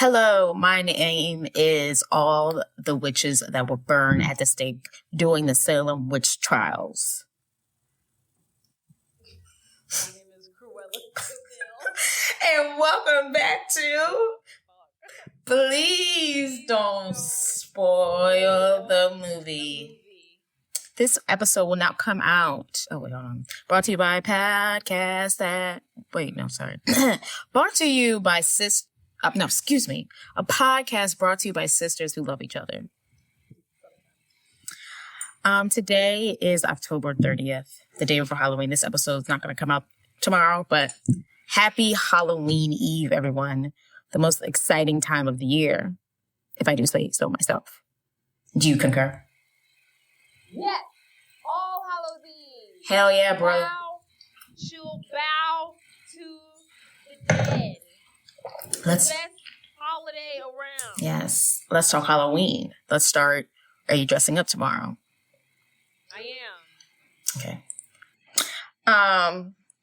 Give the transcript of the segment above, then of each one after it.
Hello, my name is all the witches that were burned at the stake during the Salem witch trials. My name is Cruella. And welcome back to Please Don't Spoil the Movie. This episode will not come out. Oh, wait, hold on. Brought to you by podcast that... Wait, no, sorry. Brought to you by a podcast brought to you by sisters who love each other. Today is October 30th, the day before Halloween. This episode is not going to come out tomorrow, but happy Halloween Eve, everyone. The most exciting time of the year, if I do say so myself. Do you concur? Yes! All Hallows Eve! Hell yeah, bro. She'll bow to the dead. Best holiday around. Yes. Let's talk Halloween. Let's start. Are you dressing up tomorrow? I am. Okay.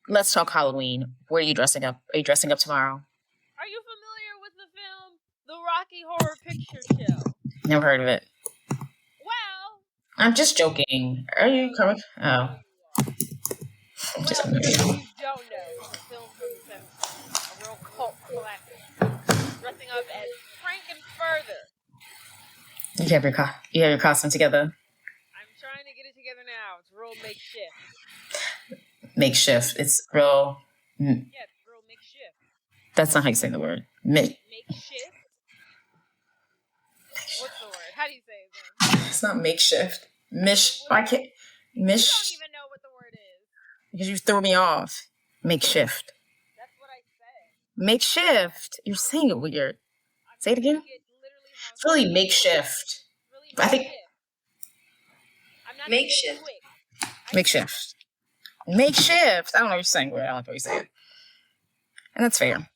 Let's talk Halloween. Where are you dressing up? Are you dressing up tomorrow? Are you familiar with the film The Rocky Horror Picture Show? Never heard of it. Well, I'm just joking. Are you coming? Oh. well, if you don't know, it's a film from the 70s, a real cult classic, dressing up as Frankenfurter. You have your costume together. I'm trying to get it together now. It's real makeshift. Makeshift. It's real. Yeah, it's real makeshift. That's not how you say the word. Makeshift? What's the word? How do you say it then? It's not makeshift. I can't. You don't even know what the word is. Because you threw me off. Makeshift. That's what I said. Makeshift. You're saying it weird. Say it again. It's really makeshift. Really I think I'm not makeshift. quick. Makeshift. Makeshift. I don't know what you're saying. I don't like what you say it. And that's fair.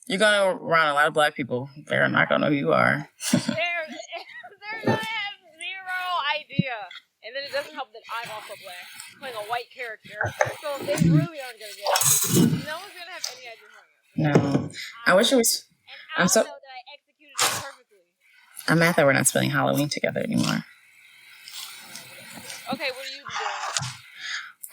You're gonna run a lot of black people. They're not gonna know who you are. They're gonna have zero idea. And then it doesn't help that I'm also black, playing a white character. So they really aren't gonna get it. No one's gonna have any idea who I am. No. I wish it was. And I know that I executed it perfectly. I'm mad that we're not spending Halloween together anymore. Okay, what are you doing?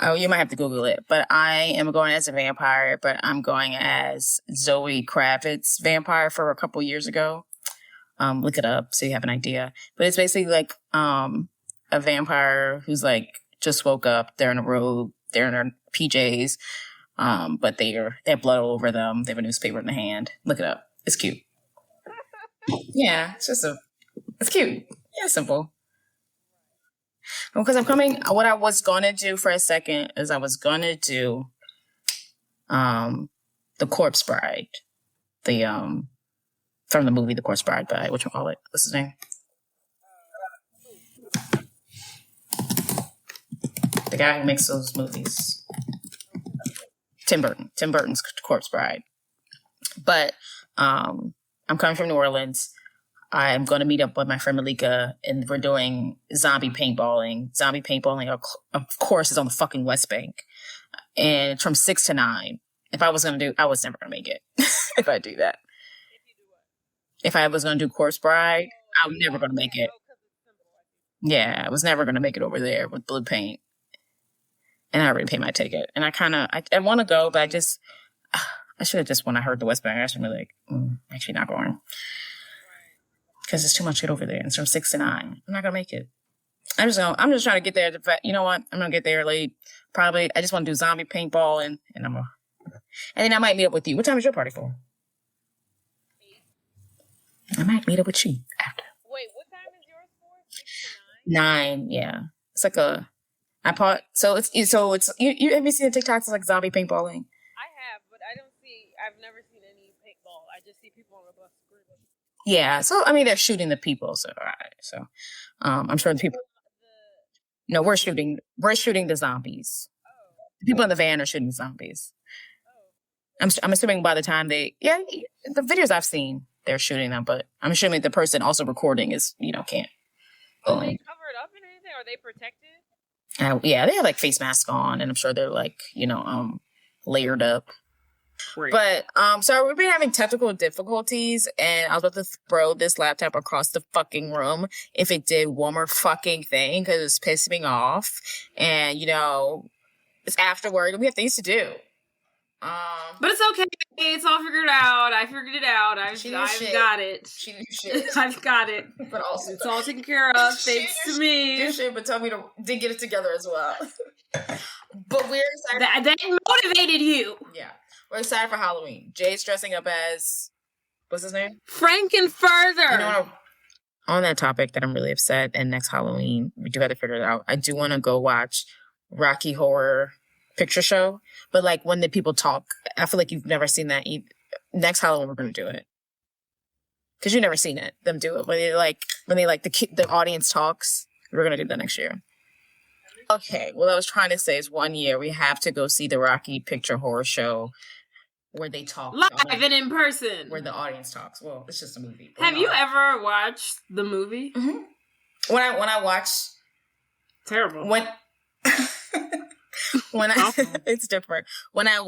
Oh, you might have to Google it. But I am going as a vampire, but I'm going as Zoe Kravitz vampire for a couple years ago. Look it up so you have an idea. But it's basically like a vampire who's like just woke up. They're in a robe. They're in their PJs. But they have blood all over them. They have a newspaper in the hand. Look it up. It's cute. Yeah, it's cute. Yeah, simple. Because what I was going to do for a second is I was going to do The Corpse Bride. From the movie The Corpse Bride by, whatchamacallit? What's his name? The guy who makes those movies. Tim Burton. Tim Burton's Corpse Bride. But I'm coming from New Orleans. I'm going to meet up with my friend Malika, and we're doing zombie paintballing. Zombie paintballing, of course, is on the fucking West Bank. And it's from 6 to 9. If I was going to do, I was never going to make it. If I do that. If I was going to do Corpse Bride, I was never going to make it. Yeah, I was never going to make it over there with blue paint. And I already paid my ticket. And I want to go, but I should have just, when I heard the West Bank, I should be like, actually not going. Because it's too much to get over there. And it's from 6 to 9. I'm not going to make it. I'm just trying to get there. You know what? I'm going to get there late. Probably, I just want to do zombie paintball and then I might meet up with you. What time is your party for? 8. I might meet up with you after. Wait, what time is yours for? 6 to 9? 9, yeah. It's like you have you seen the TikToks? It's like zombie paintballing. I have, but I've never seen any paintball. I just see people on the bus screaming. Yeah, so I mean they're shooting the people, so all right. So I'm sure the people. No, we're shooting the zombies. Oh. The people in the van are shooting zombies. Oh. I'm assuming by the time the videos I've seen, they're shooting them, but I'm assuming the person also recording is can't. Are they covered up in anything? Are they protected? Yeah, they have like face masks on, and I'm sure they're like layered up. Great. But sorry, we've been having technical difficulties, and I was about to throw this laptop across the fucking room if it did one more fucking thing because it's pissing me off. And it's after work and we have things to do. But it's okay. It's all figured out. I figured it out. I've got it. She knew shit. I've got it. But also, it's all taken care of. Thanks to me. Do shit, but tell me to get it together as well. But we're excited. That motivated you. Yeah. We're excited for Halloween. Jay's dressing up as, what's his name? Frankenfurter. On that topic that I'm really upset, and next Halloween, we do have to figure it out. I do want to go watch Rocky Horror Picture Show, but like when the people talk, I feel like you've never seen that. Next Halloween, we're going to do it. Because you've never seen it, them do it. When they the audience talks, we're going to do that next year. Okay, what I was trying to say is 1 year we have to go see the Rocky Picture Horror Show where they talk live and in person, where the audience talks. Well, it's just a movie. Have you ever watched the movie? Mm-hmm. When I watched, terrible. When it's different. When I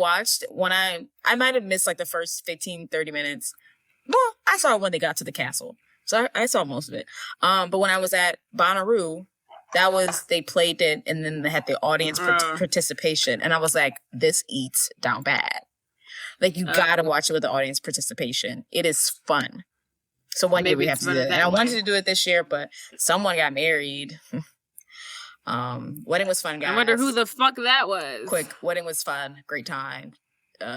might have missed like the first 15, 30 minutes. Well, I saw when they got to the castle, so I saw most of it. But when I was at Bonnaroo, they played it, and then they had the audience participation, and I was like, this eats down bad. Like, you gotta watch it with the audience participation. It is fun. So one year we have to do that. And I wanted to do it this year, but someone got married. Wedding was fun, guys. I wonder who the fuck that was. Quick, wedding was fun. Great time.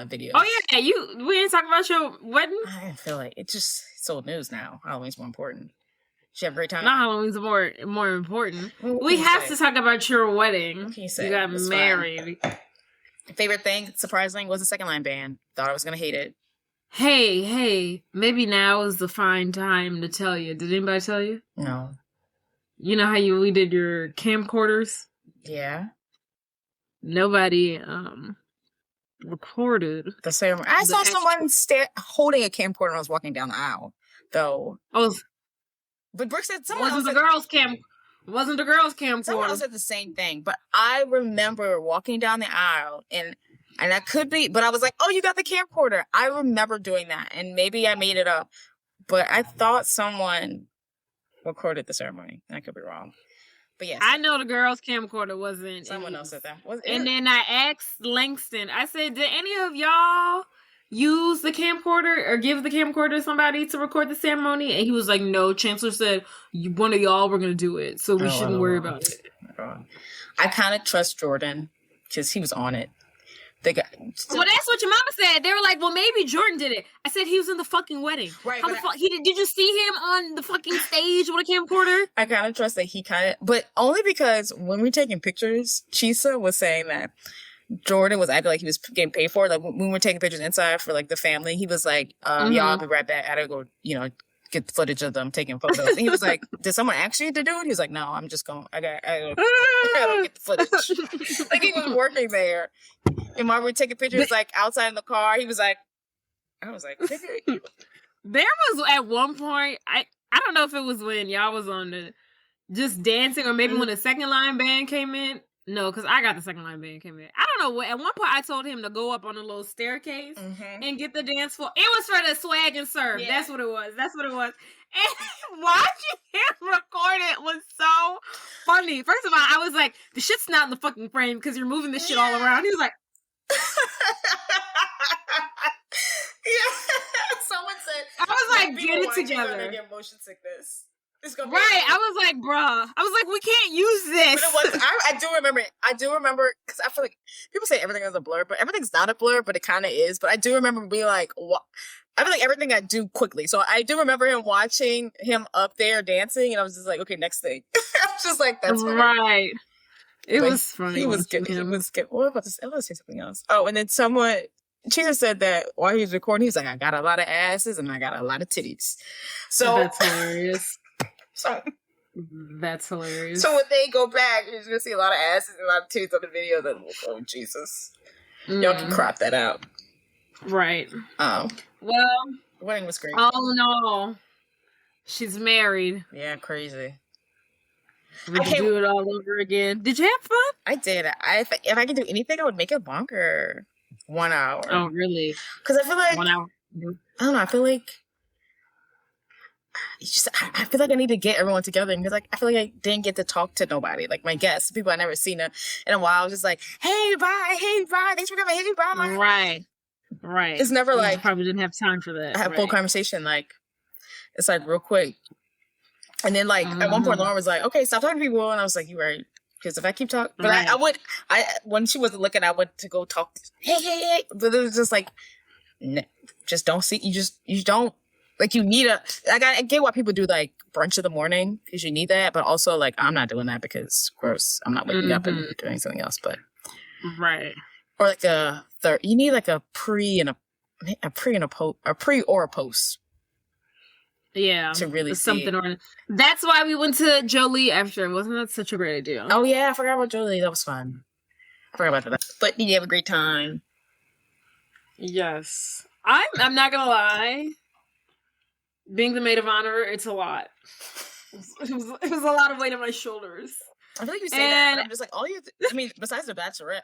Video. Oh yeah, we didn't talk about your wedding? I feel like it's old news now. Halloween's more important. Did you have a great time? Not Halloween's more important. We have to talk about your wedding. What can you say? You got married. Fun. Favorite thing, surprisingly, was the second line band. Thought I was gonna hate it. Hey, maybe now is the fine time to tell you. Did anybody tell you? No. You know how we did your camcorders? Yeah. Nobody recorded the ceremony. I saw someone holding a camcorder when I was walking down the aisle, though. But Brooke said someone wasn't the girls' camcorder. Someone else said the same thing, but I remember walking down the aisle and I could be, but I was like, "Oh, you got the camcorder." I remember doing that, and maybe I made it up, but I thought someone recorded the ceremony. I could be wrong, but yes, I know the girls' camcorder wasn't. Someone else said that. And then I asked Langston. I said, "Did any of y'all use the camcorder or give the camcorder to somebody to record the ceremony?" And he was like, "No." Chancellor said, "One of y'all were gonna do it, so we shouldn't worry about it." I kind of trust Jordon because he was on it. Well, that's what your mama said. They were like, "Well, maybe Jordon did it." I said he was in the fucking wedding. Right? How the fuck? Did you see him on the fucking stage with a camcorder? I kind of trust that but only because when we were taking pictures, Chisa was saying that Jordon was acting like he was getting paid for it. Like when we were taking pictures inside for like the family, he was like, "Y'all, I'll be right back. I gotta go, get footage of them taking photos." And he was like, "Did someone ask you to do it?" He was like, "No, I'm just going. I gotta get the footage." Like he was working there. And while we were taking pictures, like outside in the car, he was like, "I was like, there was at one point, I don't know if it was when y'all was on the just dancing, or maybe when the second line band came in. No, because I got the second line band came in. I don't know what. At one point, I told him to go up on a little staircase and get the dance floor. It was for the swag and serve. Yeah. That's what it was. And watching him record it was so funny. First of all, I was like, the shit's not in the fucking frame because you're moving this shit all around. He was like, Someone said, I was like, get it together. Gonna get motion sickness. Right, I was like, bruh. I was like, we can't use this. But it was, I do remember, because I feel like people say everything is a blur, but everything's not a blur, but it kind of is. But I do remember being like, what? I feel like everything I do quickly. So I do remember him watching him up there dancing, and I was just like, okay, next thing. I was just like, that's funny. Right. It was funny. He was good. He was good. What about this? I was say something else. Oh, and then someone, Cheetah said that while he was recording, he was like, I got a lot of asses and I got a lot of titties. So that's hilarious. So that's hilarious. So when they go back, you're gonna see a lot of asses and a lot of titties on the video. Then, oh Jesus, y'all can crop that out. Right. Oh. Well, the wedding was great. Oh no, she's married. Yeah, crazy. Would you do it all over again? Did you have fun? I did. If I could do anything, I would make it longer. 1 hour. Oh, really? Because I feel like 1 hour. I don't know. I feel like I feel like I need to get everyone together because like I feel like I didn't get to talk to nobody. Like my guests, people I never seen in a while. I was just like, hey, bye, thanks for coming, hey, bye. Right. It's never like probably didn't have time for that. I have full conversation. Like it's like real quick. And then like at one point, Lauren was like, okay, stop talking to people, and I was like, you right. Because if I keep talking, but I when she wasn't looking, I went to go talk. Hey, but it was just like, just don't see. You don't like. You need I get why people do like brunch in the morning because you need that, but also like I'm not doing that because gross. I'm not waking up and doing something else. But or like you need like a pre and a post. Yeah, to really something. Or that's why we went to Jolie after. Wasn't that such a great idea? Oh yeah, I forgot about Jolie. That was fun. I forgot about that. But did you have a great time? Yes, I'm not gonna lie. Being the maid of honor, it's a lot. It was a lot of weight on my shoulders. I feel like you say that, but I'm just like, I mean, besides the Bachelorette.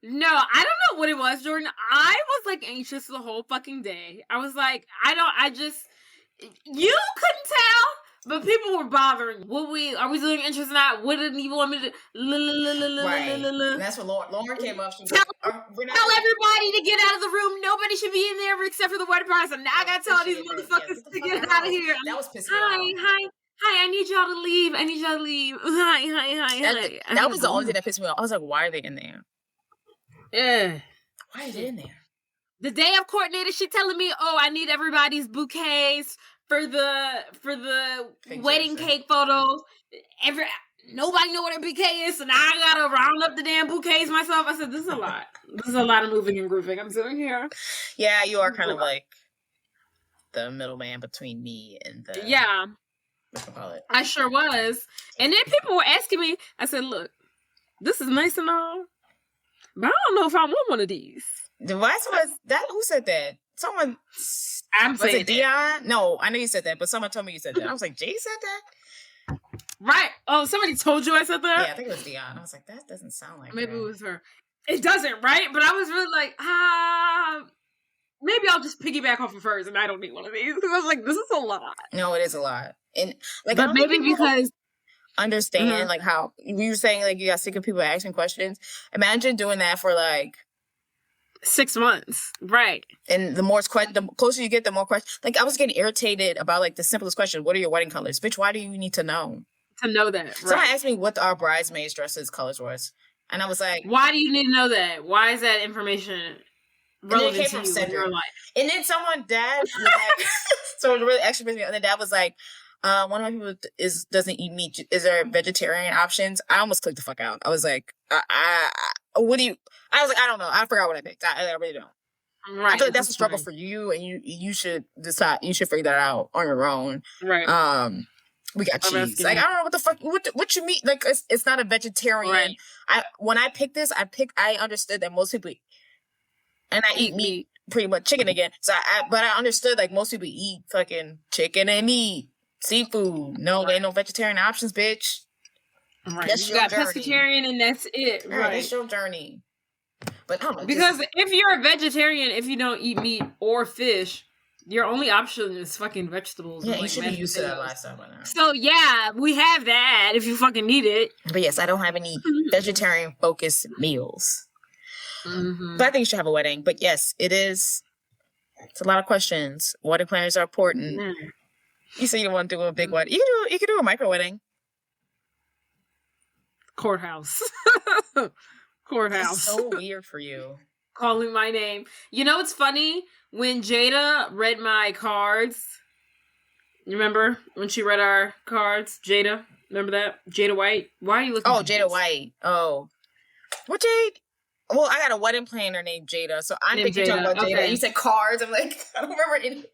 No, I don't know what it was, Jordan. I was like anxious the whole fucking day. I was like, you couldn't tell, but people were bothering. Are we doing interest in that? What did you want me to do? Right. And that's when Lauren came up. She was like, tell everybody to get out of the room. Nobody should be in there except for the wedding party. So now I gotta tell all these motherfuckers to get out of here. That was pissing me off. Hi, I need y'all to leave. Hi. That was the only thing that pissed me off. I was like, why are they in there? Yeah. Why are they in there? The day of coordinator, she telling me, "Oh, I need everybody's bouquets for the wedding cake photos. Nobody know what a bouquet is, so now I gotta round up the damn bouquets myself." I said, "This is a lot. This is a lot of moving and grooving. I'm sitting here." Yeah, you are kind of like the middleman between me and the I sure was. And then people were asking me. I said, "Look, this is nice and all, but I don't know if I want one of these." Who said that? Someone. Was it Dion? No, I know you said that, but someone told me you said that. I was like, Jay said that? Right. Oh, somebody told you I said that? Yeah, I think it was Dion. I was like, that doesn't sound like maybe her. It was her. It doesn't, right? But I was really like, maybe I'll just piggyback off of hers and I don't need one of these. Because I was like, this is a lot. No, it is a lot. And like, but maybe because understand like how you were saying like you got sick of people asking questions. Imagine doing that for like 6 months, right? And the closer you get, the more questions. Like I was getting irritated about like the simplest question: "What are your wedding colors, bitch? Why do you need to know?" To know that, right? Someone asked me what our bridesmaids' dresses colors was, and I was like, "Why do you need to know that? Why is that information relevant to you in your life?" And then dad was like, so it really extra busy. And the dad was like, one of my people doesn't eat meat. Is there vegetarian options? I almost clicked the fuck out. I was like, what do you? I was like, I don't know. I forgot what I picked. I really don't. Right. I feel like that's a struggle for you, and you should decide. You should figure that out on your own. Right. We got cheese. Like I don't know what the fuck. What you mean? Like it's not a vegetarian. Right. When I picked this, I understood that most people, and I eat meat pretty much, chicken again. So but I understood like most people eat fucking chicken and meat, seafood. No, there ain't no vegetarian options, bitch. Right. That's you got journey. Pescatarian, and that's it. Right. That's your journey. But I don't know. Because if you're a vegetarian, if you don't eat meat or fish, your only option is fucking vegetables. Yeah, you should be used to that lifestyle by now. So yeah, we have that if you fucking need it. But yes, I don't have any vegetarian focused meals. Mm-hmm. But I think you should have a wedding. But yes, it's a lot of questions. Wedding planners are important. Mm. You say you don't want to do a big wedding. You can do a micro wedding. Courthouse. It's so weird for you. Calling my name. You know what's funny? When Jada read my cards, you remember when she read our cards? Jada, remember that? Jada White? Why are you looking at Jada White. Oh. What Jade? Well, I got a wedding planner named Jada, so I'm thinking talking about Jada. Okay. You said cards. I'm like, I don't remember any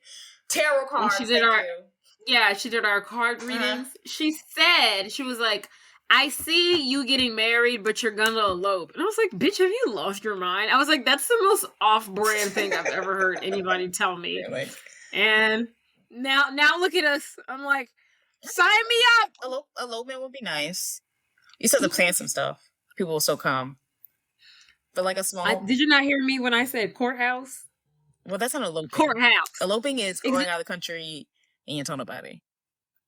tarot cards. She did our card readings. She said, she was like, I see you getting married, but you're gonna elope. And I was like, bitch, have you lost your mind? I was like, that's the most off-brand thing I've ever heard anybody tell me. Really? And now look at us. I'm like, sign me up. Elopement would be nice. You still have to plan some stuff. People will still come. but like a small. Did you not hear me when I said courthouse? Well, that's not eloping. Courthouse. Eloping is going out of the country and you don't tell nobody.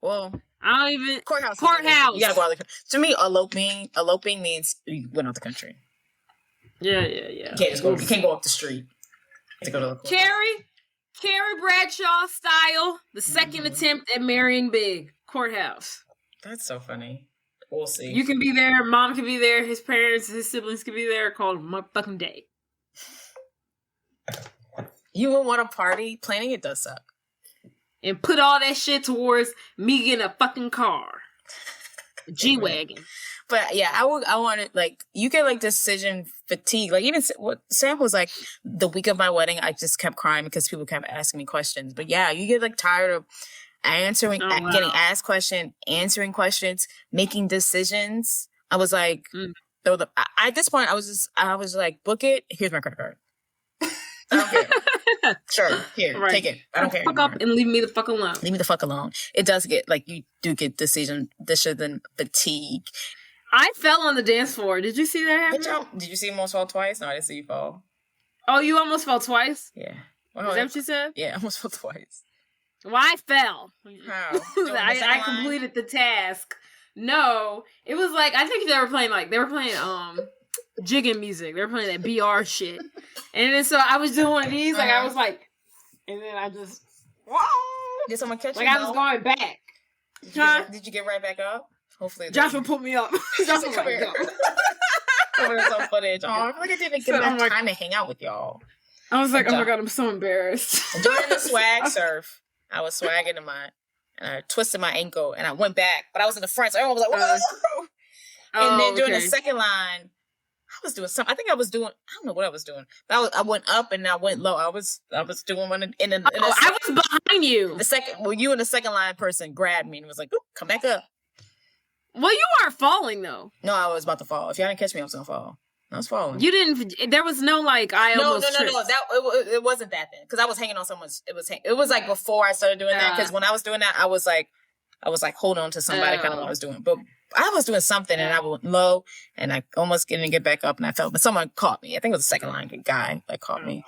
Well, I don't even courthouse. Courthouse. You gotta go out of the country. To me, eloping means you went out the country. Yeah. You can't go up the street to go to the courthouse. Carrie Bradshaw style, the second attempt at marrying big. Courthouse. That's so funny. We'll see. You can be there, mom can be there, his parents, his siblings can be there, called motherfucking day. You would want a party? Planning it does suck. And put all that shit towards me getting a fucking car. A G-Wagon. But yeah, I wanted, like, you get like decision fatigue. Like, even what Sam was like, the week of my wedding, I just kept crying because people kept asking me questions. But yeah, you get like tired of getting asked questions, answering questions, making decisions. I was like, at this point, I was like, book it. Here's my credit card. I don't care. Sure, here, take it. I don't care. Fuck up and leave me the fuck alone. Leave me the fuck alone. It does get, like, you do get decision fatigue. I fell on the dance floor. Did you see that happen? Did you see him almost fall twice? No, I didn't see you fall. Oh, you almost fell twice? Yeah. Is that what you said? Yeah, I almost fell twice. Well, I fell. How? I completed the task. No, it was like, I think they were playing jigging music. They were playing that BR shit. And then so I was doing one of these, like I was like, and then I just, whoa. Did someone catch you? Like I was going back. Did you get right back up? Hopefully. Joshua put me up. Joshua, come here. There's some footage. Oh, I feel like I didn't get enough time to hang out with y'all. I was like, oh my God, I'm so embarrassed. During the swag surf, I was swagging in mine, and I twisted my ankle, and I went back, but I was in the front, so everyone was like, whoa. And then during the second line, I was doing something. I don't know what I was doing. But I went up and I went low. I was doing one I was behind you. You and the second line person grabbed me and was like, come back up. Well, you weren't falling though. No, I was about to fall. If y'all didn't catch me, I was gonna fall. I was falling. You didn't. There was no like. No. It wasn't that then because I was hanging on someone's. It was like before I started doing that because when I was doing that, I was like holding on to somebody, kind of what I was doing. But I was doing something and I went low and I almost didn't get back up and I fell. But someone caught me. I think it was the second line guy that caught me.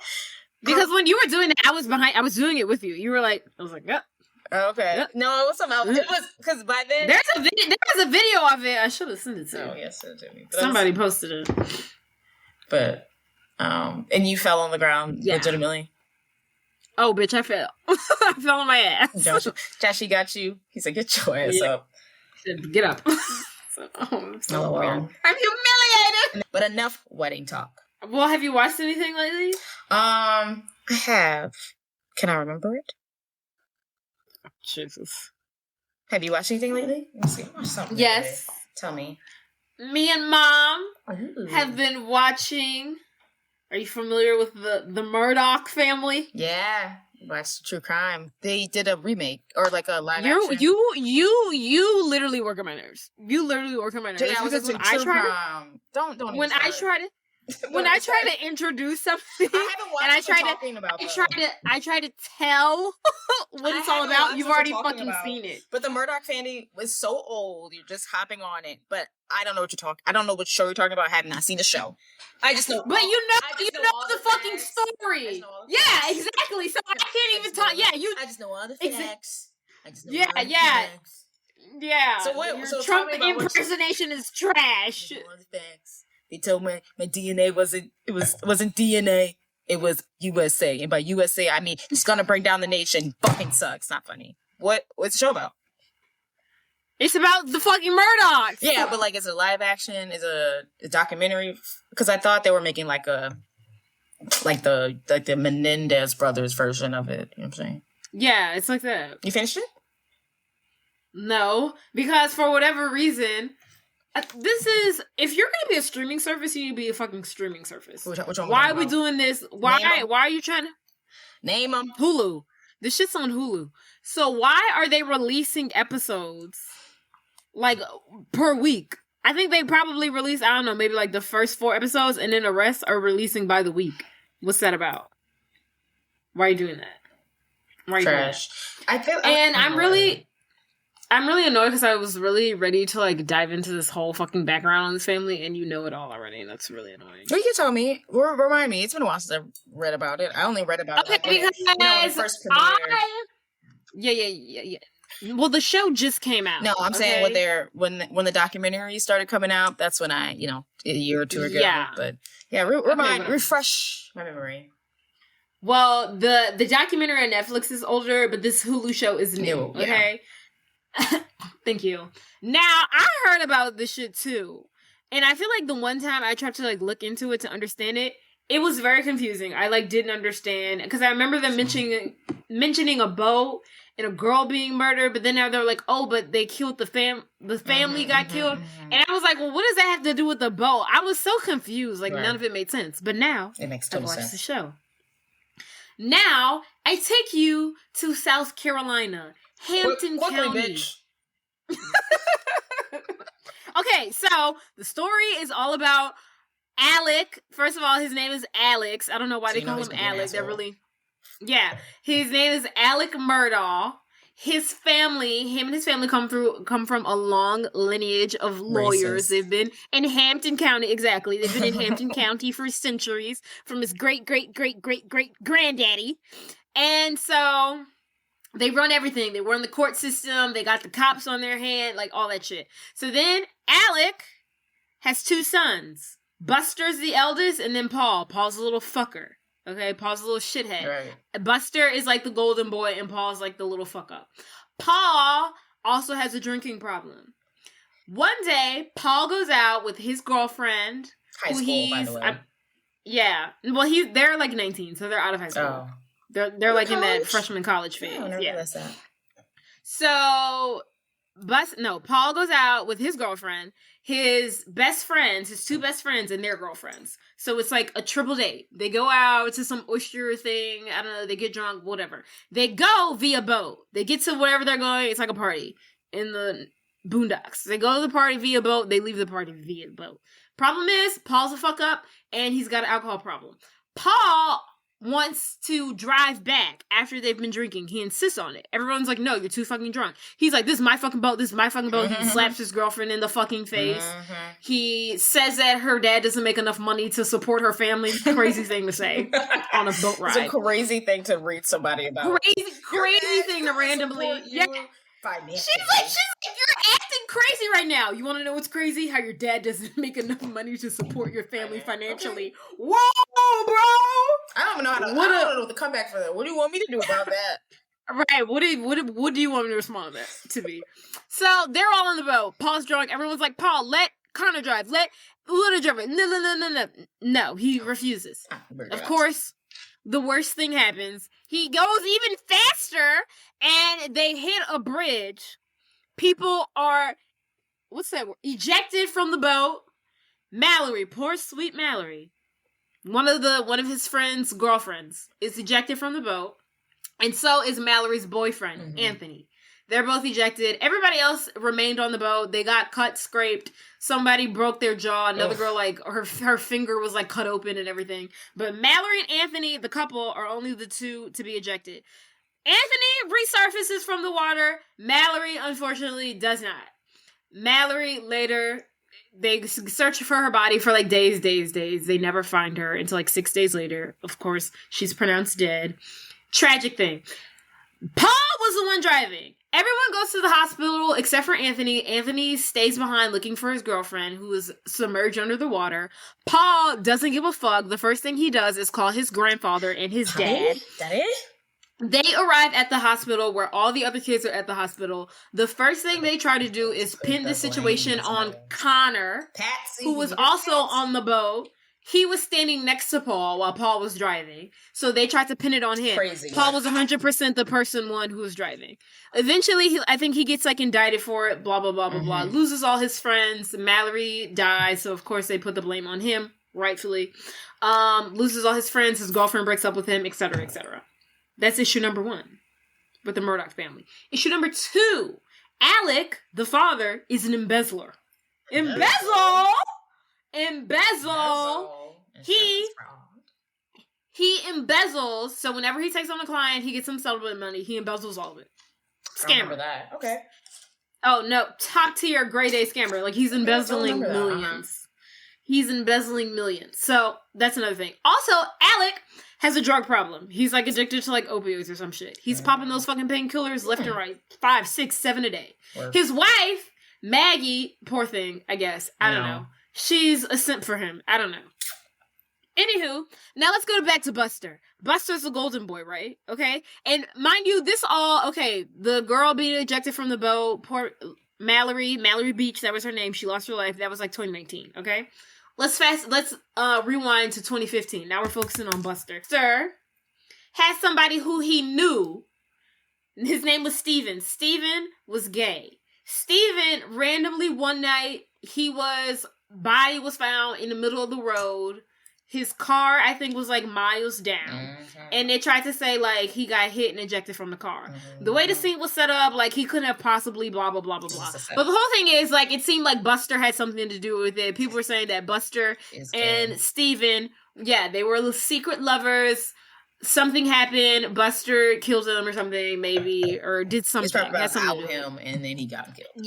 Because when you were doing that, I was behind. I was doing it with you. You were like, I was like, yeah. Okay. Yep. No, it was something else. It was because by then there's a video of it. I should have sent it to you. Oh yes, send it to me. Somebody posted it. But and you fell on the ground legitimately. Oh, bitch, I fell. I fell on my ass. Joshy got you. He said, "Get your ass up." He said, "Get up." I'm humiliated. But enough wedding talk. Well, have you watched anything lately? I have. Can I remember it? Jesus. Have you watched anything lately? Let me see. Watch something. Yes. Lately. Tell me. Me and Mom have been watching. Are you familiar with the Murdoch family? Yeah. Watched True Crime. They did a remake or like a live action. You literally work on my nerves. You literally work on my nerves. Dude, I was when I tried to, when I try to introduce something, I try to tell what it's all about. You've already fucking seen it. But the Murdoch family was so old. You're just hopping on it. But I don't know I don't know what show you're talking about. I have not seen the show. I just know. But you know the fucking story. Yeah, exactly. So I can't even talk. Yeah, I just know all the facts. Yeah. So what? Your Trump impersonation is trash. I just know all the facts. They told me my DNA wasn't DNA. It was USA. And by USA, I mean, it's going to bring down the nation. Fucking sucks. Not funny. What's the show about? It's about the fucking Murdocks. Yeah, but like, is it a live action? Is it a documentary? Because I thought they were making like the Menendez brothers version of it. You know what I'm saying? Yeah, it's like that. You finished it? No, because for whatever reason, this is, if you're gonna be a streaming service, you need to be a fucking streaming service. Which one why are we doing this? Why are you trying to name them? Hulu. This shit's on Hulu. So why are they releasing episodes like per week? I think they probably release, I don't know, maybe like the first 4 episodes, and then the rest are releasing by the week. What's that about? Why are you doing that? Why are you Trash. doing that? I'm really. I'm really annoyed because I was really ready to like dive into this whole fucking background on this family, and you know it all already, and that's really annoying. Well, you can tell me. Remind me. It's been a while since I read about it. I only read about it like when it first premiered. Yeah. Well, the show just came out. No, I'm saying when the documentary started coming out, that's when I, a year or two ago. Yeah. But yeah, refresh my memory. Well, the documentary on Netflix is older, but this Hulu show is new. Okay. Thank you. Now, I heard about this shit too. And I feel like the one time I tried to like look into it to understand it, it was very confusing. I like didn't understand because I remember them mentioning a boat and a girl being murdered, but then now they're like, oh, but they killed the family got killed. And I was like, well, what does that have to do with the boat? I was so confused. Like none of it made sense. But now it makes total sense. The show. Now I take you to South Carolina. Hampton County. Bitch. Okay, so the story is all about Alec. First of all, his name is Alex. I don't know why they call him Alec. They're really... Yeah. His name is Alec Murdaugh. His family, him and his family come from a long lineage of lawyers. Racist. They've been in Hampton County. Exactly. They've been in Hampton County for centuries from his great-great-great-great-great-granddaddy. And so... they run everything. They run the court system. They got the cops on their hand, like all that shit. So then Alec has 2 sons. Buster's the eldest, and then Paul. Paul's a little fucker. Okay, Paul's a little shithead. Right. Buster is like the golden boy, and Paul's like the little fuck up. Paul also has a drinking problem. One day, Paul goes out with his girlfriend. High school, by the way. Yeah. Well, they're like 19, so they're out of high school. Oh. They're like college? In that freshman college phase. I never realized that. So, Paul goes out with his girlfriend, his 2 best friends, and their girlfriends. So it's like a triple date. They go out to some oyster thing. I don't know. They get drunk, whatever. They go via boat. They get to wherever they're going. It's like a party in the boondocks. They go to the party via boat. They leave the party via boat. Problem is, Paul's a fuck up, and he's got an alcohol problem. Paul wants to drive back after they've been drinking. He insists on it. Everyone's like, no, you're too fucking drunk. He's like, this is my fucking boat. This is my fucking boat. He slaps his girlfriend in the fucking face. He says that her dad doesn't make enough money to support her family. Crazy thing to say on a boat ride. It's a crazy thing to read somebody about. Crazy thing to randomly. Yeah. She's like, you're acting crazy right now. You want to know what's crazy? How your dad doesn't make enough money to support your family financially. Okay. Whoa, bro! I don't even know I don't know the comeback for that. What do you want me to do about that? Right. What do you want me to respond to that to be? So they're all on the boat. Paul's drunk. Everyone's like, Paul, let Connor drive. Let Little drive. No. No, he refuses. Of course. The worst thing happens. He goes even faster, and they hit a bridge. People are, ejected from the boat. Mallory, poor sweet Mallory, one of his friend's girlfriends, is ejected from the boat, and so is Mallory's boyfriend, Anthony. They're both ejected. Everybody else remained on the boat. They got cut, scraped. Somebody broke their jaw. Another girl, like, her finger was, like, cut open and everything. But Mallory and Anthony, the couple, are only the 2 to be ejected. Anthony resurfaces from the water. Mallory, unfortunately, does not. Mallory, later, they search for her body for, like, days. They never find her until, like, 6 days later. Of course, she's pronounced dead. Tragic thing. Paul was the one driving. Everyone goes to the hospital except for Anthony. Anthony stays behind looking for his girlfriend who is submerged under the water. Paul doesn't give a fuck. The first thing he does is call his grandfather and his dad. Daddy? They arrive at the hospital where all the other kids are at the hospital. The first thing they try to do is pin the situation on Connor, who was also on the boat. He was standing next to Paul while Paul was driving. So they tried to pin it on him. Crazy. Paul was 100% the person who was driving. Eventually, I think he gets, like, indicted for it, blah, blah, blah, blah, blah. Loses all his friends. Mallory dies, so of course they put the blame on him, rightfully. Loses all his friends. His girlfriend breaks up with him, etc., etc. That's issue number 1 with the Murdoch family. Issue number 2. Alec, the father, is an embezzler. Embezzle! He embezzles, so whenever he takes on a client, he gets some settlement money. He embezzles all of it. Scammer. That. Okay. Oh, no. Top tier grade A scammer. Like, he's embezzling millions. He's embezzling millions. So, that's another thing. Also, Alec has a drug problem. He's, like, addicted to, like, opioids or some shit. He's popping those fucking painkillers left and right. 5, 6, 7 a day. His wife, Maggie, poor thing, I guess. I don't know. She's a simp for him. I don't know. Anywho, now let's go back to Buster. Buster's the golden boy, right? Okay? And mind you, the girl being ejected from the boat, poor Mallory Beach, that was her name. She lost her life. That was like 2019, okay? Let's rewind to 2015. Now we're focusing on Buster. Buster had somebody who he knew. His name was Steven. Steven was gay. Steven, randomly one night, body was found in the middle of the road. His car, I think, was like miles down. And they tried to say, like, he got hit and ejected from the car. The way the scene was set up, like, he couldn't have possibly blah, blah, blah, blah, blah. But the whole thing is, like, it seemed like Buster had something to do with it. People were saying that Buster and Steven, they were secret lovers. Something happened. Buster killed him or something, maybe, or did something. He's probably about to out him, and then he got killed.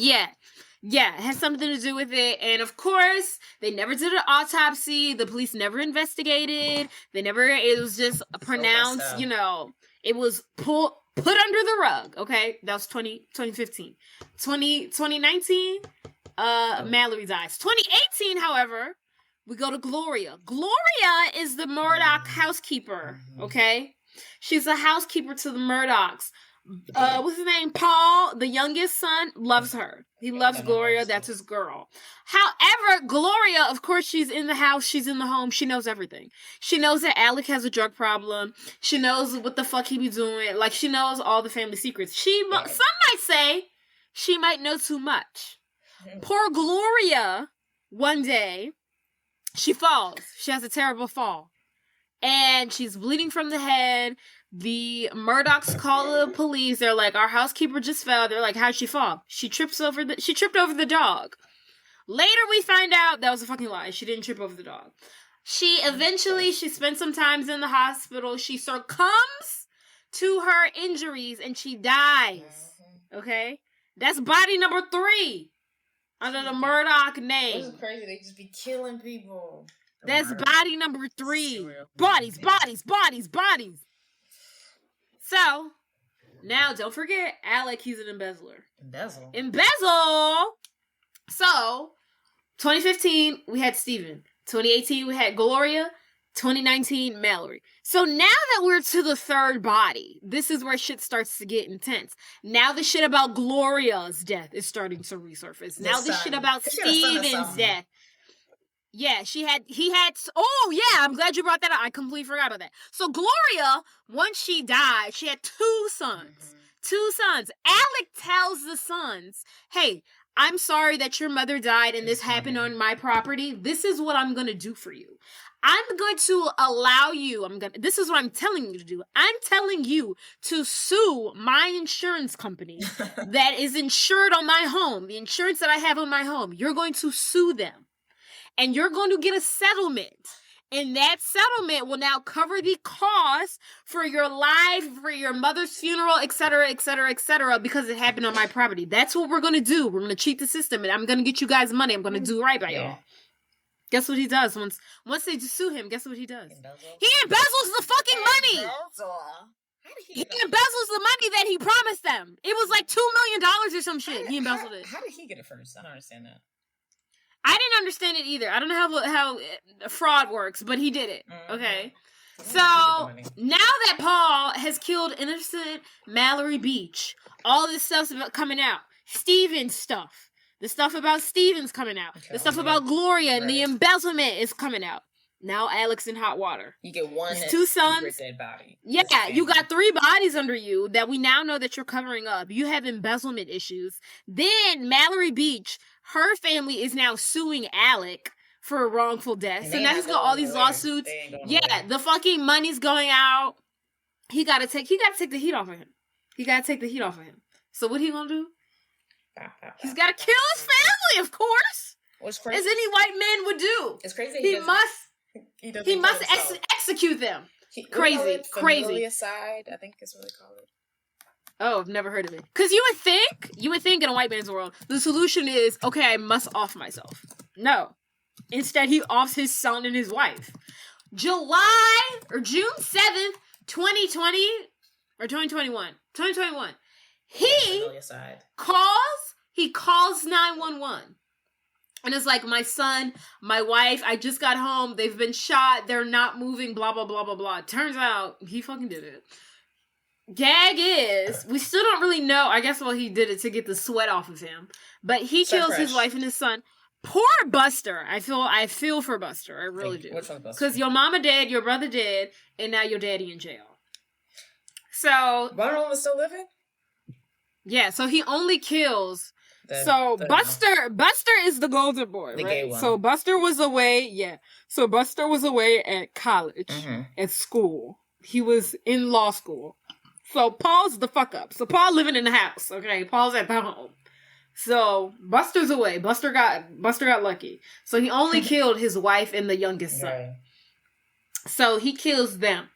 Yeah, it has something to do with it. And of course, they never did an autopsy. The police never investigated. It was just pronounced, it was put under the rug. Okay. That was 2015. 2019, Mallory dies. 2018, however, we go to Gloria. Gloria is the Murdock housekeeper. Okay. She's a housekeeper to the Murdocks. What's his name? Paul, the youngest son, loves her. He loves Gloria. That's his girl. However, Gloria, of course, she's in the house. She's in the home. She knows everything. She knows that Alec has a drug problem. She knows what the fuck he be doing. Like, she knows all the family secrets. Some might say she might know too much. Poor Gloria, one day, she falls. She has a terrible fall. And she's bleeding from the head. The Murdocks call the police. They're like, our housekeeper just fell. They're like, how'd she fall? She tripped over the dog. Later we find out that was a fucking lie. She didn't trip over the dog. She spent some time in the hospital. She succumbs to her injuries and she dies. Okay? That's body number 3 under the Murdock name. This is crazy. They just be killing people. That's body number 3. Bodies. So, now don't forget, Alec, he's an embezzler. Embezzle! So, 2015, we had Steven. 2018, we had Gloria. 2019, Mallory. So now that we're to the third body, this is where shit starts to get intense. Now the shit about Gloria's death is starting to resurface. Now the shit about Steven's death. Yeah, I'm glad you brought that up. I completely forgot about that. So Gloria, once she died, she had 2 sons. 2 sons. Alec tells the sons, hey, I'm sorry that your mother died and this happened on my property. This is what I'm going to do for you. I'm going to allow you, this is what I'm telling you to do. I'm telling you to sue my insurance company that is insured on my home, the insurance that I have on my home. You're going to sue them. And you're going to get a settlement. And that settlement will now cover the cost for your life, for your mother's funeral, etc., because it happened on my property. That's what we're going to do. We're going to cheat the system, and I'm going to get you guys money. I'm going to do right by y'all. Guess what he does? Once they sue him, guess what he does? He embezzles the fucking money! He embezzles the money that he promised them. It was like $2 million or some shit. He embezzled it. How did he get it first? I don't understand that. I didn't understand it either. I don't know how fraud works, but he did it. Okay. So, now that Paul has killed innocent Mallory Beach, all this stuff's coming out. Steven's stuff. The stuff about Steven's coming out. The stuff about Gloria and the embezzlement is coming out. Now Alec's in hot water. You get one. His 2 sons. Dead body. Yeah, you got 3 bodies under you that we now know that you're covering up. You have embezzlement issues. Then Mallory Beach, her family is now suing Alec for a wrongful death. So now he's got all these lawsuits. Yeah, the fucking money's going out. He gotta take the heat off of him. So what he gonna do? He's gotta kill his family, of course. What's crazy? As any white man would do. It's crazy. He must execute them. Crazy. Familia side, I think is what they call it. Oh, I've never heard of it. Because you would think in a white man's world, the solution is, okay, I must off myself. No. Instead, he offs his son and his wife. June 7th, 2020, or 2021. 2021. He calls 911. And it's like, my son, my wife, I just got home. They've been shot. They're not moving, blah, blah, blah, blah, blah. Turns out, he fucking did it. Gag is, we still don't really know. I guess, well, he did it to get the sweat off of him. But he kills his wife and his son. Poor Buster. I feel for Buster. I really do. Which one's Buster? Because your mama dead, your brother dead, and now your daddy in jail. So... Ronald was still living? Yeah, so he only kills... Buster is the golden boy, the right? gay one. So Buster was away, So Buster was away at college, at school. He was in law school. So Paul's the fuck up. So Paul living in the house, okay? Paul's at home. So Buster's away. Buster got lucky. So he only killed his wife and the youngest son. Right. So he kills them.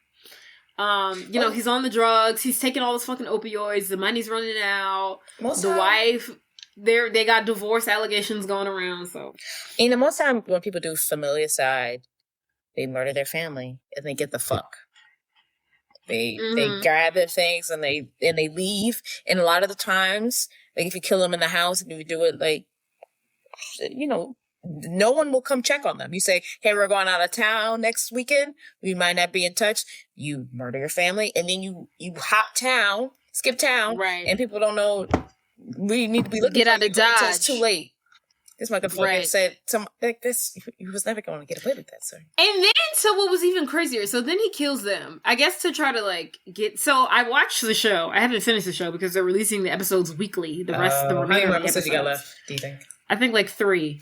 He's on the drugs. He's taking all those fucking opioids. The money's running out. Wife, they got divorce allegations going around. So, most time when people do familicide, they murder their family and they get the fuck. They grab their things and they leave. And a lot of the times, like if you kill them in the house and if you do it like, no one will come check on them. You say, hey, we're going out of town next weekend. We might not be in touch. You murder your family and then you skip town. Right. And people don't know. We need to be looking get out of Dodge. It's too late. This motherfucker said something like this. He was never going to get away with that, sir. And then, so what was even crazier? So then he kills them. I guess to try to get. So I watched the show. I haven't finished the show because they're releasing the episodes weekly. The how many episodes you got left? Do you think? I think 3.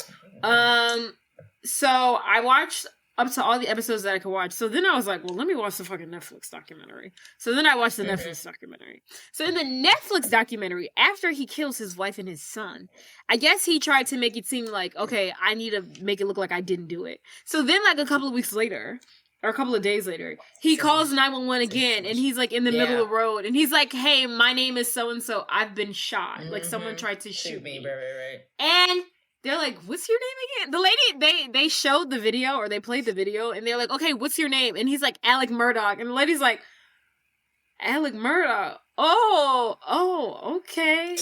So I watched up to all the episodes that I could watch. So then I was like, well, let me watch the fucking Netflix documentary. So then I watched the Netflix documentary. So in the Netflix documentary, after he kills his wife and his son, I guess he tried to make it seem like, okay, I need to make it look like I didn't do it. So then a couple of weeks later, or a couple of days later, he calls 911 again, and he's in the middle of the road, and he's like, hey, my name is so-and-so, I've been shot. Someone tried to shoot me. Right. And they're like, what's your name again? The lady, they showed the video, or they played the video, and they're like, okay, what's your name? And he's like, Alec Murdoch. And the lady's like, Alec Murdoch? Oh, okay.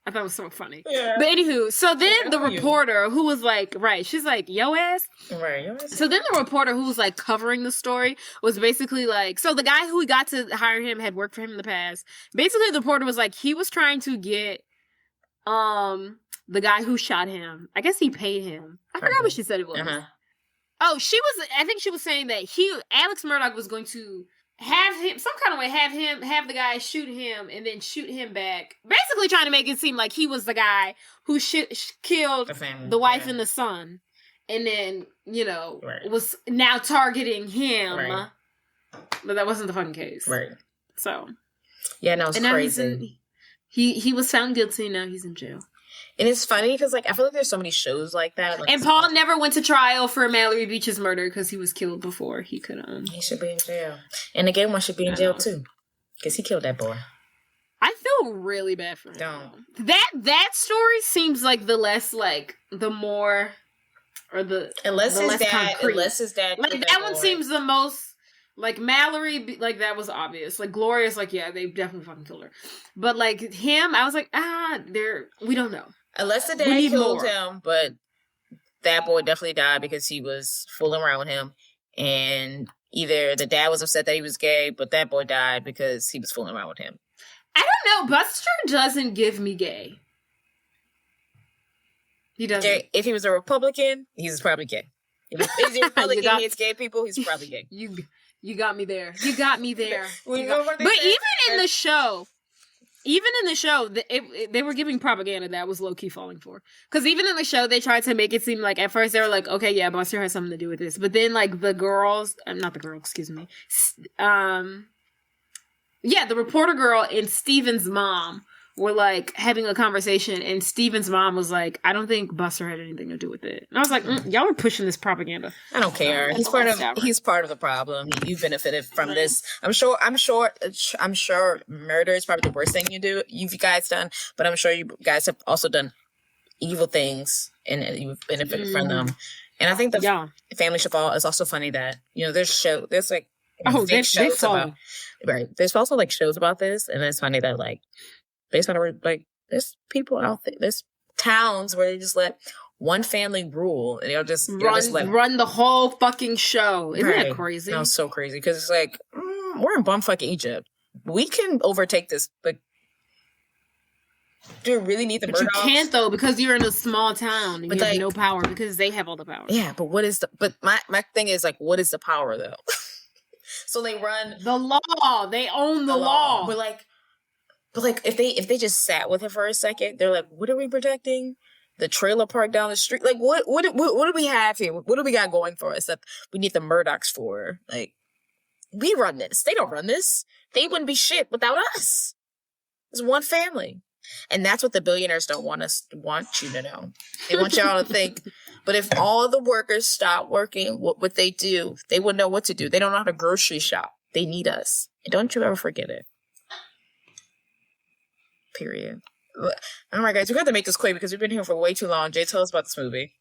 I thought it was so funny. Yeah. But anywho, so then the reporter who was like, she's like, yo ass? Right, yo ass. So then the reporter who was covering the story was basically so the guy who got to hire him had worked for him in the past. Basically, the reporter was he was trying to get, the guy who shot him, I guess he paid him. I forgot what she said it was. Oh, I think she was saying that Alex Murdoch was going to have him, some kind of way, have the guy shoot him and then shoot him back. Basically trying to make it seem like he was the guy who killed the wife and the son. And then, was now targeting him. Right. But that wasn't the fucking case. Right. So. Yeah, no, it's crazy. He was found guilty, now he's in jail. And it's funny because, I feel like there's so many shows like that. And Paul never went to trial for Mallory Beach's murder because he was killed before he could. He should be in jail. And the gay one should be in jail too, because he killed that boy. I feel really bad for him. Don't. That story seems like the less the more, or the unless the his less dad, concrete. unless his dad. That one seems the most. Mallory, that was obvious. Gloria's yeah, they definitely fucking killed her. But him, I was we don't know. Unless the dad killed him, but that boy definitely died because he was fooling around with him. And either the dad was upset that he was gay, but that boy died because he was fooling around with him. I don't know. Buster doesn't give me gay. He doesn't. If he was a Republican, he's probably gay. If he's a Republican and hates gay people, he's probably gay. You got me there. But even in the show, they were giving propaganda that I was low-key falling for. Because even in the show, they tried to make it seem at first they were okay, yeah, Buster has something to do with this. But then, the girls, not the girl, excuse me. The reporter girl and Steven's mom were like having a conversation, and Steven's mom was like, I don't think Buster had anything to do with it. And I was like, y'all are pushing this propaganda. I don't care. He's part of the problem. You benefited from this. I'm sure murder is probably the worst thing you guys done, but I'm sure you guys have also done evil things and you've benefited from them. And I think the Family Should Fall is also funny that, there's like shows about, right. There's also like shows about this, and it's funny that like based on there's people out there, there's towns where they just let one family rule, and they'll just run the whole fucking show. Isn't that crazy? No, so crazy because it's like we're in bumfuck Egypt. We can overtake this, but do you really need the Murdocks? You can't though, because you're in a small town and you have no power because they have all the power. Yeah, but my thing is like, what is the power though? So they run the law. They own the law. But if they just sat with it for a second, they're like, what are we protecting? The trailer park down the street? Like what do we have here? What do we got going for us that we need the Murdocks for? Like, we run this. They don't run this. They wouldn't be shit without us. It's one family. And that's what the billionaires don't want you to know. They want y'all to think. But if all the workers stop working, what they do, they wouldn't know what to do. They don't know how to grocery shop. They need us. And don't you ever forget it. Period. All right, guys, we got to make this quick because we've been here for way too long. Jay, tell us about this movie.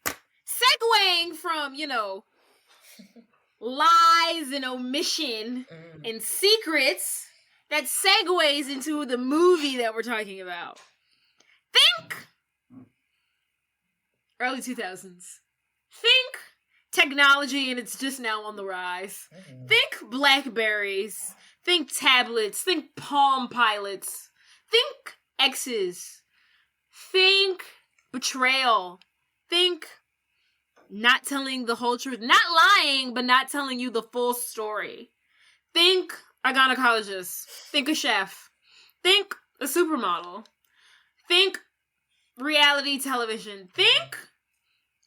Segueing from, lies and omission and secrets, that segues into the movie that we're talking about. Think early 2000s. Think technology and it's just now on the rise. Mm-hmm. Think Blackberries. Think tablets. Think PalmPilots. Think exes. Think Betrayal. Think not telling the whole truth. Not lying, but not telling you the full story. Think a gynecologist. Think a chef. Think a supermodel. Think reality television. Think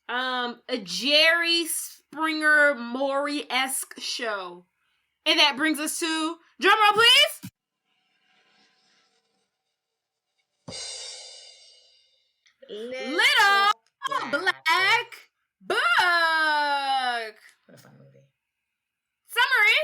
a Jerry Springer Maury-esque show. And that brings us to, drum roll please! Little Black Book! What a fun movie. Summary.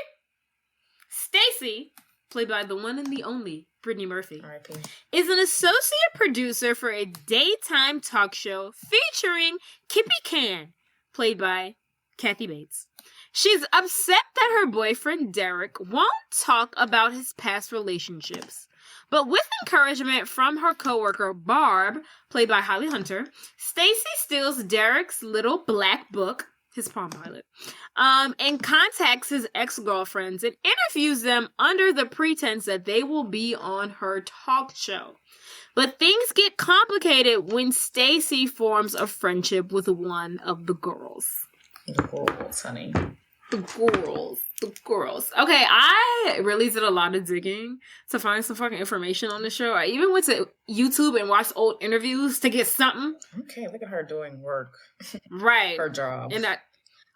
Stacey, played by the one and the only Brittany Murphy, R.I.P., is an associate producer for a daytime talk show featuring Kippy Can, played by Kathy Bates. She's upset that her boyfriend Derek won't talk about his past relationships. But with encouragement from her coworker Barb, played by Holly Hunter, Stacey steals Derek's little black book, his PalmPilot, and contacts his ex-girlfriends and interviews them under the pretense that they will be on her talk show. But things get complicated when Stacey forms a friendship with one of the girls. The girls, honey. The girls. Okay, I really did a lot of digging to find some fucking information on the show. I even went to YouTube and watched old interviews to get something. Okay, look at her doing work. Right. Her job.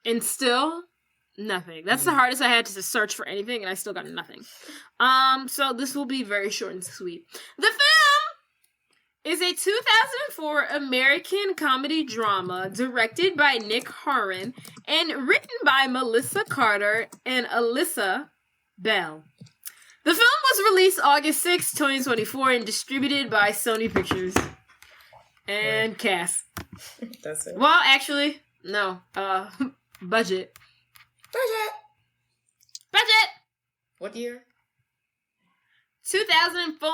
And still, nothing. That's the hardest I had to search for anything, and I still got nothing. So this will be very short and sweet. The film is a 2004 American comedy drama directed by Nick Horan and written by Melissa Carter and Alyssa Bell. The film was released August 6, 2024 and distributed by Sony Pictures. And cast. That's it. Well, actually, no. Budget. What year? 2004.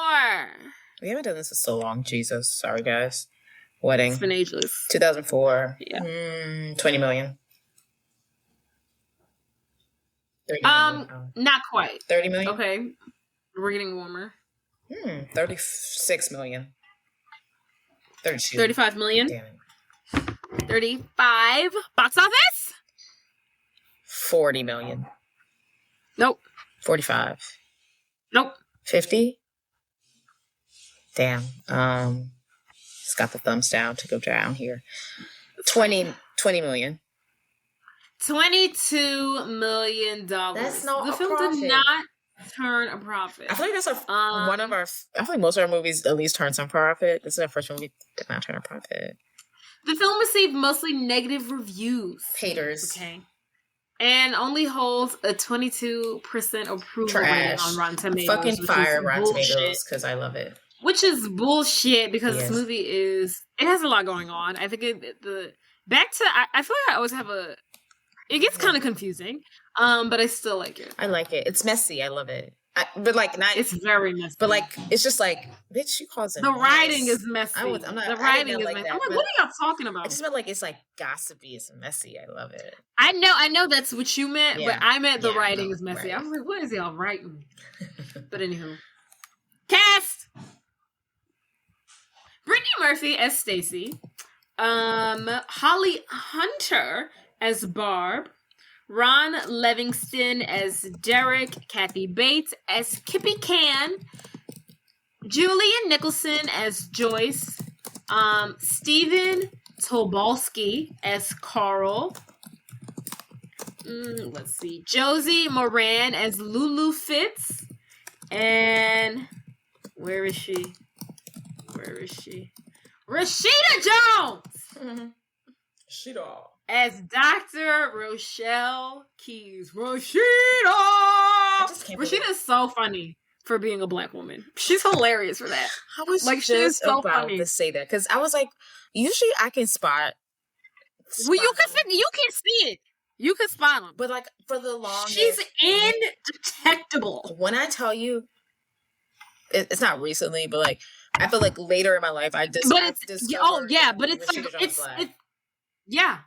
We haven't done this in so long. Jesus. Sorry, guys. Wedding. It's been ageless. 2004. Yeah. 20 million. 30 million. Not quite. 30 million? Okay. We're getting warmer. 36 million. 32. 35 million. Damn it. 35. Box office? 40 million. Nope. 45. Nope. 50? Damn. It's got the thumbs down to go down here. 20 million. $22 million. That's not the a film profit. did not turn a profit. I feel like that's one of our. I feel like most of our movies at least turn some profit. This is our first movie did not turn a profit. The film received mostly negative reviews. Haters. Okay. And only holds a 22% approval rating on Rotten Tomatoes. Fucking fire Rotten Tomatoes because I love it. Which is bullshit because this movie it has a lot going on. I think I feel like I always have it gets kind of confusing, but I still like it. I like it. It's messy. I love it. But like not. It's very messy. But like it's just like bitch. You cause it. The writing is messy. The writing is like messy. I'm like, what are y'all talking about? I just meant like it's like gossipy. It's messy. I love it. I know that's what you meant, but I meant the writing is messy. Right. I was like, what is y'all writing? But anywho, cast Brittany Murphy as Stacey, Holly Hunter as Barb, Ron Livingston as Derek, Kathy Bates as Kippy Can, Julian Nicholson as Joyce, Stephen Tobolsky as Carl, let's see, Josie Moran as Lulu Fitz, and where is she? Rashida Jones! Rashida. As Dr. Rochelle Keys. Rashida is so funny for being a black woman. She's hilarious for that. I was like, she is so about funny to say that because I was like, usually I can spot. Well, you can see it. You can spot them, but like for the longest, she's indetectable. When I tell you, it's not recently, but like I feel like later in my life, I just. But it's yeah.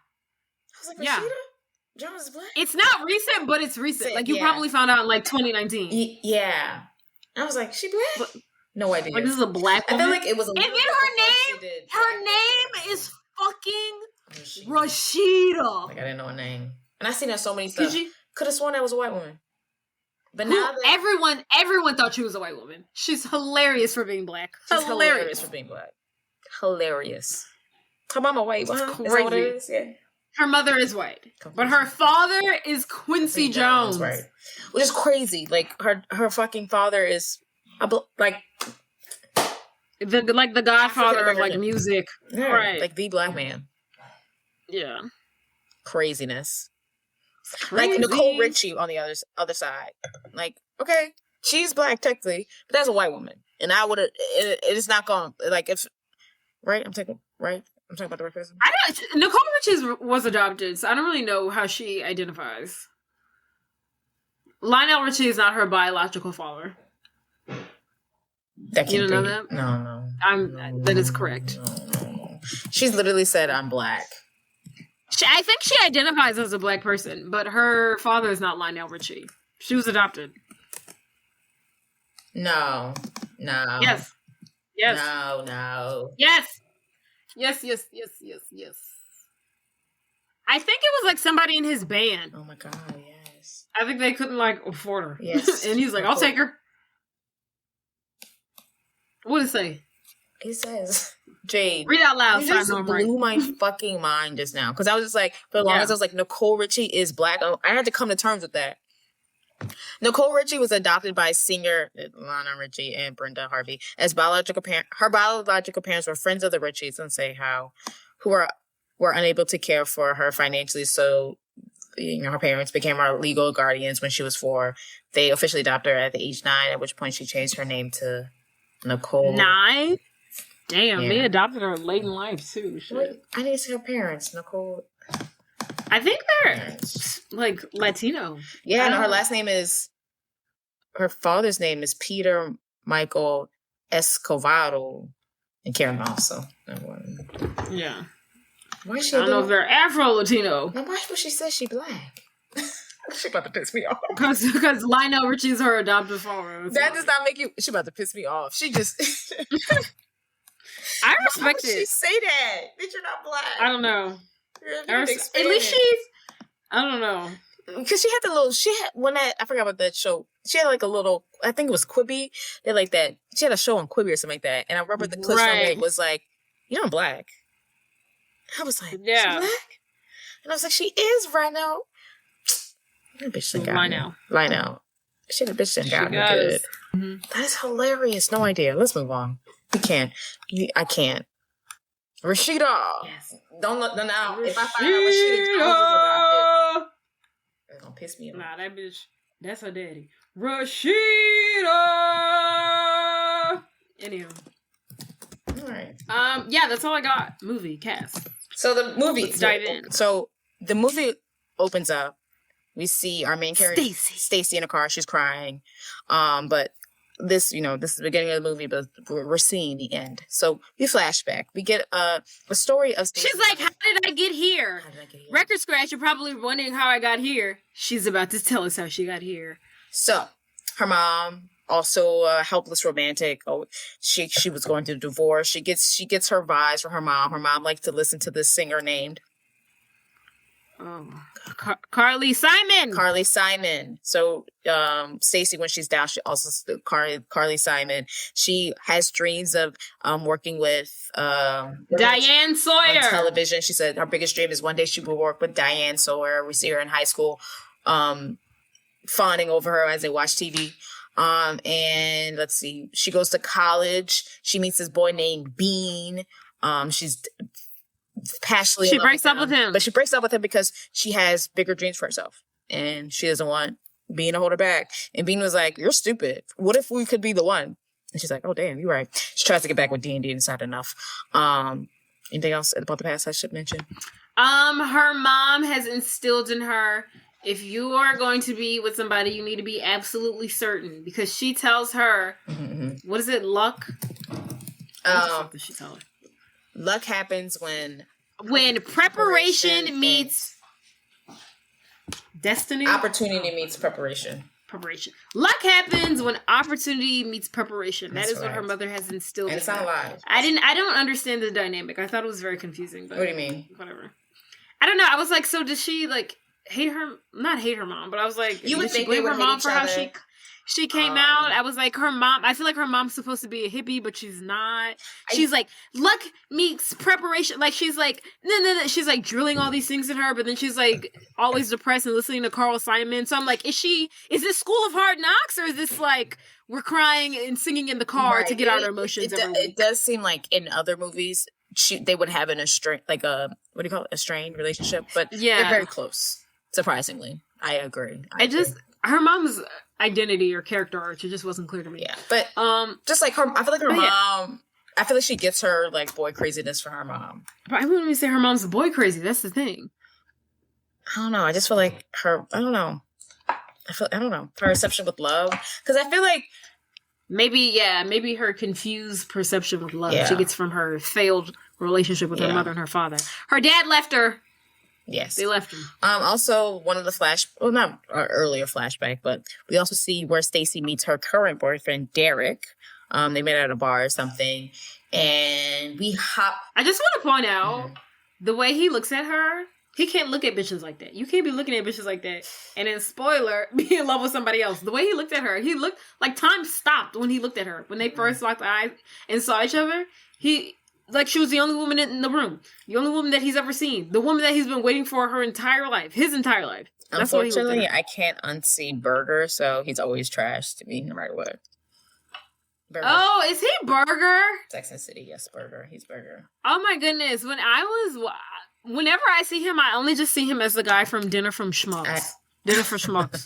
I was like, Rashida Jones is black? It's not recent, but it's recent. Like, you probably found out in, like, 2019. Yeah. I was like, she black? But, no idea. Like, this is a black woman? I feel like it was a little bit her name is fucking Rashida. Like, I didn't know her name. And I seen her so many stuff. Could have sworn that was a white woman. But now that... Everyone thought she was a white woman. She's hilarious for being black. She's hilarious for being black. Hilarious. Her mama white, huh? Is that what it is? Yeah. Her mother is white, but her father is Quincy Jones. Right? Which is crazy. Like her fucking father is like the godfather of like music, right? Like the black man. Yeah, craziness. Like Nicole Richie on the other side. Like, okay, she's black technically, but that's a white woman, and I would have. It's not going like if right. I'm talking about the right person. Nicole Richie was adopted, so I don't really know how she identifies. Lionel Richie is not her biological father. You don't know that? No. That is correct. No. She's literally said, "I'm black." I think she identifies as a black person, but her father is not Lionel Richie. She was adopted. No. Yes. No. Yes. I think it was like somebody in his band. Oh my god, yes. I think they couldn't like afford her. Yes. And he's like, I'll take her. What did it say? He says, Jade. Read out loud. You just blew my fucking mind just now. Because I was just like, for the longest, I was like, Nicole Richie is black. I had to come to terms with that. Nicole Richie was adopted by singer Lana Richie and Brenda Harvey as biological parent. Her biological parents were friends of the Richies and who were unable to care for her financially. So, her parents became her legal guardians when she was 4. They officially adopted her at the age 9, at which point she changed her name to Nicole. 9? Damn, they adopted her late in life too. Shit. I need to see her parents, Nicole. I think they're like Latino. Yeah, and her father's name is Peter Michael Escovedo and Karen also. Yeah. Why is she? I don't know if they're Afro-Latino. Now why would she say she black? She about to piss me off. Because Lionel Richie's her adopted father. That does not make you... She about to piss me off. She just... I respect it. Why would she say that? That you're not black. I don't know. At least she's... I don't know. Because I forgot about that show. She had like a little... I think it was Quibi. They like that. She had a show on Quibi or something like that. And I remember the clip from it was like, you're not black. I was like, yeah. She black? And I was like, she is right now. That bitch like Lionel. Shit, the bitch done got me does. good. Mm-hmm. That is hilarious. No idea. Let's move on. We can't. I can't. Rashida. Yes. Don't look now. If I find out Rashida Jones is about it, it's gonna piss me off. Nah, that bitch. That's her daddy. Rashida. Anywho. All right. Yeah, that's all I got. Movie cast. So the movie. Let's dive in. So the movie opens up. We see our main character, Stacey, in a car. She's crying. But this, this is the beginning of the movie, but we're seeing the end. So we flashback. We get a story of Stacey. She's like, how did I get here? Record scratch, you're probably wondering how I got here. She's about to tell us how she got here. So her mom, also a helpless romantic. Oh, she was going through divorce. She gets her vibes from her mom. Her mom likes to listen to this singer named Carly Simon. Carly Simon. So Stacey, when she's down, she also Carly Simon. She has dreams of working with Diane Sawyer on television. She said her biggest dream is one day she will work with Diane Sawyer. We see her in high school, fawning over her as they watch TV. And let's see, she goes to college. She meets this boy named Bean. She's passionately she breaks up with him, but she breaks up with him because she has bigger dreams for herself, and she doesn't want Bean to hold her back. And Bean was like, "You're stupid. What if we could be the one?" And she's like, "Oh damn, you're right." She tries to get back with D&D, and it's not enough. Anything else about the past I should mention? Her mom has instilled in her, if you are going to be with somebody, you need to be absolutely certain, because she tells her, what is it, luck? What the fuck does she tell her? Luck happens when preparation meets destiny. Opportunity meets preparation. Luck happens when opportunity meets preparation. That's that is right. what her mother has instilled in And it's not her. a lie. I don't understand the dynamic. I thought it was very confusing. But What do you mean? Whatever. I don't know. I was like, so does she like hate her? Not hate her mom, but I was like, you would did she think blame they would her mom hate for each how other. she came out? I was like, her mom. I feel like her mom's supposed to be a hippie, but she's not. She's like, luck meets preparation. Like she's like, no. She's like drilling all these things in her, but then she's like always depressed and listening to Carl Simon. So I'm like, is this School of Hard Knocks, or is this like we're crying and singing in the car to get out our emotions? It does seem like in other movies they would have a strained relationship, but they're very close. Surprisingly, I agree. Her mom's identity or character arc, it just wasn't clear to me. Yeah, but just like her, I feel like her mom. I feel like she gets her like boy craziness from her mom. But I wouldn't even say her mom's boy crazy. That's the thing. I don't know. I just feel like her. I don't know. I don't know her reception with love, because I feel like maybe her confused perception with love she gets from her failed relationship with her mother and her father. Her dad left her. Yes. They left him. Also, one of the not an earlier flashback, but we also see where Stacey meets her current boyfriend, Derek. They met at a bar or something, and we hop. I just want to point out the way he looks at her. He can't look at bitches like that. You can't be looking at bitches like that. And then, spoiler, be in love with somebody else. The way he looked at her, he looked like time stopped when he looked at her. When they first locked eyes and saw each other, like she was the only woman in the room. The only woman that he's ever seen. The woman that he's been waiting for her entire life. His entire life. That's Unfortunately, I can't unsee Burger, so he's always trash to me, no matter what. Burger. Oh, is he Burger? Sex and the City, yes, Burger. He's Burger. Oh my goodness. Whenever I see him, I only just see him as the guy from Dinner for Schmucks.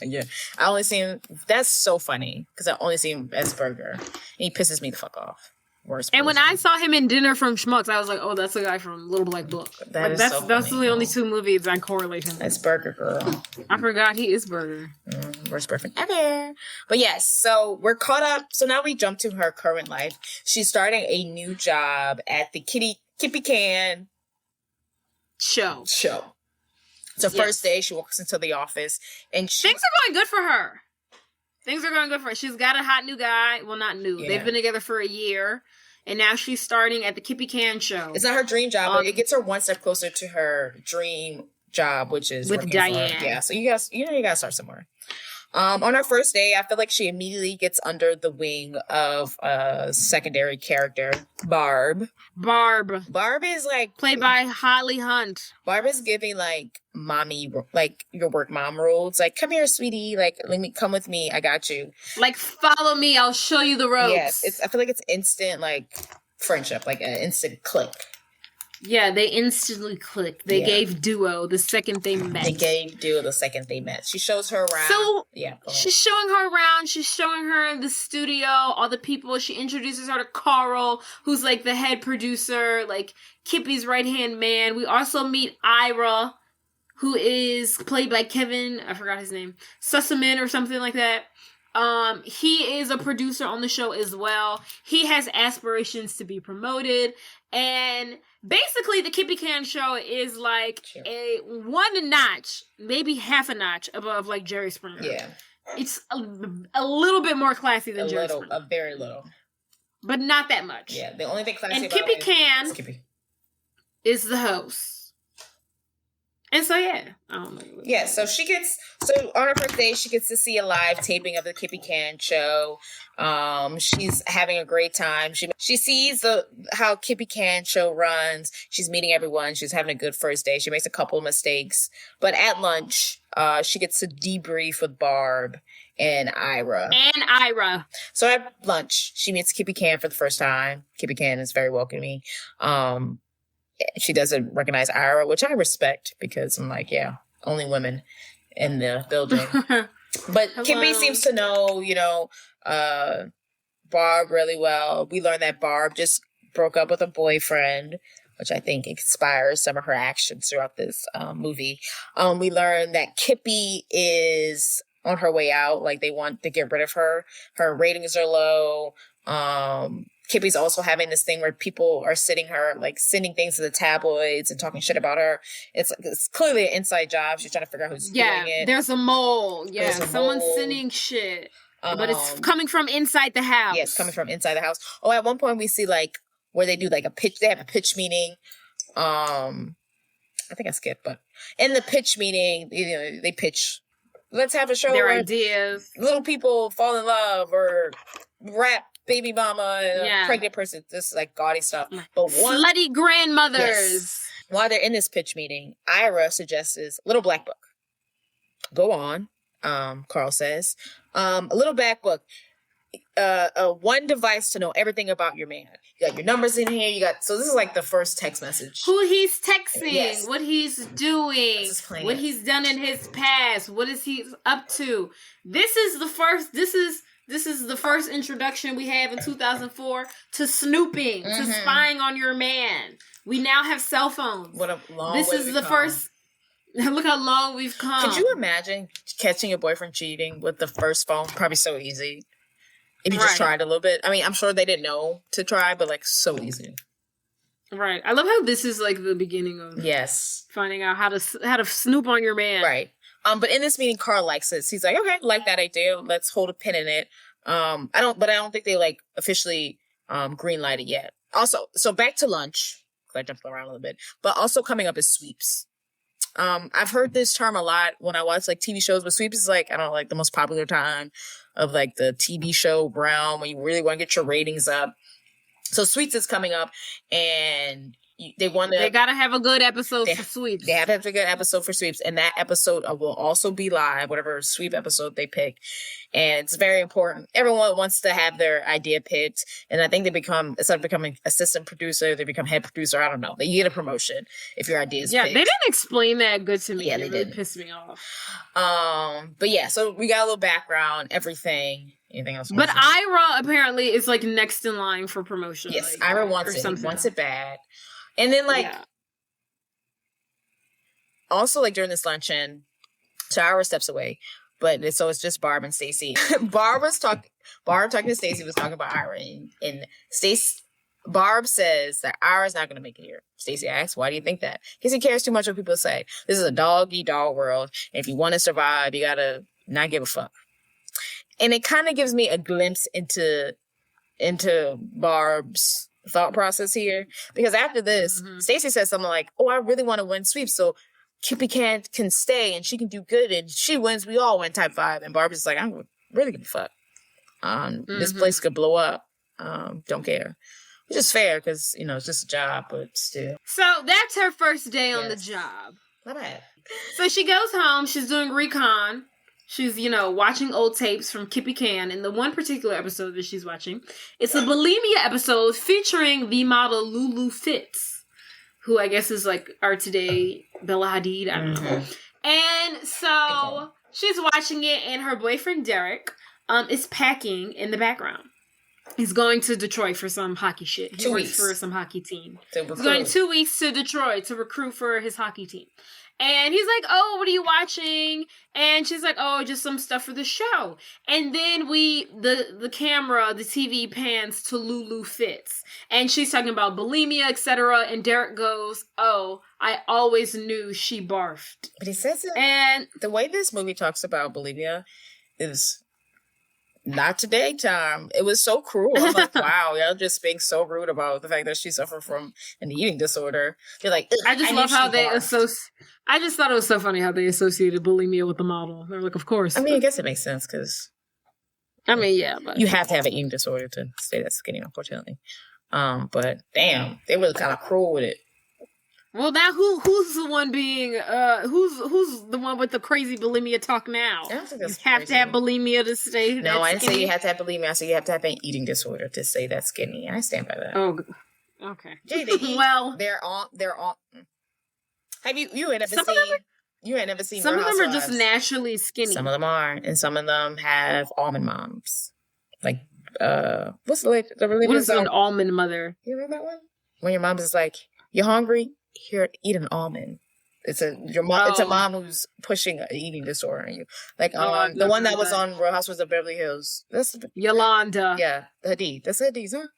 Yeah. I only see him. That's so funny, because I only see him as Burger. And he pisses me the fuck off. And when I saw him in Dinner from Schmucks, I was like, oh, that's the guy from Little Black Book. That's the only two movies I correlate him with. That's Burger Girl. I forgot he is Burger. Worst boyfriend ever. But yes, so we're caught up. So now we jump to her current life. She's starting a new job at the Kippy Can show. So first day, she walks into the office, and things are going good for her. She's got a hot new guy. Well, not new. Yeah. They've been together for a year. And now she's starting at the Kippy Can show. It's not her dream job, but it gets her one step closer to her dream job, which is with Diane. Yeah, so you gotta start somewhere. On our first day, I feel like she immediately gets under the wing of a secondary character, Barb. Barb is like played by Holly Hunt. Barb is giving like mommy, like your work mom rules. Like, come here, sweetie. Like, let me come with me. I got you. Like, follow me. I'll show you the ropes. Yes, I feel like it's instant like friendship, like an instant click. Yeah, they instantly clicked. They gave duo the second they met. She shows her around. So, she's showing her around. She's showing her the studio, all the people. She introduces her to Carl, who's like the head producer, like Kippy's right-hand man. We also meet Ira, who is played by Kevin, I forgot his name, Sussman or something like that. He is a producer on the show as well. He has aspirations to be promoted, and basically the Kippy Can show is like a one notch, maybe half a notch above like Jerry Springer. Yeah. It's a little bit more classy than Jerry Springer. A very little. But not that much. Yeah, the only thing classy and about Kippy Can is the host. And so, I don't know. Yeah, so on her first day, she gets to see a live taping of the Kippy Can show. She's having a great time. She sees how Kippy Can show runs. She's meeting everyone. She's having a good first day. She makes a couple of mistakes. But at lunch, she gets to debrief with Barb and Ira. So at lunch, she meets Kippy Can for the first time. Kippy Can is very welcoming. She doesn't recognize Ira, which I respect because I'm like, yeah, only women in the building. But Kippy seems to know, Barb really well. We learned that Barb just broke up with a boyfriend, which I think inspires some of her actions throughout this movie. We learned that Kippy is on her way out. Like, they want to get rid of her. Her ratings are low. Kippy's also having this thing where people are sending things to the tabloids and talking shit about her. It's clearly an inside job. She's trying to figure out who's doing it. There's a mole. Yeah, someone's sending shit. But it's coming from inside the house. Yeah, it's coming from inside the house. Oh, at one point we see like where they do like a pitch. They have a pitch meeting. I think I skipped, but in the pitch meeting, they pitch. Let's have a show their where ideas. Little people fall in love or rap baby mama and a pregnant person. This is like gaudy stuff. But slutty grandmothers. Yes. While they're in this pitch meeting, Ira suggests Little Black Book. Go on, Carl says. A little black book. One device to know everything about your man. You got your numbers in here. So this is like the first text message. Who he's texting, what he's doing, what he's done in his past, what is he up to. This is the first introduction we have in 2004 to snooping, to spying on your man. We now have cell phones. What a long way This is the first. Look how long we've come. Could you imagine catching your boyfriend cheating with the first phone? Probably so easy. If you just tried a little bit. I mean, I'm sure they didn't know to try, but like so easy. Right. I love how this is like the beginning of finding out how to snoop on your man. Right. But in this meeting, Carl likes this. He's like, okay, like that idea. Let's hold a pin in it. I don't think they like officially green light it yet. Also, so back to lunch. I jumped around a little bit, but also coming up is sweeps. I've heard this term a lot when I watch like TV shows, but sweeps is like, I don't know, like the most popular time of like the TV show realm when you really want to get your ratings up. So sweeps is coming up, and they gotta have a good episode for sweeps. They have to have a good episode for sweeps, and that episode will also be live, whatever sweep episode they pick. And it's very important. Everyone wants to have their idea picked, and I think instead of becoming assistant producer, they become head producer. I don't know. They get a promotion if your idea is picked. They didn't explain that good to me. Yeah, they really did. Pissed me off. But yeah, so we got a little background, everything. Anything else? But Ira apparently is like next in line for promotion. Yes, like, Ira wants it. He wants it bad. And then also like during this luncheon, so Ira steps away, it's just Barb and Stacey. Barb talking to Stacey was talking about Ira, and Barb says that Ira's not going to make it here. Stacey asks, why do you think that? Because he cares too much what people say. This is a dog-eat-dog world, and if you want to survive, you got to not give a fuck. And it kind of gives me a glimpse into Barb's thought process here, because after this, Stacey says something like, "Oh, I really want to win sweeps, so Kippy can stay and she can do good and she wins, we all win type vibe. And Barbara's like, I don't really give a fuck. This place could blow up. Don't care. Which is fair because, you know, it's just a job, but still. So that's her first day on the job. Not bad. So she goes home. She's doing recon. She's, you know, watching old tapes from Kippy Can. And the one particular episode that she's watching, it's a bulimia episode featuring the model Lulu Fitz, who I guess is like our today Bella Hadid. I don't know. And so she's watching it, and her boyfriend Derek is packing in the background. He's going to Detroit for some hockey shit. He works for some hockey team. He's going 2 weeks to Detroit to recruit for his hockey team. And he's like, oh, what are you watching? And she's like, oh, just some stuff for the show. And then the camera, the TV pans to Lulu Fitz. And she's talking about bulimia, etc. And Derek goes, oh, I always knew she barfed. But he says it. And the way this movie talks about bulimia is not today, Tom. It was so cruel. I'm like, wow, y'all just being so rude about the fact that she suffered from an eating disorder. You're like, I just love how they I just thought it was so funny how they associated bulimia with the model. They're like, of course. I mean, I guess it makes sense because I mean, yeah, but you have to have an eating disorder to stay that skinny, unfortunately. But damn, they were kind of cruel with it. Well, now who's the one being who's the one with the crazy bulimia talk now? I don't think that's you have crazy. to have bulimia to stay. No, I didn't skinny? say you have to have bulimia. I said you have to have an eating disorder to stay that skinny. I stand by that. Oh, okay. JD, well, they're on. Have you ain't never seen? You ain't never seen. Some Real of them are just Housewives. naturally skinny. Some of them are, and some of them have almond moms. Like, what's the really? What is an almond mother? You remember that one? When your mom is like, "You're hungry? Here, eat an almond." It's a mom who's pushing an eating disorder on you. Like the one that was on Real Housewives of Beverly Hills. That's Yolanda. Yeah, Hadid. That's Hadid, huh?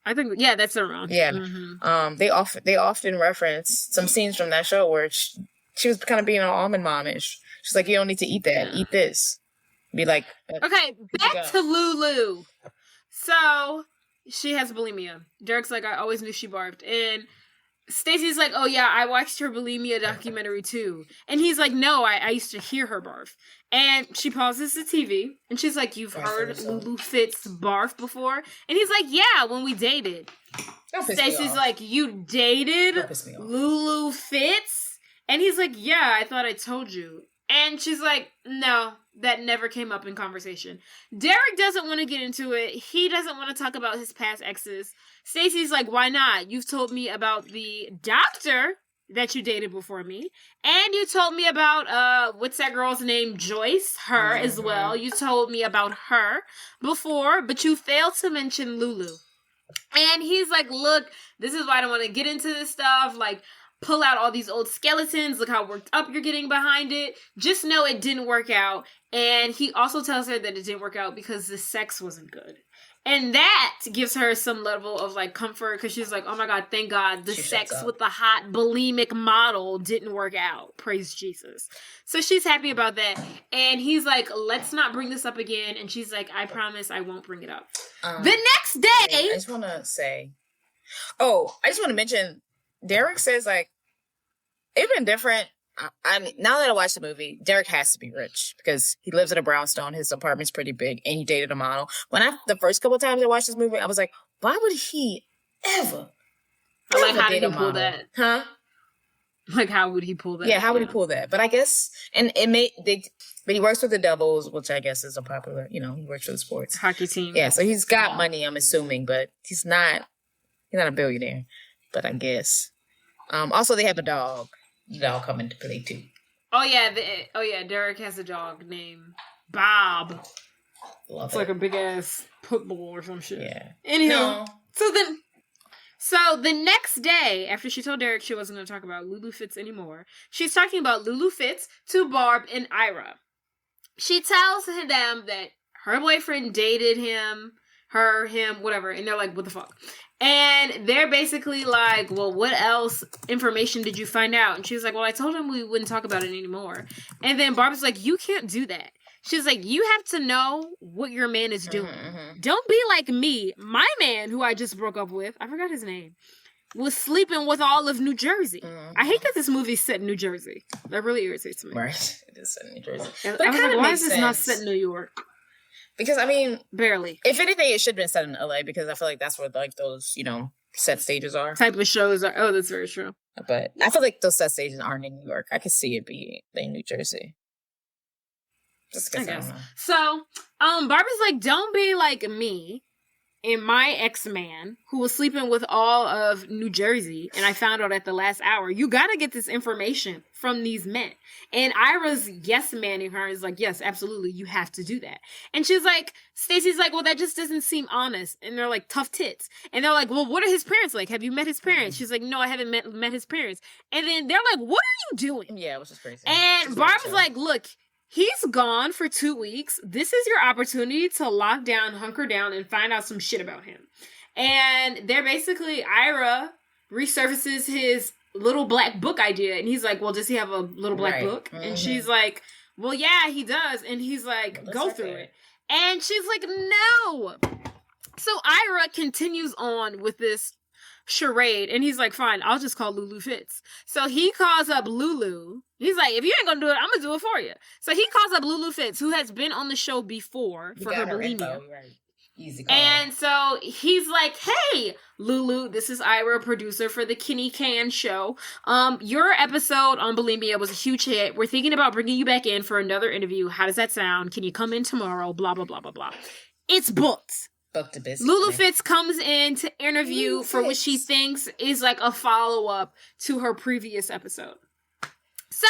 I think that's around. Yeah. Mm-hmm. They often reference some scenes from that show where she was kind of being an almond momish. She's like, you don't need to eat that. Eat this. Be like, okay, back to Lulu. So she has bulimia. Derek's like, I always knew she barfed, and Stacey's like, oh yeah, I watched her bulimia documentary too. And he's like, no, I used to hear her barf. And she pauses the TV and she's like, you've heard Lulu Fitz barf before? And he's like, yeah, when we dated. Stacey's like, you dated Lulu Fitz? And he's like, yeah, I thought I told you. And she's like, no, that never came up in conversation. Derek doesn't want to get into it. He doesn't want to talk about his past exes. Stacey's like, why not? You've told me about the doctor that you dated before me. And you told me about, what's that girl's name? Joyce. Her as well. You told me about her before, but you failed to mention Lulu. And he's like, look, this is why I don't want to get into this stuff. Like, pull out all these old skeletons. Look how worked up you're getting behind it. Just know it didn't work out. And he also tells her that it didn't work out because the sex wasn't good. And that gives her some level of like comfort because she's like, oh my God, thank God the sex with the hot bulimic model didn't work out. Praise Jesus. So she's happy about that. And he's like, let's not bring this up again. And she's like, I promise I won't bring it up. The next day. I just want to mention, Derek says like, it's been different. I mean, now that I watched the movie, Derek has to be rich because he lives in a brownstone. His apartment's pretty big, and he dated a model. The first couple of times I watched this movie, I was like, why would he ever? Like, how did he pull that? Huh? Like, how would he pull that? Yeah, how would he pull that? But I guess, but he works with the Devils, which I guess is a popular, he works for the sports hockey team. Yeah, so he's got money, I'm assuming, but he's not a billionaire. But I guess. Also, they have a dog. The dog come into play too. Oh yeah, Derek has a dog named Bob. It's like a big ass pit bull or some shit. Yeah. Anyhow, so the next day, after she told Derek she wasn't going to talk about Lulu Fitz anymore, she's talking about Lulu Fitz to Barb and Ira. She tells them that her boyfriend dated him, whatever, and they're like, what the fuck? And they're basically like, well, what else information did you find out? And she was like, well, I told him we wouldn't talk about it anymore. And then Barbara's like, you can't do that. She's like, you have to know what your man is doing. Don't be like me. My man, who I just broke up with, I forgot his name. was sleeping with all of New Jersey. I hate that this movie's set in New Jersey. That really irritates me. Right. It is set in New Jersey. But I was like, why is this not set in New York? Because, I mean... Barely. If anything, it should have been set in LA because I feel like that's where, like, those, set stages are. Type of shows are... Oh, that's very true. But I feel like those set stages aren't in New York. I could see it be in New Jersey. Just because I don't know. So, Barbara's like, don't be like me and my ex-man who was sleeping with all of New Jersey, and I found out at the last hour. You gotta get this information from these men. And Ira's yes-manning her is like, yes, absolutely, you have to do that. And she's like, Stacey's like, well, that just doesn't seem honest. And they're like, tough tits. And they're like, well, what are his parents like? Have you met his parents? She's like, no, I haven't met his parents. And then they're like, what are you doing? Yeah, it was just crazy. And Barbara's like, look, he's gone for 2 weeks. This is your opportunity to lock down, hunker down, and find out some shit about him. And they're basically, Ira resurfaces his little black book idea. And he's like, well, does he have a little black book? Mm-hmm. And she's like, well, yeah, he does. And he's like, go through it. And she's like, no. So Ira continues on with this charade. And he's like, fine, I'll just call Lulu Fitz. So he calls up Lulu. He's like, if you ain't gonna do it, I'm gonna do it for you. So he calls up Lulu Fitz, who has been on the show before for her bulimia. Right. Easy call. And so he's like, hey, Lulu, this is Ira, producer for the Kenny Can show. Your episode on bulimia was a huge hit. We're thinking about bringing you back in for another interview. How does that sound? Can you come in tomorrow? Blah, blah, blah, blah, blah. It's booked. Booked to business. Lulu Fitz comes in to interview for what she thinks is like a follow-up to her previous episode. So,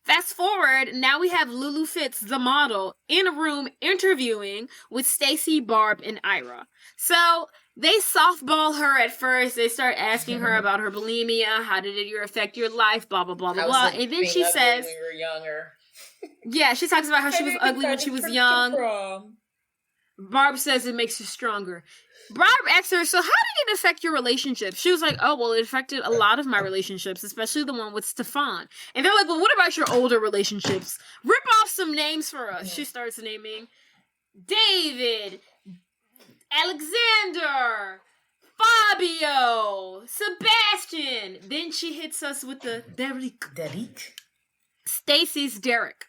fast forward, now we have Lulu Fitz, the model, in a room interviewing with Stacey, Barb, and Ira. So, they softball her at first. They start asking her about her bulimia. How did it affect your life? Blah, blah, blah, blah, blah. And then she says... when we were younger. Yeah, she talks about how she was ugly when she was young. Barb says it makes you stronger. Barb asks her, so how did it affect your relationship? She was like, oh, well, it affected a lot of my relationships, especially the one with Stefan. And they're like, well, what about your older relationships? Rip off some names for us. Yeah. She starts naming David, Alexander, Fabio, Sebastian. Then she hits us with the Derek. Stacey's Derek.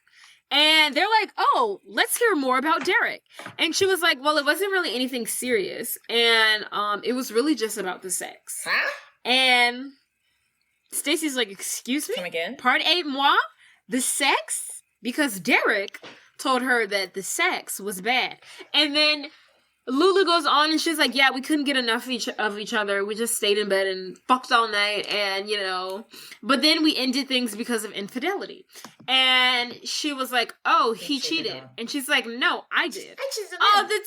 And they're like, oh, let's hear more about Derek. And she was like, well, it wasn't really anything serious. And it was really just about the sex. Huh? And Stacey's like, excuse me? Come again? Pardon moi? The sex? Because Derek told her that the sex was bad. And then Lulu goes on and she's like, yeah, we couldn't get enough of each other. We just stayed in bed and fucked all night and, but then we ended things because of infidelity. And she was like, oh, he cheated. And she's like, no, I did. I cheated all the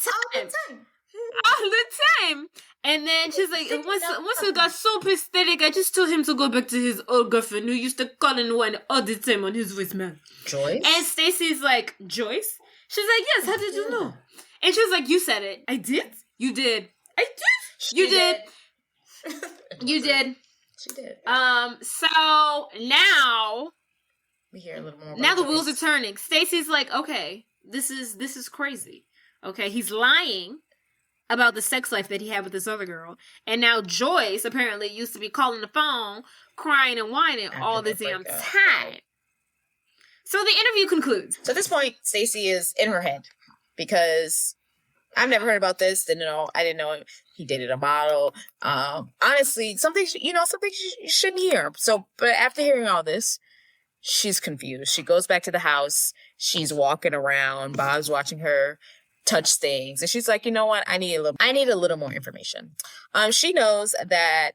time. And then she's like, once it got so pathetic, I just told him to go back to his old girlfriend who used to call in one all the time on his voicemail. Joyce? And Stacey's like, Joyce? She's like, yes, how did you know? And she was like, you said it. I did? You did. I did? You did. You did. She did. So now we hear a little more. Now the wheels are turning. Stacey's like, okay, this is crazy. Okay, he's lying about the sex life that he had with this other girl. And now Joyce apparently used to be calling the phone, crying and whining all the damn time. So the interview concludes. So at this point, Stacey is in her head. Because I've never heard about this. I didn't know he dated a model. Honestly, something you shouldn't hear. So, but after hearing all this, she's confused. She goes back to the house. She's walking around. Bob's watching her touch things. And she's like, you know what? I need a little more information. She knows that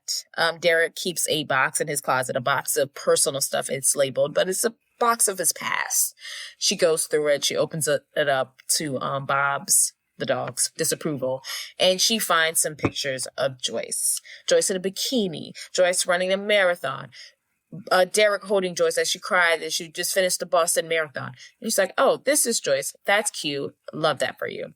Derek keeps a box in his closet, a box of personal stuff. It's labeled, but it's a box of his past. She goes through it. She opens it up to Bob's, the dog's, disapproval. And she finds some pictures of Joyce. Joyce in a bikini. Joyce running a marathon. Derek holding Joyce as she cried that she just finished the Boston Marathon. And she's like, oh, this is Joyce. That's cute. Love that for you.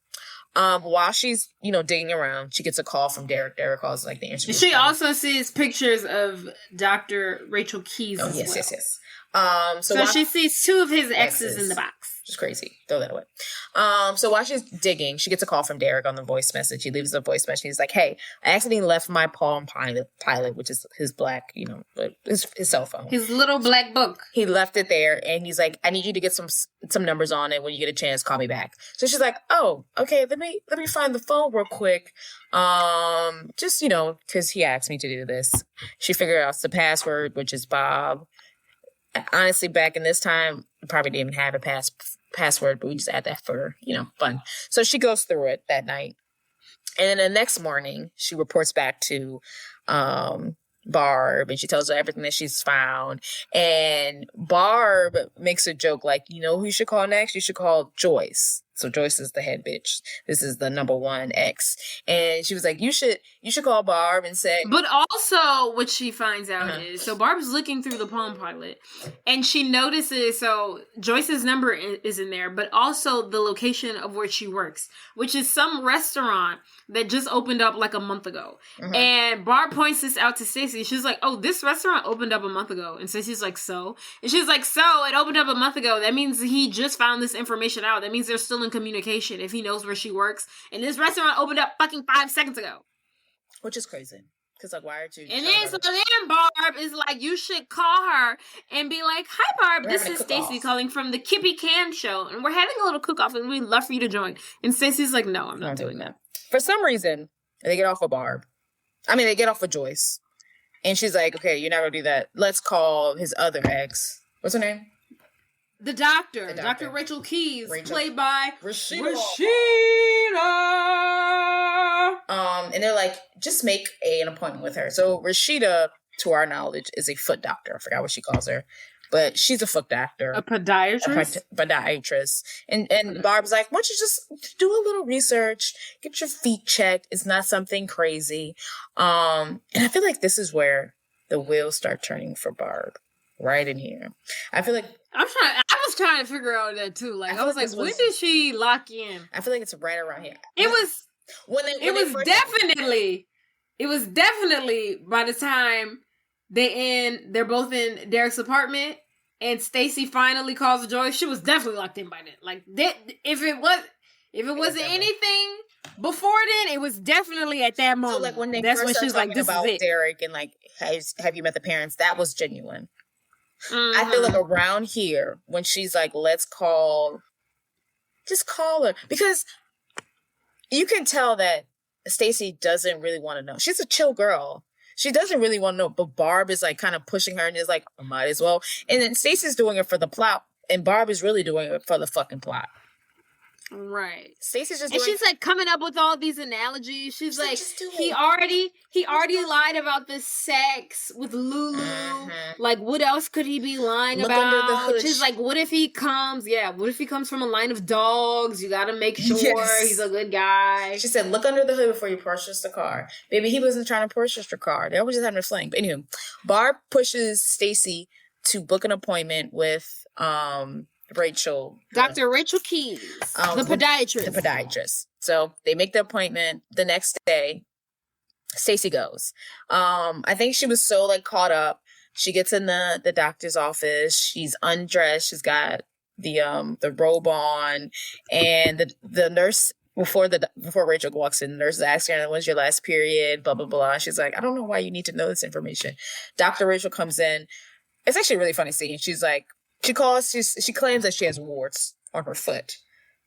While she's, digging around, she gets a call from Derek. Derek calls the answer. She also sees pictures of Dr. Rachel Keys. Oh, yes. So she sees 2 of his exes in the box. Just crazy. Throw that away. So while she's digging, she gets a call from Derek on the voice message. He leaves a voice message. He's like, "Hey, I accidentally left my PalmPilot, which is his black, his cell phone. His little black book. He left it there, and he's like, I need you to get some numbers on it. When you get a chance, call me back." So she's like, "Oh, okay. Let me find the phone real quick. Just because he asked me to do this." She figured out the password, which is Bob. Honestly, back in this time, we probably didn't even have a password, but we just add that for, fun. So she goes through it that night. And then the next morning, she reports back to Barb, and she tells her everything that she's found. And Barb makes a joke like, who you should call next? You should call Joyce. So Joyce is the head bitch. This is the number 1 ex. And she was like, you should call Barb and say. But also what she finds out is, so Barb's looking through the PalmPilot and she notices, so Joyce's number is in there, but also the location of where she works, which is some restaurant that just opened up like a month ago. Mm-hmm. And Barb points this out to Stacey. She's like, "Oh, this restaurant opened up a month ago." And Stacey's like, "So?" And she's like, "So, it opened up a month ago. That means he just found this information out. That means they're still in communication if he knows where she works. And this restaurant opened up fucking 5 seconds ago." Which is crazy. Because, why aren't you... And then, then Barb is like, you should call her and be like, "Hi, Barb. This is Stacey calling from the Kippy Cam show. And we're having a little cook-off and we'd love for you to join." And Stacey's like, "No, I'm not doing that." For some reason, they get off of Barb. They get off of Joyce. And she's like, "Okay, you're not going to do that. Let's call his other ex." What's her name? The doctor. Dr. Rachel Keys, played by Rashida. And they're like, just make an appointment with her. So Rashida, to our knowledge, is a foot doctor. I forgot what she calls her. But she's a foot doctor. A podiatrist? A podiatrist. And Barb's like, "Why don't you just do a little research, get your feet checked. It's not something crazy." And I feel like this is where the wheels start turning for Barb. Right in here. I feel like... I was trying to figure out that too. Like, I was like, when did she lock in? I feel like it's right around here. It was definitely by the time they're both in Derek's apartment and Stacey finally calls Joyce. She was definitely locked in by then. Like, if it wasn't anything before then, it was definitely at that moment. So like when they she's like, "This about is it." Derek and like, have you met the parents? That was genuine. Mm-hmm. I feel like around here when she's like, just call her, because you can tell that Stacey doesn't really want to know. She's a chill girl. She doesn't really want to know, but Barb is like kind of pushing her and is like, "I might as well." And then Stacey's doing it for the plot, and Barb is really doing it for the fucking plot. Right. Stacey's just she's like coming up with all these analogies. She's like, he already lied about the sex with Lulu. Mm-hmm. Like, what else could he be lying about? She's like, what if he comes from a line of dogs? You gotta make sure he's a good guy. She said, "Look under the hood before you purchase the car." Baby, he wasn't trying to purchase the car. They were just having a fling. But anyway, Barb pushes Stacey to book an appointment with Dr. Rachel Keys, the podiatrist. So they make the appointment the next day. Stacey goes. I think she was so like caught up. She gets in the doctor's office. She's undressed. She's got the robe on, and the nurse before Rachel walks in, the nurse is asking her, "When's your last period?" Blah blah blah. She's like, "I don't know why you need to know this information." Dr. Rachel comes in. It's actually a really funny scene. She's like, she claims that she has warts on her foot.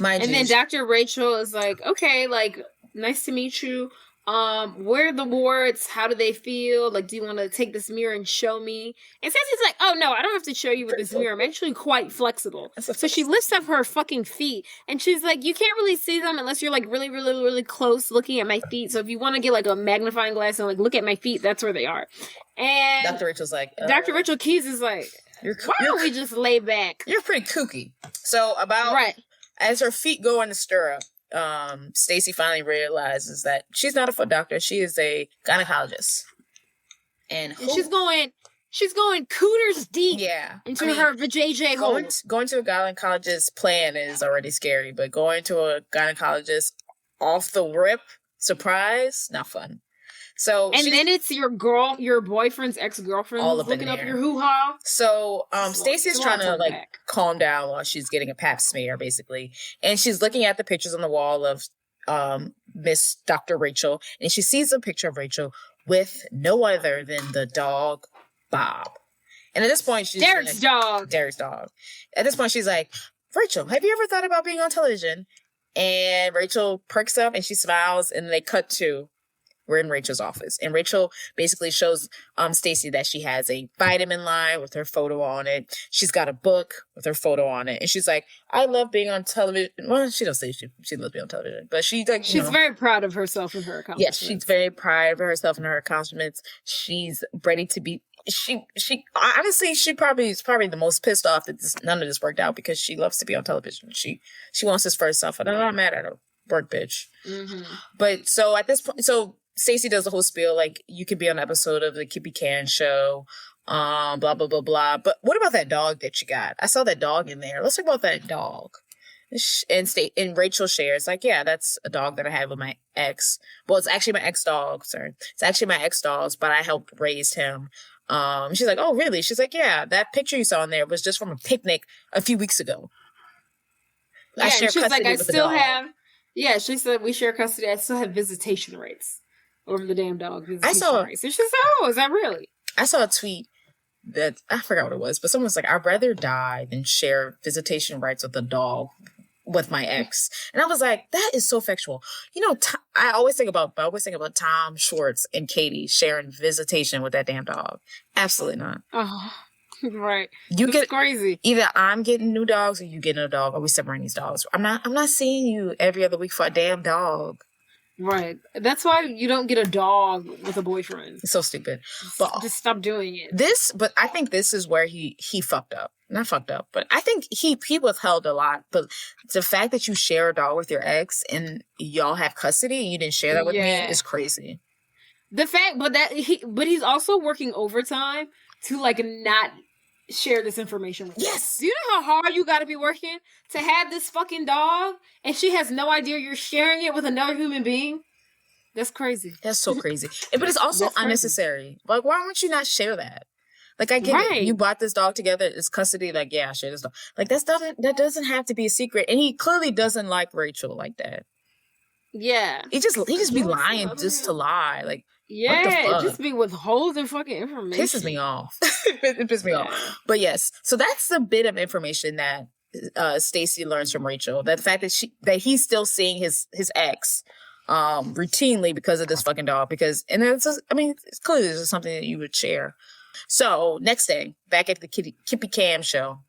And then Dr. Rachel is like, "Okay, like, nice to meet you. Where are the warts? How do they feel? Like, do you want to take this mirror and show me?" And Stacey's like, "Oh no, I don't have to show you with this mirror. I'm actually quite flexible." So she lifts up her fucking feet and she's like, "You can't really see them unless you're like really, really, really close looking at my feet. So if you want to get like a magnifying glass and like look at my feet, that's where they are." And Dr. Rachel's like, Dr. Rachel Keys is like, "Why don't we just lay back?" You're pretty kooky. So as her feet go in the stirrup, Stacey finally realizes that she's not a foot doctor. She is a gynecologist. And she's going cooters deep into her vajayjay hole. Going to a gynecologist plan is already scary, but going to a gynecologist off the rip, surprise, not fun. So and then it's your boyfriend's ex-girlfriend all who's up in looking up there. your hoo-ha. So Stacey's trying to like back. calm down while she's getting a pap smear, basically. And she's looking at the pictures on the wall of Miss Dr. Rachel, and she sees a picture of Rachel with no other than the dog Bob. And at this point, she's Derek's dog. At this point, she's like, Rachel, have you ever thought about being on television? And Rachel perks up and she smiles, and they cut to, we're in Rachel's office. And Rachel basically shows Stacey that she has a vitamin line with her photo on it. She's got a book with her photo on it. And she's like, I love being on television. Well, she doesn't say she loves being on television, but she's like, she's very proud of herself and her accomplishments. Yes, she's very proud of herself and her accomplishments. She's ready to be. She honestly, she's probably the most pissed off that none of this worked out, because she loves to be on television. She wants this for herself, and I'm not mad at her. Work, bitch. Mm-hmm. But so at this point, so Stacey does the whole spiel, like, you could be on an episode of the Kippy Can show, blah, blah, blah, blah. But what about that dog that you got? I saw that dog in there. Let's talk about that dog. And Rachel shares, like, yeah, that's a dog that I had with my ex. Well, it's actually my ex-dog, sorry. It's actually my ex-dog's, but I helped raise him. She's like, oh, really? She's like, yeah, that picture you saw in there was just from a picnic a few weeks ago. Yeah, she's like, I still have, yeah, she said, we share custody. I still have visitation rights over the damn dog. Rights. And she said, oh, is that really? I saw a tweet that, I forgot what it was, but someone was like, I'd rather die than share visitation rights with a dog with my ex. And I was like, that is so factual. You know, I always think about Tom Schwartz and Katie sharing visitation with that damn dog. Absolutely not. Oh, right. It's crazy. Either I'm getting new dogs or you getting a dog, or we separating these dogs. I'm not seeing you every other week for a damn dog. Right. That's why you don't get a dog with a boyfriend. It's so stupid. Just stop doing it. But I think this is where he fucked up. Not fucked up, but I think he withheld a lot. But the fact that you share a dog with your ex and y'all have custody and you didn't share that with me is crazy. The fact, but he's also working overtime to like not share this information with you. Yes. Do you know how hard you got to be working to have this fucking dog and she has no idea you're sharing it with another human being? That's crazy. That's so crazy. But it's also unnecessary. Like, why would you not share that? Like, I get it. You bought this dog together. It's custody. Like, yeah, I share this dog. Like, that doesn't have to be a secret. And he clearly doesn't like Rachel like that. Yeah. He just be lying just to lie. Like, yeah, just be withholding fucking information. Pisses me off. It pisses me off. But yes, so that's the bit of information that Stacey learns from Rachel. That the fact that he's still seeing his ex routinely because of this fucking dog. It's clearly this is something that you would share. So next day, back at the Kippy Cam show,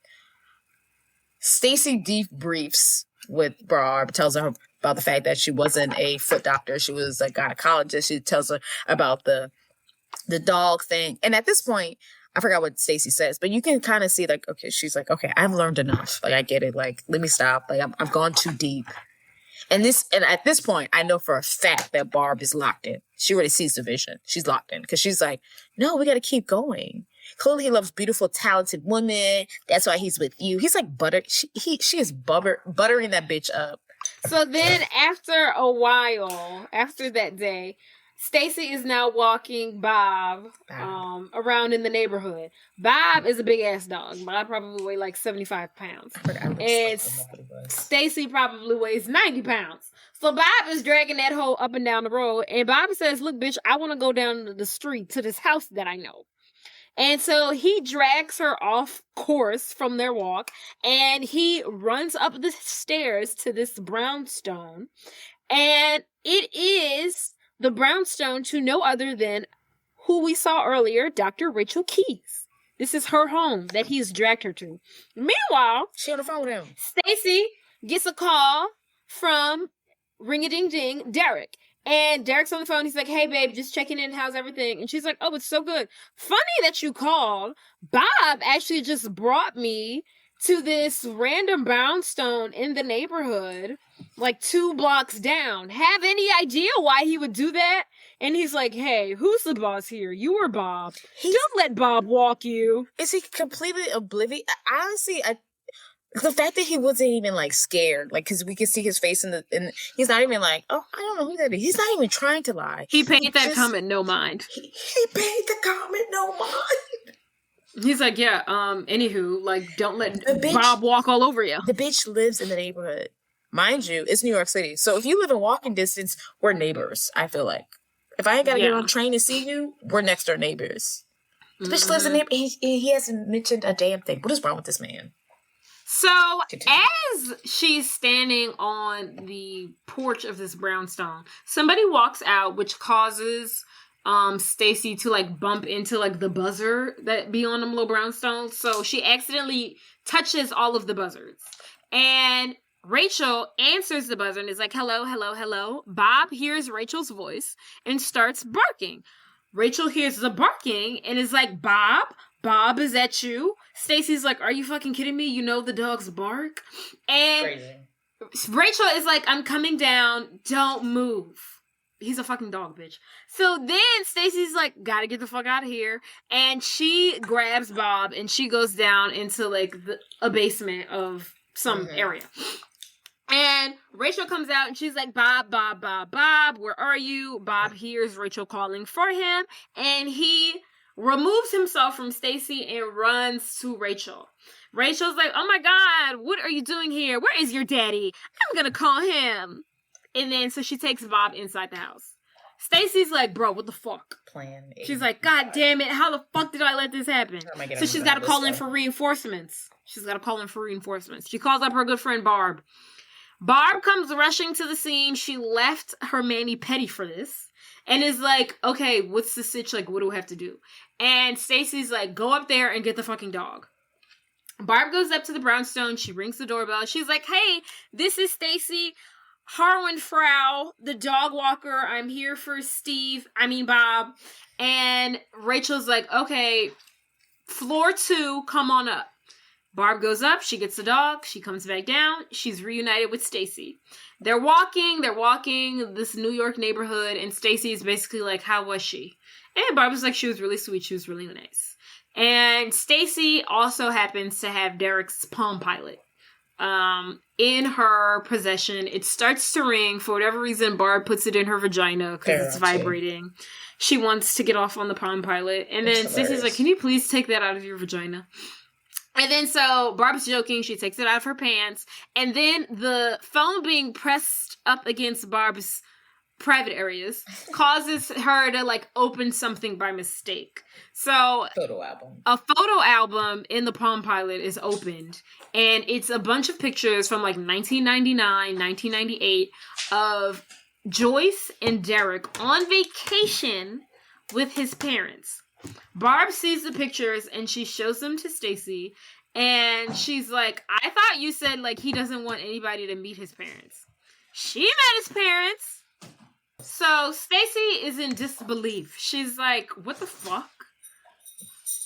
Stacey debriefs with Barb, tells her about the fact that she wasn't a foot doctor. She was a gynecologist. She tells her about the dog thing. And at this point, I forgot what Stacey says, but you can kind of see, like, okay, she's like, okay, I've learned enough. Like, I get it. Like, let me stop. Like, I've gone too deep. And at this point, I know for a fact that Barb is locked in. She already sees the vision. She's locked in because she's like, no, we got to keep going. Clearly, he loves beautiful, talented women. That's why he's with you. He's like butter. She is buttering that bitch up. So then, after a while, after that day, Stacey is now walking Bob around in the neighborhood. Bob is a big ass dog. Bob probably weighs like 75 pounds. And Stacey probably weighs 90 pounds. So Bob is dragging that hoe up and down the road. And Bob says, look, bitch, I want to go down the street to this house that I know. And so he drags her off course from their walk. And he runs up the stairs to this brownstone. And it is the brownstone to no other than who we saw earlier, Dr. Rachel Keys. This is her home that he's dragged her to. Meanwhile, she on the phone with him. Stacey gets a call from ring-a-ding-ding, Derek. And Derek's on the phone. He's like, hey, babe, just checking in. How's everything? And she's like, oh, it's so good. Funny that you called. Bob actually just brought me to this random brownstone in the neighborhood, like 2 blocks down. Have any idea why he would do that? And he's like, hey, who's the boss here? You or Bob? Don't let Bob walk you. Is he completely oblivious? Honestly, The fact that he wasn't even like scared, like, because we could see his face and he's not even like, oh, I don't know who that is. He's not even trying to lie. He paid that comment no mind. He paid the comment no mind. He's like, yeah, anywho, like, don't let Bob walk all over you. The bitch lives in the neighborhood. Mind you, it's New York City. So if you live in walking distance, we're neighbors, I feel like. If I ain't got to get on a train to see you, we're next door neighbors. The bitch lives in the neighborhood. He hasn't mentioned a damn thing. What is wrong with this man? So, as she's standing on the porch of this brownstone, somebody walks out, which causes Stacey to, like, bump into, like, the buzzer that be on them little brownstones. So, she accidentally touches all of the buzzers. And Rachel answers the buzzer and is like, hello, hello, hello. Bob hears Rachel's voice and starts barking. Rachel hears the barking and is like, Bob, is that you? Stacey's like, are you fucking kidding me? You know the dogs bark? And crazy. Rachel is like, I'm coming down. Don't move. He's a fucking dog, bitch. So then Stacey's like, gotta get the fuck out of here. And she grabs Bob and she goes down into like a basement of some area. And Rachel comes out and she's like, Bob, where are you? Bob hears Rachel calling for him and he removes himself from Stacey and runs to Rachel. Rachel's like, oh my God, what are you doing here? Where is your daddy? I'm gonna call him. And then so she takes Bob inside the house. Stacey's like, bro, what the fuck? Plan A. She's like, God damn it, how the fuck did I let this happen? So she's got to call in for reinforcements. She calls up her good friend Barb. Barb comes rushing to the scene. She left her mani-pedi for this. And is like, okay, what's the sitch? Like, what do I have to do? And Stacey's like, go up there and get the fucking dog. Barb goes up to the brownstone. She rings the doorbell. She's like, hey, this is Stacey Harwenfrau, the dog walker. I'm here for Bob. And Rachel's like, okay, floor 2, come on up. Barb goes up, she gets the dog, she comes back down, she's reunited with Stacey. They're walking this New York neighborhood, and Stacey's basically like, how was she? And Barb was like, she was really sweet, she was really nice. And Stacey also happens to have Derek's PalmPilot in her possession. It starts to ring. For whatever reason, Barb puts it in her vagina because it's vibrating. She wants to get off on the PalmPilot. And then Stacey's like, can you please take that out of your vagina? And then so Barb's joking, she takes it out of her pants, and then the phone being pressed up against Barb's private areas causes her to like open something by mistake. So a photo album in the PalmPilot is opened, and it's a bunch of pictures from like 1999, 1998 of Joyce and Derek on vacation with his parents. Barb sees the pictures and she shows them to Stacey, and she's like, I thought you said like he doesn't want anybody to meet his parents. She met his parents. So Stacey is in disbelief. She's like, what the fuck?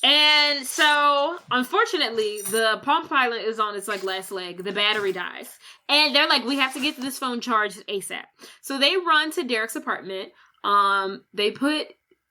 And so unfortunately the PalmPilot is on its like last leg. The battery dies. And they're like, we have to get this phone charged ASAP. So they run to Derek's apartment. They put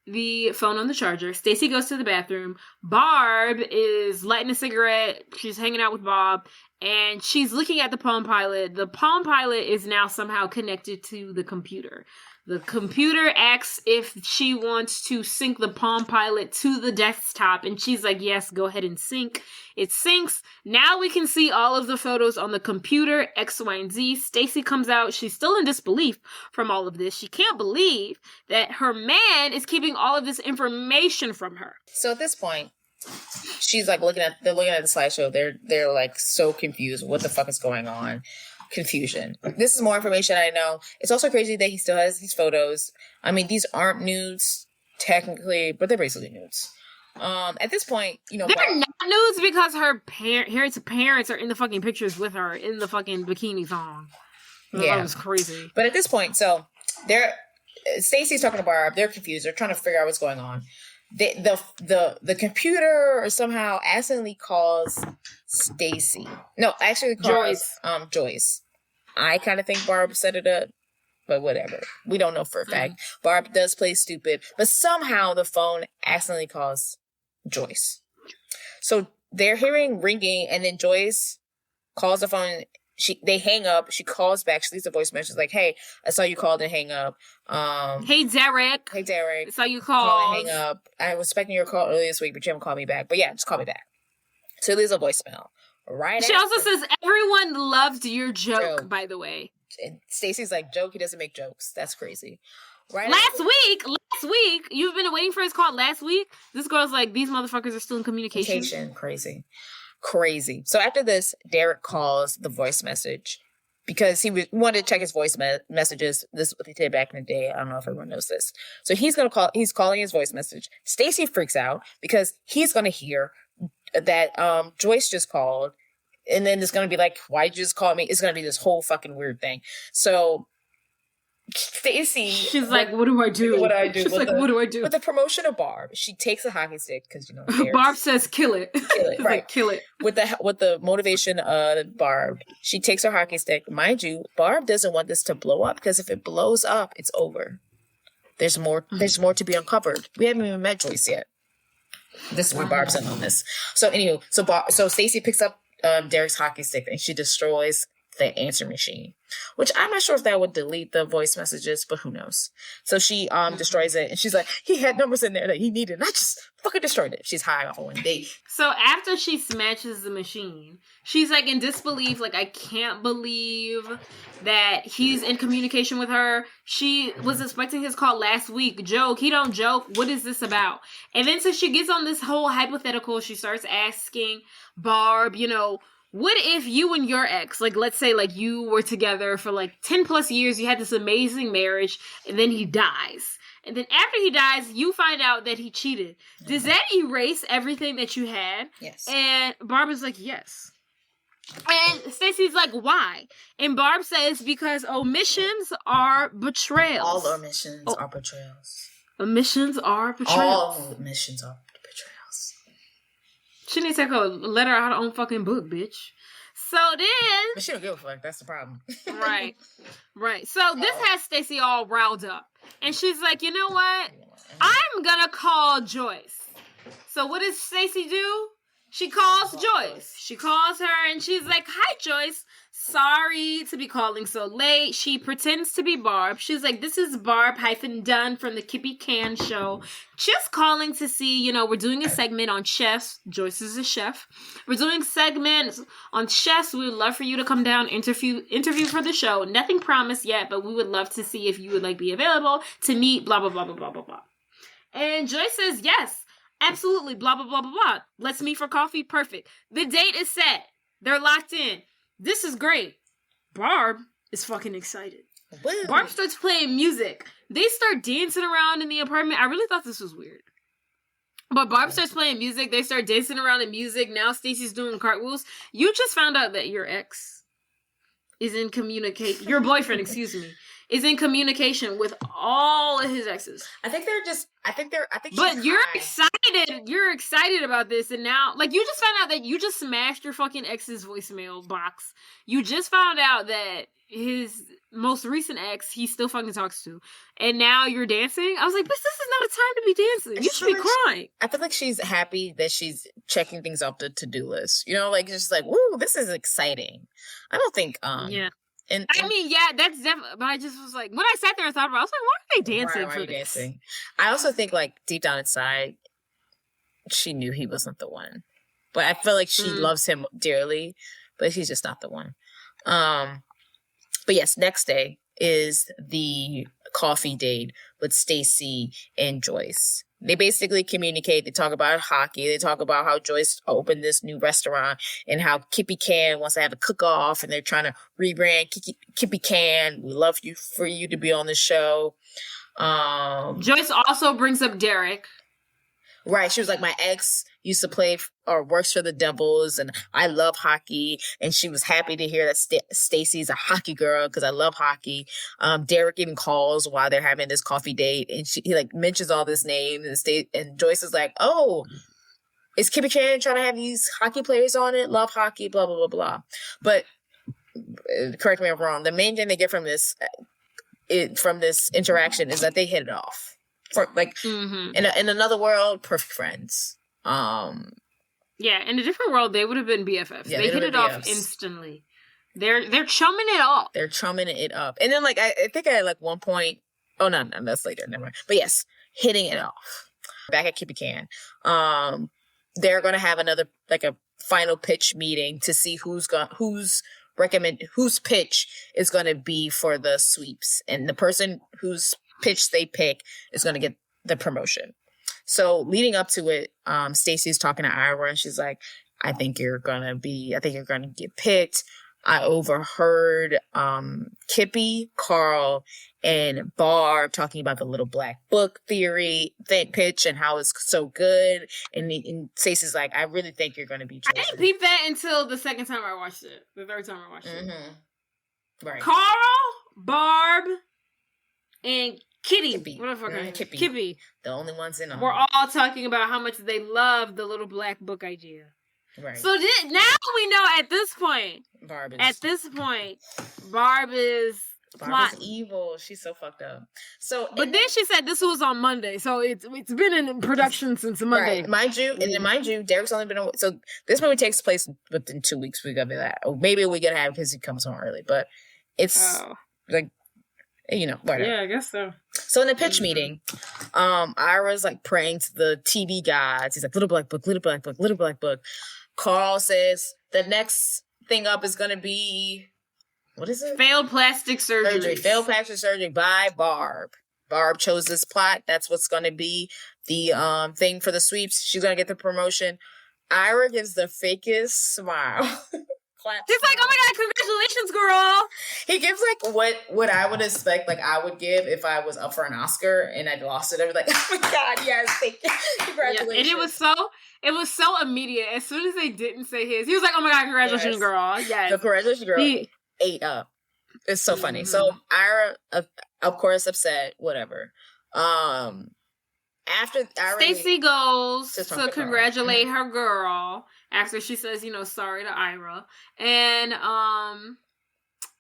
the phone on the charger. Stacey goes to the bathroom. Barb is lighting a cigarette. She's hanging out with Bob, and she's looking at the PalmPilot. The PalmPilot is now somehow connected to the computer. The computer asks if she wants to sync the PalmPilot to the desktop, and she's like, yes, go ahead and sync. It syncs. Now we can see all of the photos on the computer, X, Y, and Z. Stacey comes out. She's still in disbelief from all of this. She can't believe that her man is keeping all of this information from her. So at this point, she's like they're looking at the slideshow. They're like so confused. What the fuck is going on? Confusion. This is more information I know. It's also crazy that he still has these photos. I mean, these aren't nudes technically, but they're basically nudes. At this point, you know, they're not nudes because her parents are in the fucking pictures with her in the fucking bikini thong. Yeah, that was crazy. But at this point, so Stacey's talking to Barb. They're confused. They're trying to figure out what's going on. The computer somehow accidentally calls Stacey. No, actually calls Joyce. I kind of think Barb set it up, but whatever. We don't know for a fact. Barb does play stupid, but somehow the phone accidentally calls Joyce. So they're hearing ringing, and then Joyce calls the phone. They hang up. She calls back. She leaves a voice message like, "Hey, I saw you called and hang up. Hey Derek. I saw you call and hang up. I was expecting your call earlier this week, but you haven't called me back. But yeah, just call me back." So leaves a voicemail. Right. She also says, "Everyone loved your joke, by the way." And Stacey's like, "Joke? He doesn't make jokes. That's crazy." Right. Last week, you've been waiting for his call last week. This girl's like, these motherfuckers are still in communication. Crazy. So after this, Derek calls the voice message because he wanted to check his voice messages. This is what they did back in the day. I don't know if everyone knows this. So he's calling his voice message. Stacey freaks out because he's going to hear that Joyce just called. And then it's going to be like, why'd you just call me? It's going to be this whole fucking weird thing. So Stacey, she's like, what do I do? What do I do? She's like, what do I do? With the promotion of Barb, she takes a hockey stick because Barb says, "Kill it, kill it, right? Like, kill it." With the motivation of Barb, she takes her hockey stick. Mind you, Barb doesn't want this to blow up because if it blows up, it's over. There's more. There's more to be uncovered. We haven't even met Joyce yet. This is where Barb's in on this. So anyway, so Stacey picks up Derek's hockey stick and she destroys the answer machine, which I'm not sure if that would delete the voice messages, but who knows. So she destroys it and she's like, he had numbers in there that he needed and I just fucking destroyed it. She's high off on one date. So after she smashes the machine, she's like in disbelief, like, I can't believe that he's in communication with her. She was expecting his call last week. Joke, he don't joke. What is this about? And then so she gets on this whole hypothetical. She starts asking Barb, what if you and your ex, like, let's say, like, you were together for, like, 10 plus years, you had this amazing marriage, and then he dies. And then after he dies, you find out that he cheated. Does that erase everything that you had? Yes. And Barbara's like, yes. And Stacey's like, why? And Barb says, because omissions are betrayals. All omissions are betrayals. Omissions are betrayals. All omissions are betrayals. She needs to take a letter out of her own fucking book, bitch. So then... But she don't give a fuck. That's the problem. Right. So this has Stacey all riled up. And she's like, you know what? I'm gonna call Joyce. So what does Stacey do? She calls Joyce. She calls her and she's like, hi, Joyce. Sorry to be calling so late. She pretends to be Barb. She's like, this is Barb-Dunn from the Kippy Can show. Just calling to see, we're doing a segment on chefs. Joyce is a chef. We're doing segments on chefs. We would love for you to come down, interview for the show. Nothing promised yet, but we would love to see if you would be available to meet blah, blah, blah, blah, blah, blah, blah. And Joyce says, yes, absolutely, blah, blah, blah, blah, blah. Let's meet for coffee. Perfect. The date is set. They're locked in. This is great. Barb is fucking excited. Woo. Barb starts playing music. They start dancing around in the apartment. I really thought this was weird. But Barb starts playing music. They start dancing around in music. Now Stacey's doing cartwheels. You just found out that your ex is in communication. Your boyfriend, excuse me, is in communication with all of his exes. But you're excited. You're excited about this. And now, you just found out that you just smashed your fucking ex's voicemail box. You just found out that his most recent ex, he still fucking talks to. And now you're dancing? I was like, but this is not a time to be dancing. You should be crying. I feel like she's happy that she's checking things off the to-do list. Just like, woo, this is exciting. I don't think, yeah. And that's definitely, but I just was like, when I sat there and thought about it, I was like, why are they dancing for this? Dancing? I also think, deep down inside, she knew he wasn't the one. But I feel like she loves him dearly, but he's just not the one. But yes, next day is the coffee date with Stacey and Joyce. They basically communicate. They talk about hockey. They talk about how Joyce opened this new restaurant and how Kippy Can wants to have a cook-off and they're trying to rebrand Kippy Can. We love for you to be on the show. Joyce also brings up Derek. Right. She was like, my ex used to play or works for the Devils and I love hockey. And she was happy to hear that Stacey's a hockey girl because I love hockey. Derek even calls while they're having this coffee date and he mentions all this name and Joyce is like, oh, is Kippy Can trying to have these hockey players on it? Love hockey, blah, blah, blah, blah. But correct me if I'm wrong. The main thing they get from this interaction is that they hit it off. In another world, perfect friends. Yeah, in a different world, they would have been BFFs. Yeah, they hit it off instantly. They're chumming it up. They're chumming it up. And then, like, I think at, like, one point... Oh, no, that's later. Never mind. But yes, hitting it off. Back at Kippy Can. They're going to have another, like, a final pitch meeting to see whose pitch is going to be for the sweeps. And the person whose pitch they pick is going to get the promotion. So leading up to it, Stacey's talking to Ira, and she's like, I think you're going to get picked. I overheard Kippy, Carl, and Barb talking about the little black book theory pitch and how it's so good. And Stacey's like, I really think you're going to be chosen. I didn't peep that until the second time I watched it. The third time I watched it. Right. Carl, Barb, and Kitty. Kippy. What the fuck? Kippy. The only ones in on. We're all talking about how much they love the little black book idea. Right. So now we know at this point, Barb is plotting. Evil. She's so fucked up. So, but then she said this was on Monday, so it's been in production since Monday. Right. Mind you, Derek's only been so this movie takes place within 2 weeks. We gotta be that. Or maybe we gotta have because he comes home early, but it's like, you know, whatever. Yeah, I guess so. So in the pitch meeting, Ira's like praying to the TV gods. He's like, little black book, little black book, little black book. Carl says the next thing up is going to be, what is it? Failed plastic surgery. Failed plastic surgery by Barb. Barb chose this plot. That's what's going to be the thing for the sweeps. She's going to get the promotion. Ira gives the fakest smile. He's like, oh my God, congratulations, girl. He gives like what I would expect, like I would give if I was up for an Oscar and I'd lost it. I'd be like, oh my God, yes, thank you. Congratulations. Yeah, and it was so immediate. As soon as they didn't say his, he was like, oh my God, congratulations, girl. Yes. The congratulations, girl ate up. It's so funny. So Ira, of course, upset, whatever. After Stacey goes to congratulate her girl after she says, sorry to Ira. And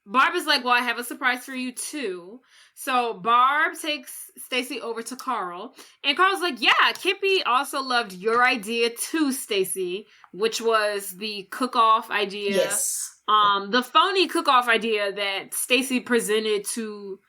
Barb is like, well, I have a surprise for you too. So Barb takes Stacey over to Carl. And Carl's like, yeah, Kippy also loved your idea too, Stacey, which was the cook-off idea. Yes. The phony cook-off idea that Stacey presented to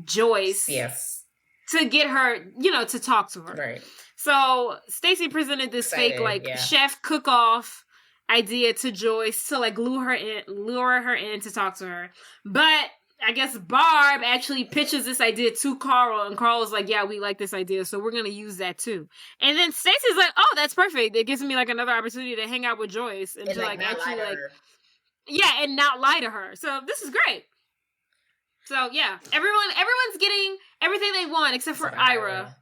Joyce. Yes. To get her, to talk to her. Right. So Stacey presented this fake, chef cook-off idea to Joyce to lure her in to talk to her. But I guess Barb actually pitches this idea to Carl, and Carl is like, yeah, we like this idea, so we're gonna use that too. And then Stacey's like, oh, that's perfect. It gives me another opportunity to hang out with Joyce and to actually and not lie to her. So this is great. So yeah, everyone's getting everything they want except for Ira.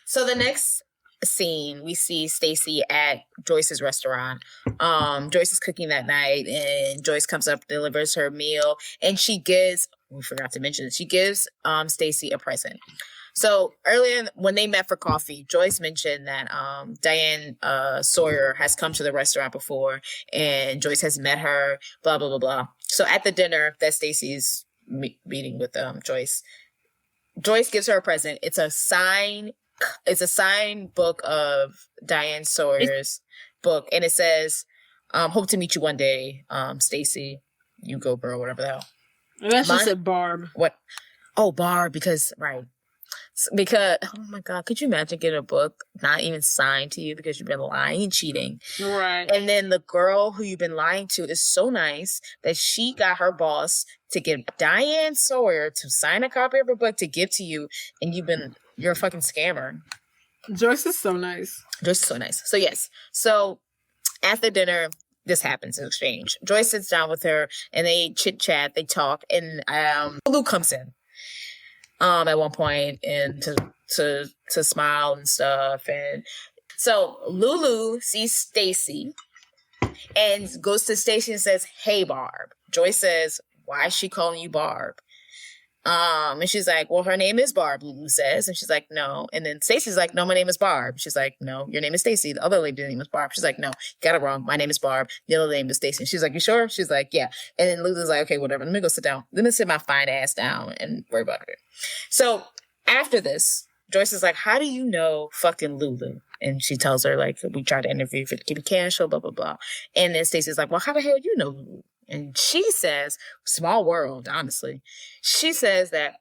So the next scene, we see Stacey at Joyce's restaurant. Joyce is cooking that night, and Joyce comes up, delivers her meal, and we forgot to mention this, she gives Stacey a present. So earlier when they met for coffee, Joyce mentioned that Diane Sawyer has come to the restaurant before, and Joyce has met her, blah, blah, blah, blah. So at the dinner that Stacey's meeting with Joyce gives her a present. It's a signed book of Diane Sawyer's book, and it says, hope to meet you one day, Stacey, you go girl, whatever the hell. That's just said Barb. What? Oh, Barb, because oh my God, could you imagine getting a book not even signed to you because you've been lying and cheating? Right. And then the girl who you've been lying to is so nice that she got her boss to get Diane Sawyer to sign a copy of her book to give to you, and you're a fucking scammer. Joyce is so nice. So yes. So after dinner, this happens in exchange. Joyce sits down with her and they chit chat, they talk, and Lou comes in. At one point, and to smile and stuff, and so Lulu sees Stacey and goes to Stacey and says, "Hey, Barb." Joyce says, "Why is she calling you Barb?" And she's like, "Well, her name is Barb," Lulu says, and she's like, "No." And then Stacey's like, "No, my name is Barb." She's like, "No, your name is Stacey. The other lady's name is Barb." She's like, "No, you got it wrong. My name is Barb. The other name is Stacey." And she's like, "You sure?" She's like, "Yeah." And then Lulu's like, "Okay, whatever. Let me go sit down. Let me sit my fine ass down and worry about it." So after this, Joyce is like, "How do you know fucking Lulu?" And she tells her, like, we tried to interview for the Kitty Cash show, blah, blah, blah. And then Stacey's like, well, how the hell you know Lulu? And she says, small world, honestly. She says that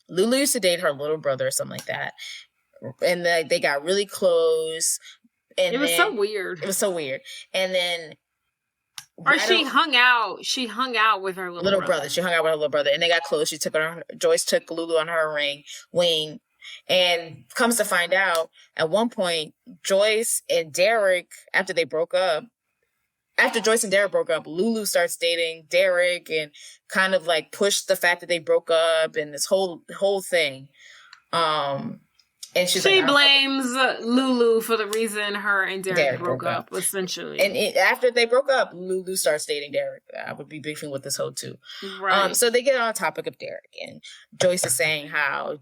Lulu used to date her little brother or something like that. And they got really close. And it was so weird. It was so weird. And then... Or she hung out with her little brother. She hung out with her little brother. And they got close. Joyce took Lulu on her wing. And comes to find out, at one point, Joyce and Derek, after Joyce and Derek broke up, Lulu starts dating Derek and kind of like pushed the fact that they broke up and this whole thing. And she blames Lulu for the reason her and Derek broke up, essentially. And after they broke up, Lulu starts dating Derek. I would be beefing with this hoe too. Right. So they get on the topic of Derek, and Joyce is saying how,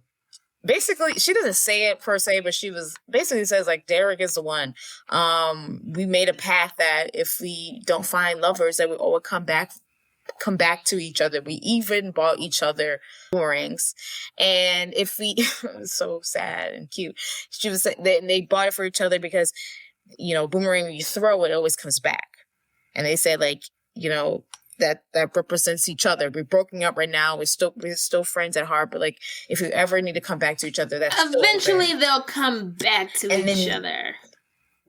basically, she doesn't say it per se, but she was basically says like, Derek is the one. We made a pact that if we don't find lovers, that we always come back to each other. We even bought each other boomerangs, and if we it was so sad and cute. She was saying that they bought it for each other because, you know, boomerang, when you throw it always comes back. And they said, like, you know, that represents each other. We're broken up right now. We're still friends at heart, but like, if you ever need to come back to each other, that's eventually they'll come back to each other.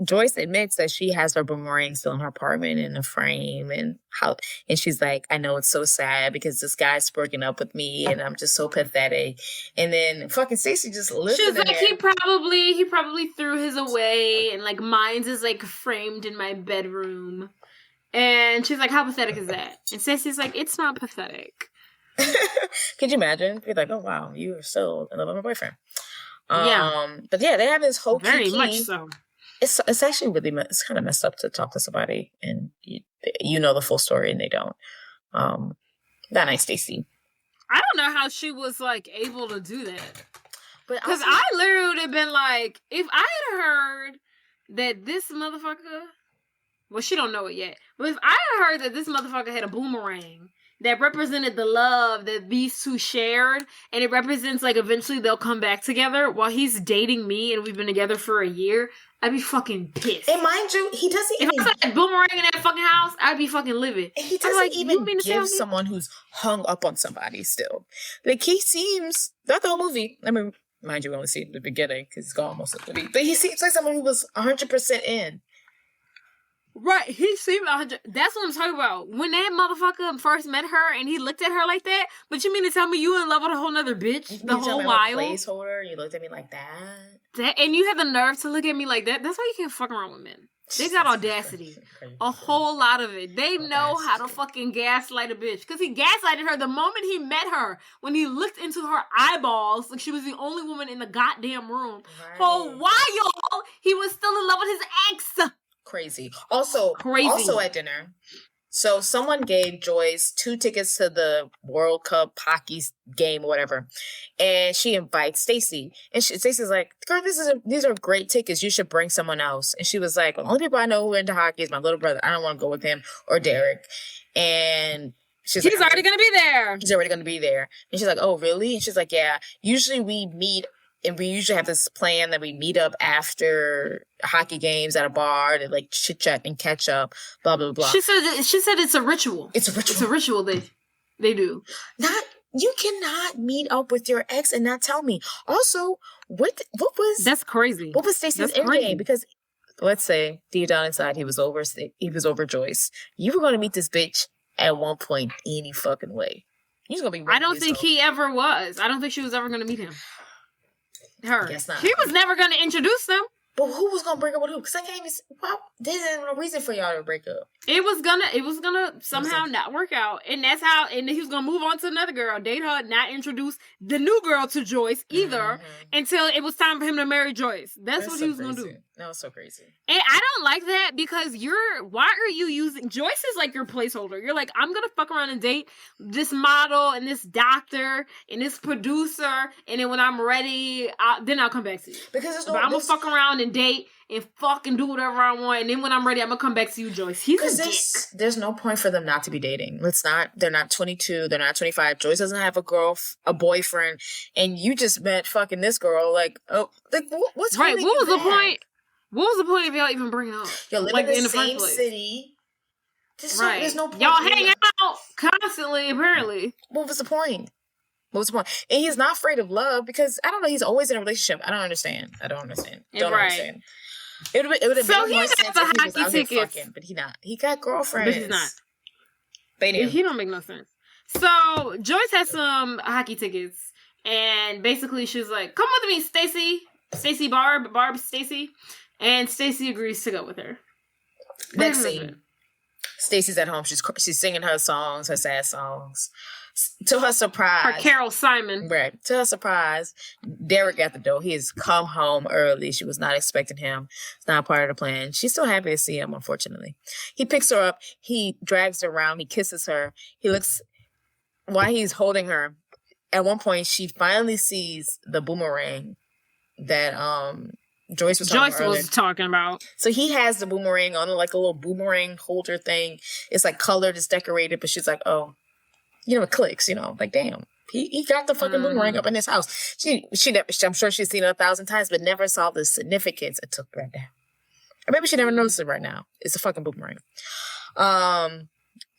Joyce admits that she has her boomerang still in her apartment in a frame, and she's like, I know it's so sad because this guy's breaking up with me and I'm just so pathetic. And then fucking Stacey just lives. She's like, he probably threw his away, and like mine's is like framed in my bedroom. And she's like, how pathetic is that? And Stacey's like, it's not pathetic. Could you imagine? Be like, oh wow, you are still in love with my boyfriend. Yeah. But yeah, they have this whole very much so. It's actually really, it's kind of messed up to talk to somebody and you know the full story and they don't. That nice, Stacey. I don't know how she was like able to do that. Because Also, I literally would have been like, if I had heard that this motherfucker, well, she don't know it yet, but if I had heard that this motherfucker had a boomerang that represented the love that these two shared, and it represents like eventually they'll come back together while he's dating me and we've been together for a year, I'd be fucking pissed. And mind you, he doesn't even... If I saw a boomerang in that fucking house, I'd be fucking livid. And he doesn't even give someone who's hung up on somebody still. Like, he seems... Throughout the whole movie... I mean, mind you, we only see the beginning, because he's gone most of the movie. But he seems like someone who was 100% in. Right, he seemed 100. That's what I'm talking about. When that motherfucker first met her and he looked at her like that, but you mean to tell me you in love with a whole nother bitch the whole while? Placeholder, you looked at me like that. And you had the nerve to look at me like that. That's why you can't fuck around with men. They got audacity, a whole lot of it. They know how to fucking gaslight a bitch because he gaslighted her the moment he met her. When he looked into her eyeballs, like she was the only woman in the goddamn room. Right. For a while, he was still in love with his ex. Crazy. Also at dinner, so someone gave Joyce 2 tickets to the World Cup hockey game or whatever, and she invites Stacey, and Stacey's like, girl, these are great tickets, you should bring someone else. And she was like, the only people I know who are into hockey is my little brother. I don't want to go with him or Derek. And he's already gonna be there. He's already gonna be there. And she's like, oh really? And she's like, yeah, usually we meet. And we usually have this plan that we meet up after hockey games at a bar to like chit chat and catch up, blah blah blah. She said it's a ritual. It's a ritual. It's a ritual they do. You cannot meet up with your ex and not tell me. Also, what was that's crazy. What was Stacey's end game? Because let's say deep down inside he was over Joyce. You were going to meet this bitch at one point any fucking way. He's going to be. I don't think he ever was. I don't think she was ever going to meet him. Her. Guess not. He was never going to introduce them. But who was going to break up with who? Because I can't even... Well, there's no reason for y'all to break up. It was gonna somehow not work out. And that's how... And he was going to move on to another girl, date her, not introduce the new girl to Joyce either until it was time for him to marry Joyce. That's what he was going to do. That was so crazy. And I don't like that because why are you using... Joyce is like your placeholder. You're like, I'm going to fuck around and date this model and this doctor and this producer, and then when I'm ready, then I'll come back to you. Because I'm going to fuck around and date and fucking do whatever I want, and then when I'm ready, I'm gonna come back to you, Joyce. He's a dick. There's no point for them not to be dating. They're not 22, they're not 25. Joyce doesn't have a boyfriend, and you just met fucking this girl. Like, what's right? What was the point? What was the point of y'all even bringing up? Y'all live like in the first same place? city. Right. There's no point. Y'all hang out constantly, apparently. What was the point? What was the point? And he's not afraid of love because, I don't know, he's always in a relationship. I don't understand. Don't understand. It would have so made more sense if he was out here tickets. fucking, but he not. He got girlfriends. But he's not. They knew. He don't make no sense. So Joyce has some hockey tickets, and basically she's like, "Come with me, Stacey, Barb, Stacey," and Stacey agrees to go with her. Next scene, Stacey's at home. She's singing her songs, her sad songs. To her surprise, her Carol Simon. Right. To her surprise, Derek at the door. He has come home early. She was not expecting him. It's not part of the plan. She's still happy to see him, unfortunately. He picks her up. He drags her around. He kisses her. He looks, while he's holding her, at one point, she finally sees the boomerang that Joyce was talking about. So he has the boomerang on, like a little boomerang holder thing. It's like colored, it's decorated, but she's like, oh, it clicks, like, damn. He got the fucking boomerang up in his house. I'm sure she's seen it 1,000 times, but never saw the significance it took right now. Or maybe she never noticed it right now. It's a fucking boomerang.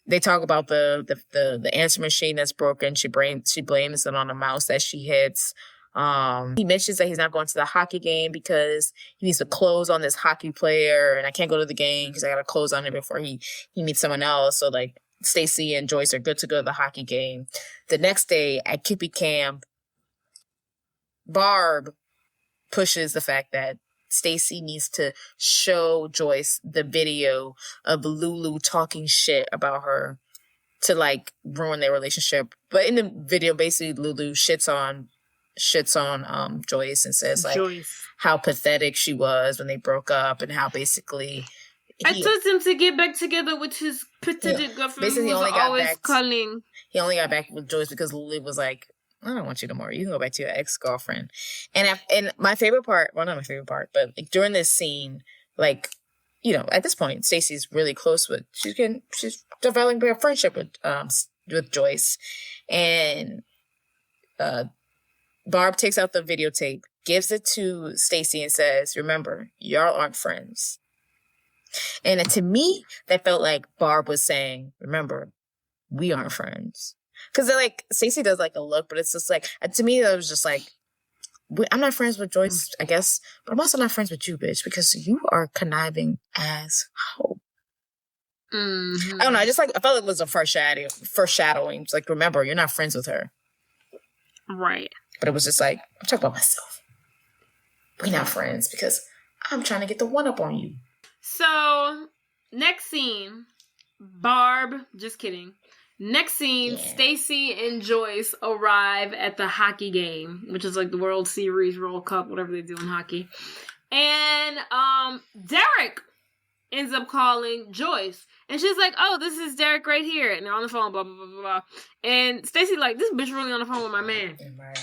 They talk about the answer machine that's broken. She blames it on the mouse that she hits. He mentions that he's not going to the hockey game because he needs to close on this hockey player, and I can't go to the game because I got to close on it before he meets someone else. So, like, Stacey and Joyce are good to go to the hockey game. The next day at Kippy Camp, Barb pushes the fact that Stacey needs to show Joyce the video of Lulu talking shit about her to, like, ruin their relationship. But in the video, basically, Lulu shits on Joyce and says, like, how pathetic she was when they broke up and how basically I told him to get back together with his pathetic girlfriend. Basically, he was always calling. He only got back with Joyce because Lily was like, I don't want you no more. You can go back to your ex-girlfriend. And my favorite part, well, not my favorite part, but like during this scene, like, at this point, Stacey's really close with, she's developing a friendship with Joyce. And Barb takes out the videotape, gives it to Stacey and says, remember, y'all aren't friends. And to me, that felt like Barb was saying, remember, we aren't friends. Because, like, Stacey does, like, a look, but it's just, like, to me, that was just, like, I'm not friends with Joyce, I guess, but I'm also not friends with you, bitch, because you are conniving as hell. Mm-hmm. I don't know, I felt like it was a foreshadowing. It's like, remember, you're not friends with her. Right. But it was just like, I'm talking about myself. We're not friends because I'm trying to get the one-up on you. So, next scene, Barb, just kidding. Next scene, Stacey and Joyce arrive at the hockey game, which is like the World Series, World Cup, whatever they do in hockey. And Derek ends up calling Joyce. And she's like, oh, this is Derek right here. And they're on the phone, blah, blah, blah, blah, blah. And Stacey like, this bitch really on the phone with my man. Right.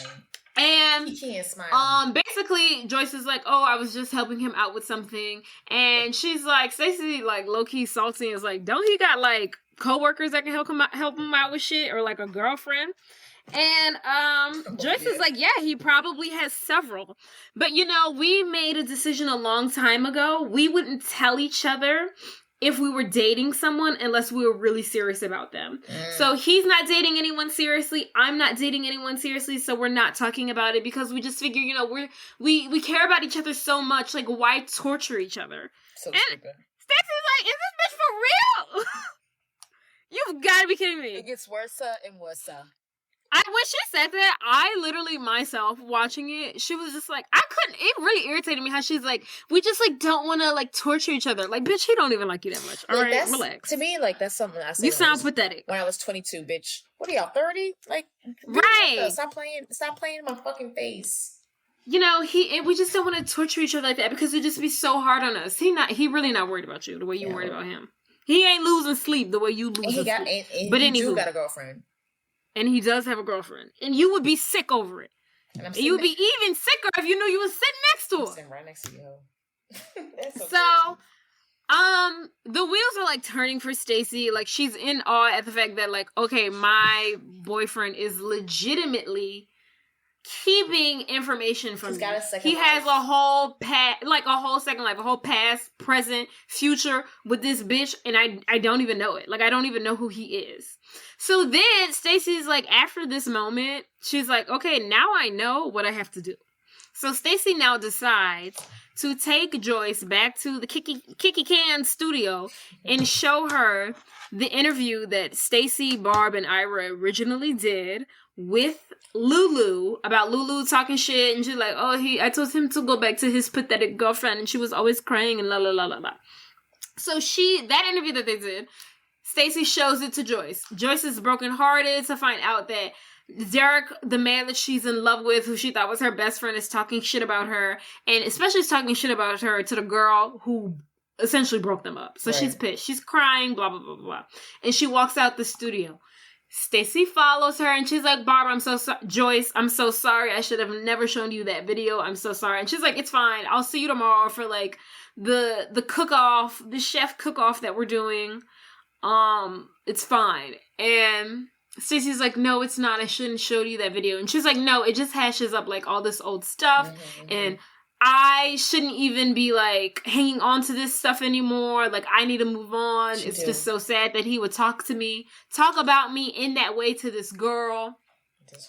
And he can't smile. Basically, Joyce is like, oh, I was just helping him out with something. And she's like, Stacey, like, low-key salty is like, don't he got, like, co-workers that can help him out with shit? Or, like, a girlfriend? And Joyce is like, yeah, he probably has several. But, we made a decision a long time ago. We wouldn't tell each other if we were dating someone unless we were really serious about them. So he's not dating anyone seriously. I'm not dating anyone seriously. So we're not talking about it because we just figure, we care about each other so much. Like, why torture each other? So and stupid. Stacey's like, is this bitch for real? You've got to be kidding me. It gets worse and worse. When she said that, I literally myself watching it, she was just like, it really irritated me how she's like, we just like don't want to like torture each other. Like, bitch, he don't even like you that much. All right, relax. To me, like, that's something I said. You sound pathetic. When I was 22, bitch. What are y'all, 30? Like, right. Stop playing in my fucking face. We just don't want to torture each other like that because it'd just be so hard on us. He really not worried about you the way you worried about him. He ain't losing sleep the way you lose sleep. But he got a girlfriend. And he does have a girlfriend. And you would be sick over it. And you would be even sicker if you knew you was sitting next to her. I'm sitting right next to you. That's so the wheels are like turning for Stacey. Like, she's in awe at the fact that, like, okay, my boyfriend is legitimately keeping information from He's me. got a second He has life. a whole second life, a whole past, present, future with this bitch, and I don't even know it. Like, I don't even know who he is. So then Stacey's like, after this moment, she's like, okay, now I know what I have to do. So Stacey now decides to take Joyce back to the Kiki Can studio and show her the interview that Stacey, Barb, and Ira originally did with Lulu about Lulu talking shit, and she's like, oh, I told him to go back to his pathetic girlfriend, and she was always crying and la la la la la. So that interview that they did, Stacey shows it to Joyce. Joyce is brokenhearted to find out that Derek, the man that she's in love with, who she thought was her best friend, is talking shit about her, and especially talking shit about her to the girl who essentially broke them up. So she's pissed. She's crying, blah, blah, blah, blah. And she walks out the studio. Stacey follows her and she's like, Barb, I'm so sorry. Joyce, I'm so sorry. I should have never shown you that video. I'm so sorry. And she's like, it's fine. I'll see you tomorrow for like the cook-off, the chef cook-off that we're doing. It's fine. And Stacey's like, no, it's not. I shouldn't show you that video. And she's like, no, it just hashes up like all this old stuff. And I shouldn't even be like hanging on to this stuff anymore. Like, I need to move on. It's just so sad that he would talk about me in that way to this girl.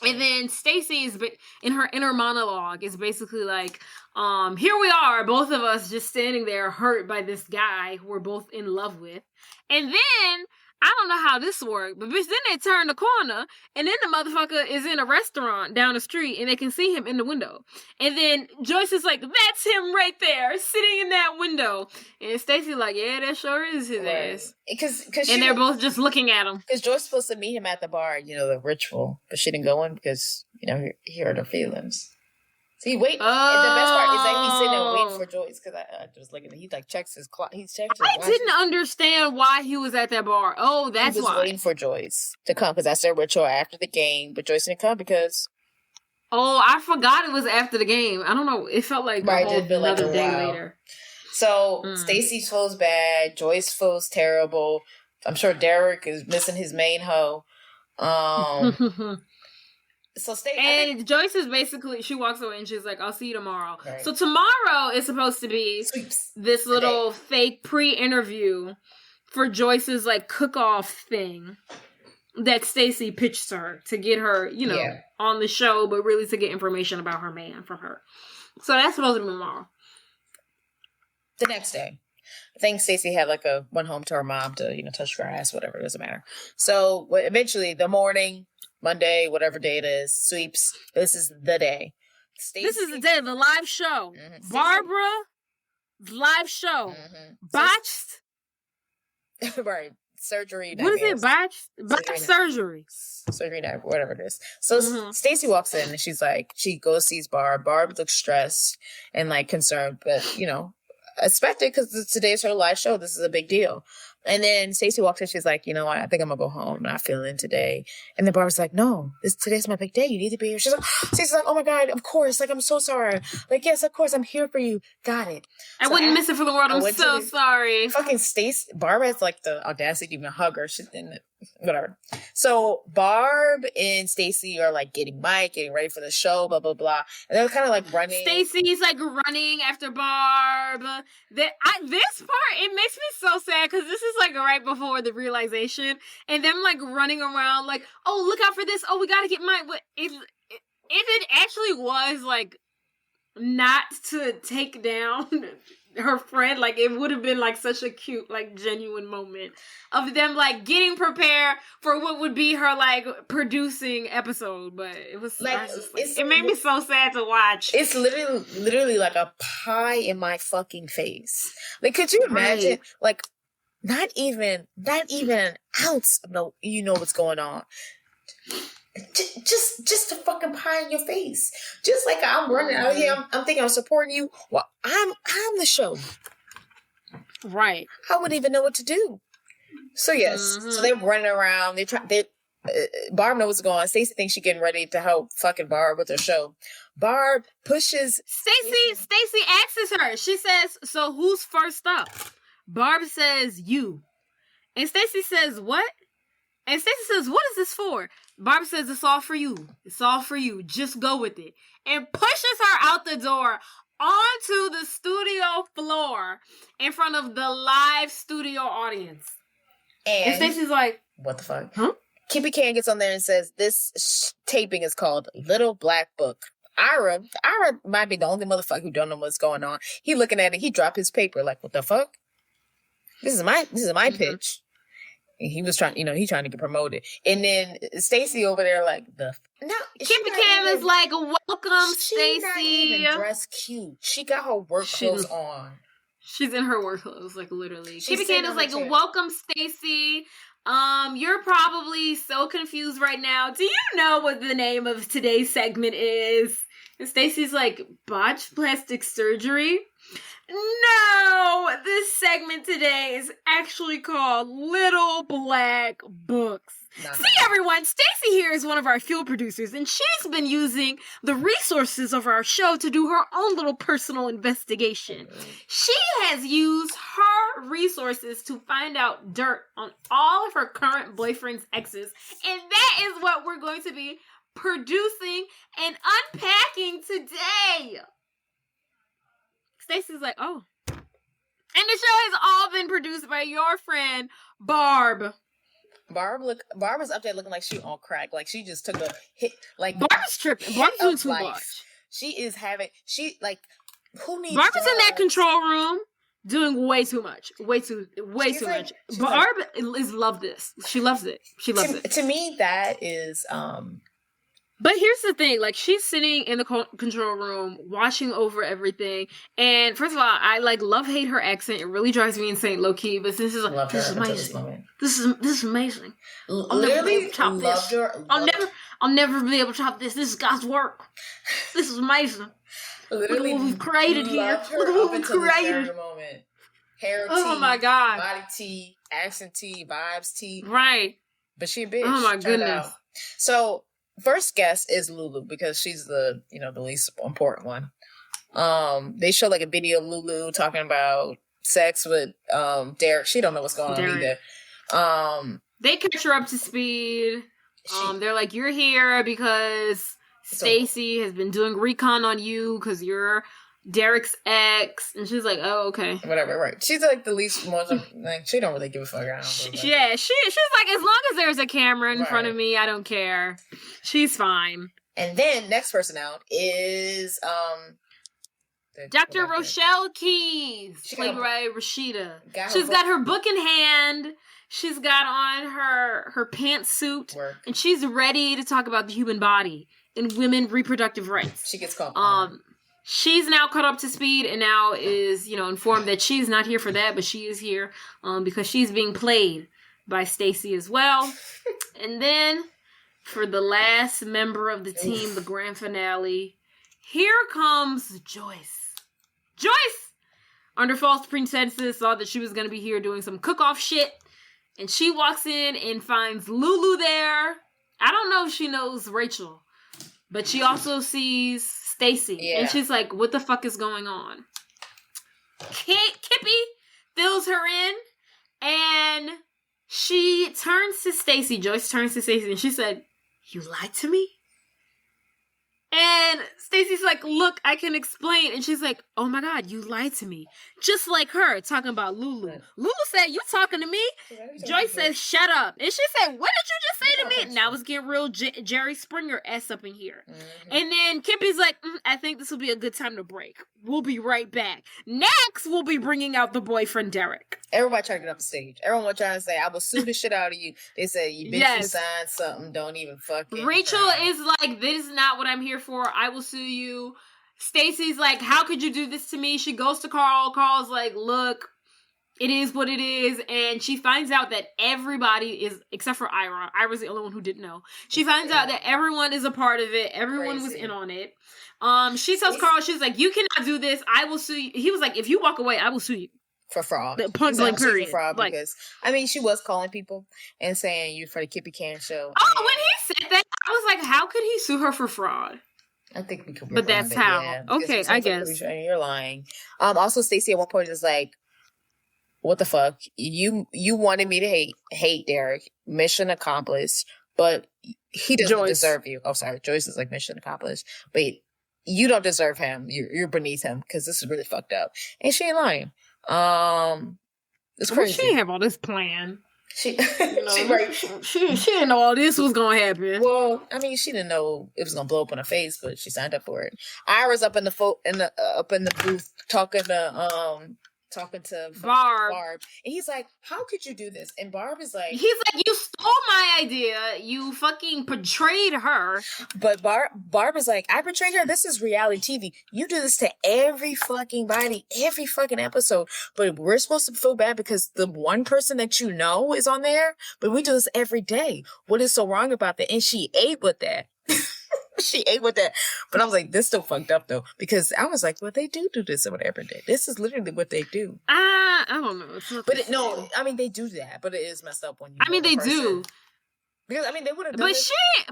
And then Stacey is in her inner monologue is basically like, here we are, both of us just standing there hurt by this guy who we're both in love with. And then I don't know how this worked, but bitch, then they turn the corner, and then the motherfucker is in a restaurant down the street, and they can see him in the window. And then Joyce is like, that's him right there, sitting in that window. And Stacey like, yeah, that sure is his ass. And they're both just looking at him. Because Joy's supposed to meet him at the bar, the ritual, but she didn't go in because, he hurt her feelings. So he wait. And the best part is that he's sitting there waiting for Joyce because I was looking. He like checks his clock. He checks his watch. I didn't understand why he was at that bar. Oh, that's he was why. Waiting for Joyce to come because that's their ritual after the game. But Joyce didn't come because. Oh, I forgot it was after the game. I don't know. It felt like another day later. So Stacey feels bad. Joyce feels terrible. I'm sure Derek is missing his main hoe. So Joyce is basically, she walks away and she's like, I'll see you tomorrow. Right. So tomorrow is supposed to be this little fake pre-interview for Joyce's like cook-off thing that Stacey pitched her to get her, on the show, but really to get information about her man from her. So that's supposed to be tomorrow. The next day. I think Stacey had like went home to her mom to, touch her ass, whatever, it doesn't matter. So eventually the morning, Monday, whatever day it is, sweeps. This is the day. This is the day, the live show. Mm-hmm. Barbara, live show. Mm-hmm. Botched. Right. Surgery. What is it? Botched surgery. Surgery, whatever it is. So Stacey walks in and she's like, she goes sees Barb. Barb looks stressed and like concerned, but expected because today's her live show. This is a big deal. And then Stacey walks in. She's like, you know what? I think I'm gonna go home. I'm not feeling today. And then Barbara's like, no, today's my big day. You need to be here. She's like, Stacey's like, oh my God, of course. Like, I'm so sorry. Like, yes, of course, I'm here for you. Got it. I wouldn't miss it for the world. I'm so sorry. Fucking Stacey. Barbara has like the audacity to even hug her. She didn't. Whatever. So Barb and Stacey are like getting ready for the show, blah blah blah, and they're kind of like running. Stacey's like running after Barb. This part, it makes me so sad because this is like right before the realization, and them like running around like, oh, look out for this. Oh, we gotta get mine. But if it actually was like not to take down her friend, like it would have been like such a cute, like genuine moment of them like getting prepared for what would be her like producing episode. But it was like, it made me so sad to watch. It's literally like a pie in my fucking face. Like, could you imagine? Right. Like, not even an ounce of what's going on. Just a fucking pie in your face. Just like I'm running out here, I'm thinking I'm supporting you. Well, I'm the show. Right. I wouldn't even know what to do. So yes, so they're running around. Barb knows what's going on. Stacey thinks she's getting ready to help fucking Barb with her show. Barb pushes Stacey asks her. She says, "So who's first up?" Barb says, "You." And Stacey says, "What?" And Stacey says, "What is this for?" Barb says, it's all for you. It's all for you. Just go with it. And pushes her out the door onto the studio floor in front of the live studio audience. And Stacey's like, what the fuck? Huh? Kippy Can gets on there and says, this taping is called Little Black Book. Ira might be the only motherfucker who don't know what's going on. He looking at it, he dropped his paper like, what the fuck? This is my pitch. And he was trying, he's trying to get promoted. And then Stacey over there like, Kippy Cam is like, welcome, Stacey. She's not even dressed cute. She got her work clothes on. She's in her work clothes, like literally. Kippy Cam is like, welcome, Stacey. You're probably so confused right now. Do you know what the name of today's segment is? And Stacey's like, botched plastic surgery? No, this segment today is actually called Little Black Books. See, everyone, Stacey here is one of our field producers, and she's been using the resources of our show to do her own little personal investigation. She has used her resources to find out dirt on all of her current boyfriend's exes, and that is what we're going to be producing and unpacking today. Stacey's like, oh. And the show has all been produced by your friend, Barb. Barb was up there looking like she on crack. Like she just took a hit. Like Barb's tripping. Barb's doing too much. She is having, who needs Barb is in that control room doing way too much. Way too much. Barb loves this. She loves it. She loves it. To me, that is, But here's the thing, like, she's sitting in the control room, watching over everything, and first of all, I, love-hate her accent. It really drives me insane, low-key, but this is amazing. This is amazing. I'll never be able to top this. I'll never be able to top this. This is God's work. This is amazing. Literally, look at what we've created here. Look at what we've created. Hair oh tea, my God. Body tea, accent tea, vibes tea. Right. But she a bitch. Oh my goodness. So, first guest is Lulu because she's the least important one. They show a video of Lulu talking about sex with Derek. She don't know what's going on either. They catch her up to speed. They're like, you're here because Stacey has been doing recon on you because you're Derek's ex, and she's like, oh, okay, whatever, right? She's the least she don't really give a fuck around. She's like, as long as there's a camera in front of me, I don't care. She's fine. And then next person out is Dr. Rochelle Keys, played by Rashida. She's got her book in hand. She's got on her pantsuit, and she's ready to talk about the human body and women reproductive rights. She gets called. She's now caught up to speed and now is, informed that she's not here for that, but she is here because she's being played by Stacey as well. And then for the last member of the team, the grand finale, here comes Joyce. Joyce, under false pretenses, thought that she was going to be here doing some cook-off shit. And she walks in and finds Lulu there. I don't know if she knows Rachel, but she also sees Stacey. Yeah. And she's like, what the fuck is going on? Kippy fills her in, and she turns to Stacey. Joyce turns to Stacey, and she said, you lied to me? And Stacey's like, look, I can explain. And she's like, oh my God, you lied to me. Just like her, talking about Lulu. Lulu said, you talking to me? Joyce says, shut up. And she said, what did you just say to me? Now it's getting real Jerry Springer ass up in here. Mm-hmm. And then Kippy's like, I think this will be a good time to break. We'll be right back. Next, we'll be bringing out the boyfriend, Derek. Everybody trying to get up the stage. Everyone was trying to say, I will sue the shit out of you. They said, you bitch, you signed something. Don't even fucking. Rachel is like, this is not what I'm here for. I will sue you. Stacey's like, how could you do this to me? She goes to Carl. Carl's like, look, it is what it is. And she finds out that everybody is, except for Ira. Ira's the only one who didn't know. She finds out that everyone is a part of it. Everyone was in on it. She tells Carl, she's like, you cannot do this. I will sue you. He was like, if you walk away, I will sue you. For fraud. Point blank period. For fraud because, she was calling people and saying you for the Kippy Can show. Oh, when he said that, I was like, how could he sue her for fraud? I think we could. But that's how. Yeah, okay, I guess. You're lying. Also, Stacey at one point is like, what the fuck? You wanted me to hate Derek. Mission accomplished. but he doesn't Joyce. deserve you. Oh, sorry. Joyce is like mission accomplished. But you don't deserve him. You're beneath him because this is really fucked up. And she ain't lying. It's crazy. She didn't have all this plan. She, She didn't know all this was gonna happen. Well, I mean, she didn't know it was gonna blow up on her face, but she signed up for it. Ira's up in the booth talking to Barb. and he's like, "How could you do this?" And Barb is like, He's like, you stole my idea. You fucking betrayed her. But Barb is like, "I betrayed her. This is reality TV. You do this to every fucking body, every fucking episode. But we're supposed to feel bad because the one person that you know is on there. But we do this every day. What is so wrong about that?" And she ate with that. She ate with that. But I was like, this still fucked up though. Because I was like, well, they do this every day. This is literally what they do. I don't know. It's not No, I mean, they do that. But it is messed up when you I mean, they do. Because, I mean, they would have done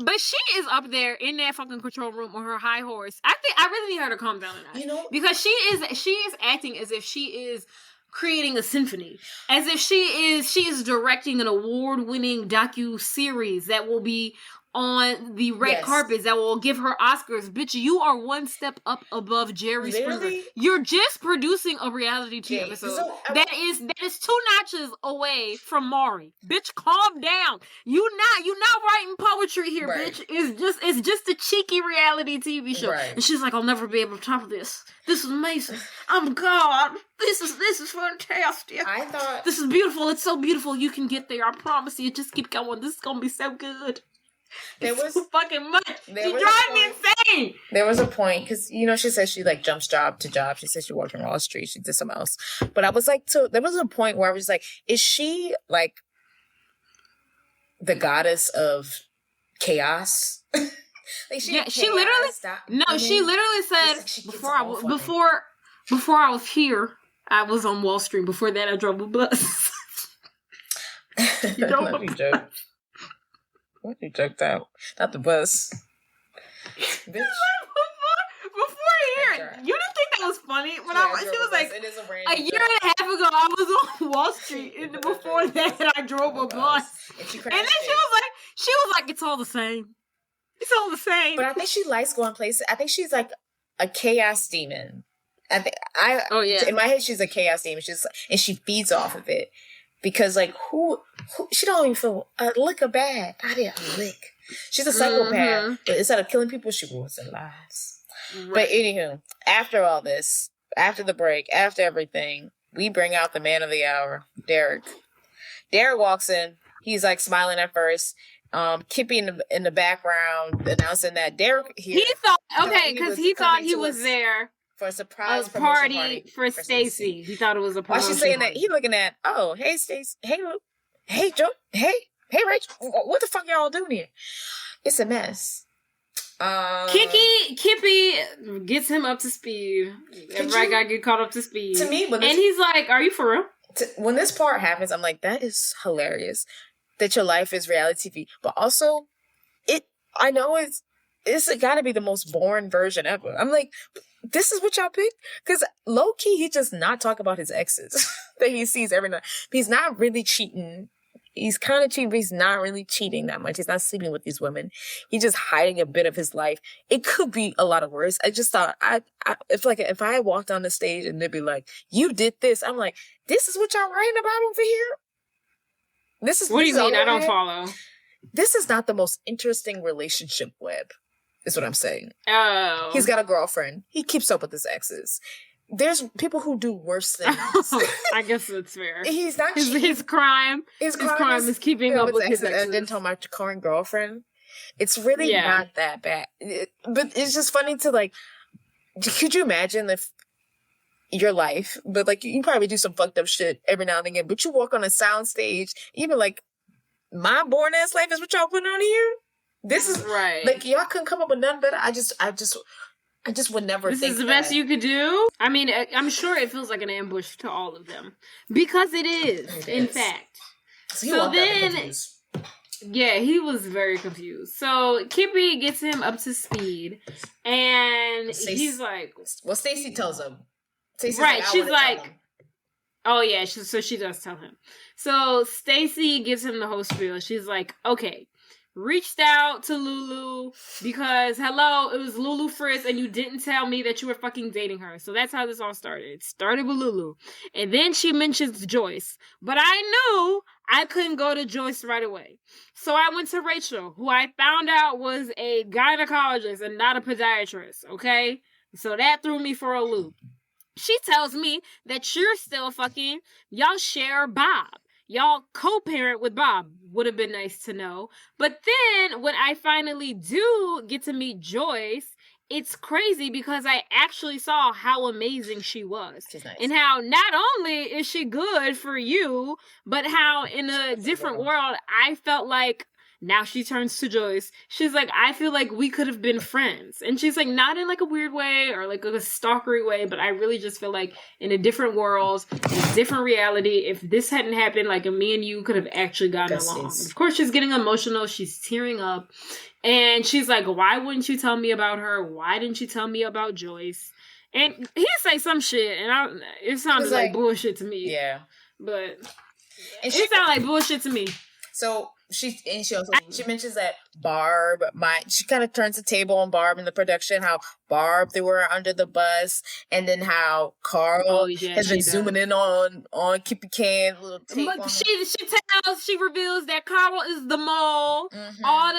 But she is up there in that fucking control room on her high horse. I really need her to calm down a notch. You know? Because she is acting as if she is creating a symphony. As if she is directing an award-winning docu-series that will be on the red carpets that will give her Oscars. Bitch, you are one step up above Jerry Springer. You're just producing a reality TV episode that is 2 notches away from Maury. Bitch, calm down. You not writing poetry here, bitch. It's just a cheeky reality TV show. Right. And she's like, I'll never be able to top this. This is amazing. I'm God. This is fantastic. I thought this is beautiful. It's so beautiful. You can get there. I promise you. Just keep going. This is gonna be so good. There was so fucking much. She drives me insane. There was a point because she said she like jumps job to job. She said she worked in Wall Street. She did something else. But I was like, so there was a point where I was like, is she like the goddess of chaos? Like she literally she literally said before I was here, I was on Wall Street. Before that, I drove a bus. What you joked out? Not the bus. Bitch. Before here, you didn't think that was funny? When she was like, a year and a half ago, I was on Wall Street, and before that, I drove a bus. And then she was like, it's all the same. It's all the same. But I think she likes going places. I think she's like a chaos demon. In my head, she's a chaos demon. And she feeds off of it. Because, like, who she don't even feel a lick of bad. I did a lick. She's a psychopath. But instead of killing people, she ruins their lives. Right. But anywho, after all this, after the break, after everything, we bring out the man of the hour, Derek. Derek walks in. He's, like, smiling at first. Kippy in the background announcing that Derek here. He thought he was there. For a surprise party for Stacey. He thought it was a party. While she's saying that, he looking at, oh, hey, Stacey. Hey, Joe. Hey, Rachel. What the fuck y'all doing here? It's a mess. Kippy gets him up to speed. Everybody got to get caught up to speed. To me, and he's like, are you for real? When this part happens, I'm like, that is hilarious. That your life is reality TV. But also, I know it's got to be the most boring version ever. I'm like, this is what y'all picked? Because low-key, he just not talk about his exes that he sees every night. He's not really cheating. He's kind of cheating, but he's not really cheating that much. He's not sleeping with these women. He's just hiding a bit of his life. It could be a lot of worse. I just thought, if I walked on the stage and they'd be like, you did this, I'm like, this is what y'all writing about over here? What do you mean? I don't follow. This is not the most interesting relationship web. Is what I'm saying. Oh. He's got a girlfriend. He keeps up with his exes. There's people who do worse things. I guess that's fair. He's not his crime. His crime is keeping up with his exes. And then tell my current girlfriend. It's really not that bad. But it's just funny to like. Could you imagine if your life, but like you probably do some fucked up shit every now and again, but you walk on a sound stage, even like my boring ass life is what y'all putting on here. This is right. Like y'all couldn't come up with nothing better. I just would never think this is the best you could do. I mean, I'm sure it feels like an ambush to all of them because it is, in fact. So then, he was very confused. So Kippy gets him up to speed, and he's like, "Well, Stacey tells him." Stacey's right? She's like, "Oh yeah." So she does tell him. So Stacey gives him the whole spiel. She's like, "Okay. reached out to Lulu because, hello, it was Lulu Fritz, and you didn't tell me that you were fucking dating her. So that's how this all started. It started with Lulu. And then she mentions Joyce. But I knew I couldn't go to Joyce right away. So I went to Rachel, who I found out was a gynecologist and not a podiatrist, okay? So that threw me for a loop. She tells me that you're still fucking, y'all share Bob. Y'all co-parent with Bob. Would have been nice to know. But then when I finally do get to meet Joyce, it's crazy because I actually saw how amazing she was. She's nice. And how not only is she good for you, but how in a different world, I felt like, now she turns to Joyce. She's like, I feel like we could have been friends. And she's like, not in like a weird way or like a stalkery way, but I really just feel like in a different world, in a different reality, if this hadn't happened, like me and you could have actually gotten along. Of course, she's getting emotional. She's tearing up. And she's like, why wouldn't you tell me about her? Why didn't you tell me about Joyce? And he say some shit, and it sounded like bullshit to me. Yeah. But it sounded like bullshit to me. So she mentions that Barb she kind of turns the table on Barb in the production, how Barb threw her under the bus, and then how Carl has been zooming in on Kippy Can. She reveals that Carl is the mole. Mm-hmm. All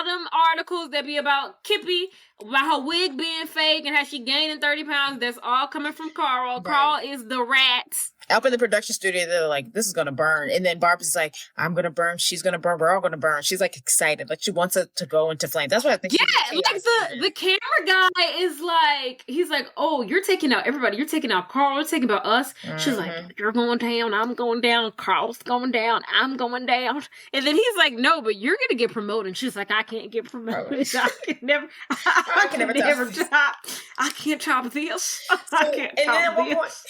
them articles that be about Kippy, about her wig being fake and how she gaining 30 pounds, that's all coming from Carl. Right. Carl is the rat. Up in the production studio, they're like, this is going to burn. And then Barb is like, I'm going to burn. She's going to burn. We're all going to burn. She's like excited. Like she wants it to go into flames. That's what I think. Yeah, like the camera guy is like, he's like, oh, you're taking out everybody. You're taking out Carl. You're taking out us. Mm-hmm. She's like, you're going down. I'm going down. Carl's going down. I'm going down. And then he's like, no, but you're going to get promoted. And she's like, I can't get promoted. I can never top. I can't top this. I can't top this.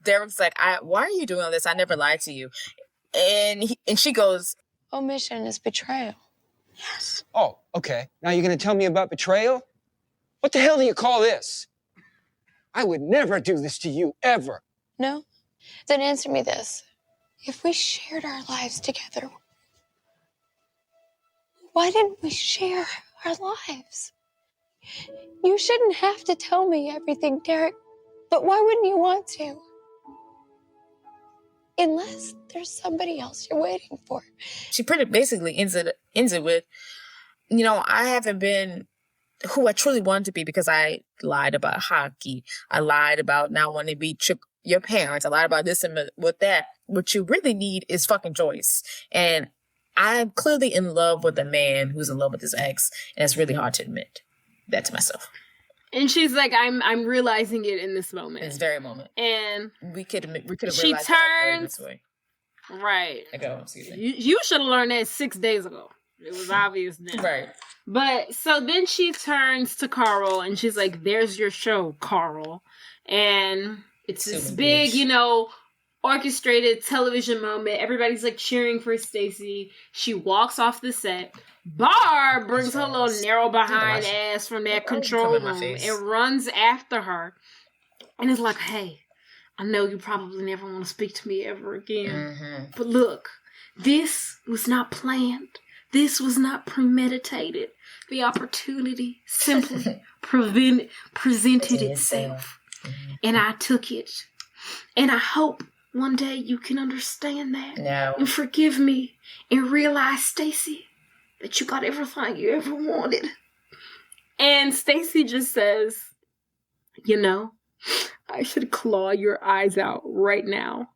Derek's like, why are you doing all this? I never lied to you. And she goes, Omission is betrayal. Yes. Oh, okay. Now you're going to tell me about betrayal? What the hell do you call this? I would never do this to you, ever. No? Then answer me this. If we shared our lives together, why didn't we share our lives? You shouldn't have to tell me everything, Derek, but why wouldn't you want to? Unless there's somebody else you're waiting for. She pretty basically ends it with, I haven't been who I truly wanted to be because I lied about hockey. I lied about not wanting to be your parents. I lied about this and with that. What you really need is fucking Joyce. And I'm clearly in love with a man who's in love with his ex. And it's really hard to admit that to myself. And she's like, I'm realizing it in this moment. In this very moment. And we could have realized she that turns this way. Right. Excuse me. You should have learned that 6 days ago. It was obvious then. Right. But so then she turns to Carl and she's like, there's your show, Carl. And it's this big, orchestrated television moment. Everybody's like cheering for Stacey. She walks off the set. Barb brings her little narrow behind ass from that control room and runs after her. And is like, hey, I know you probably never want to speak to me ever again. Mm-hmm. But look, this was not planned. This was not premeditated. The opportunity simply presented itself. Mm-hmm. And I took it. And I hope one day you can understand that. No. And forgive me and realize, Stacey, that you got everything you ever wanted. And Stacey just says, I should claw your eyes out right now.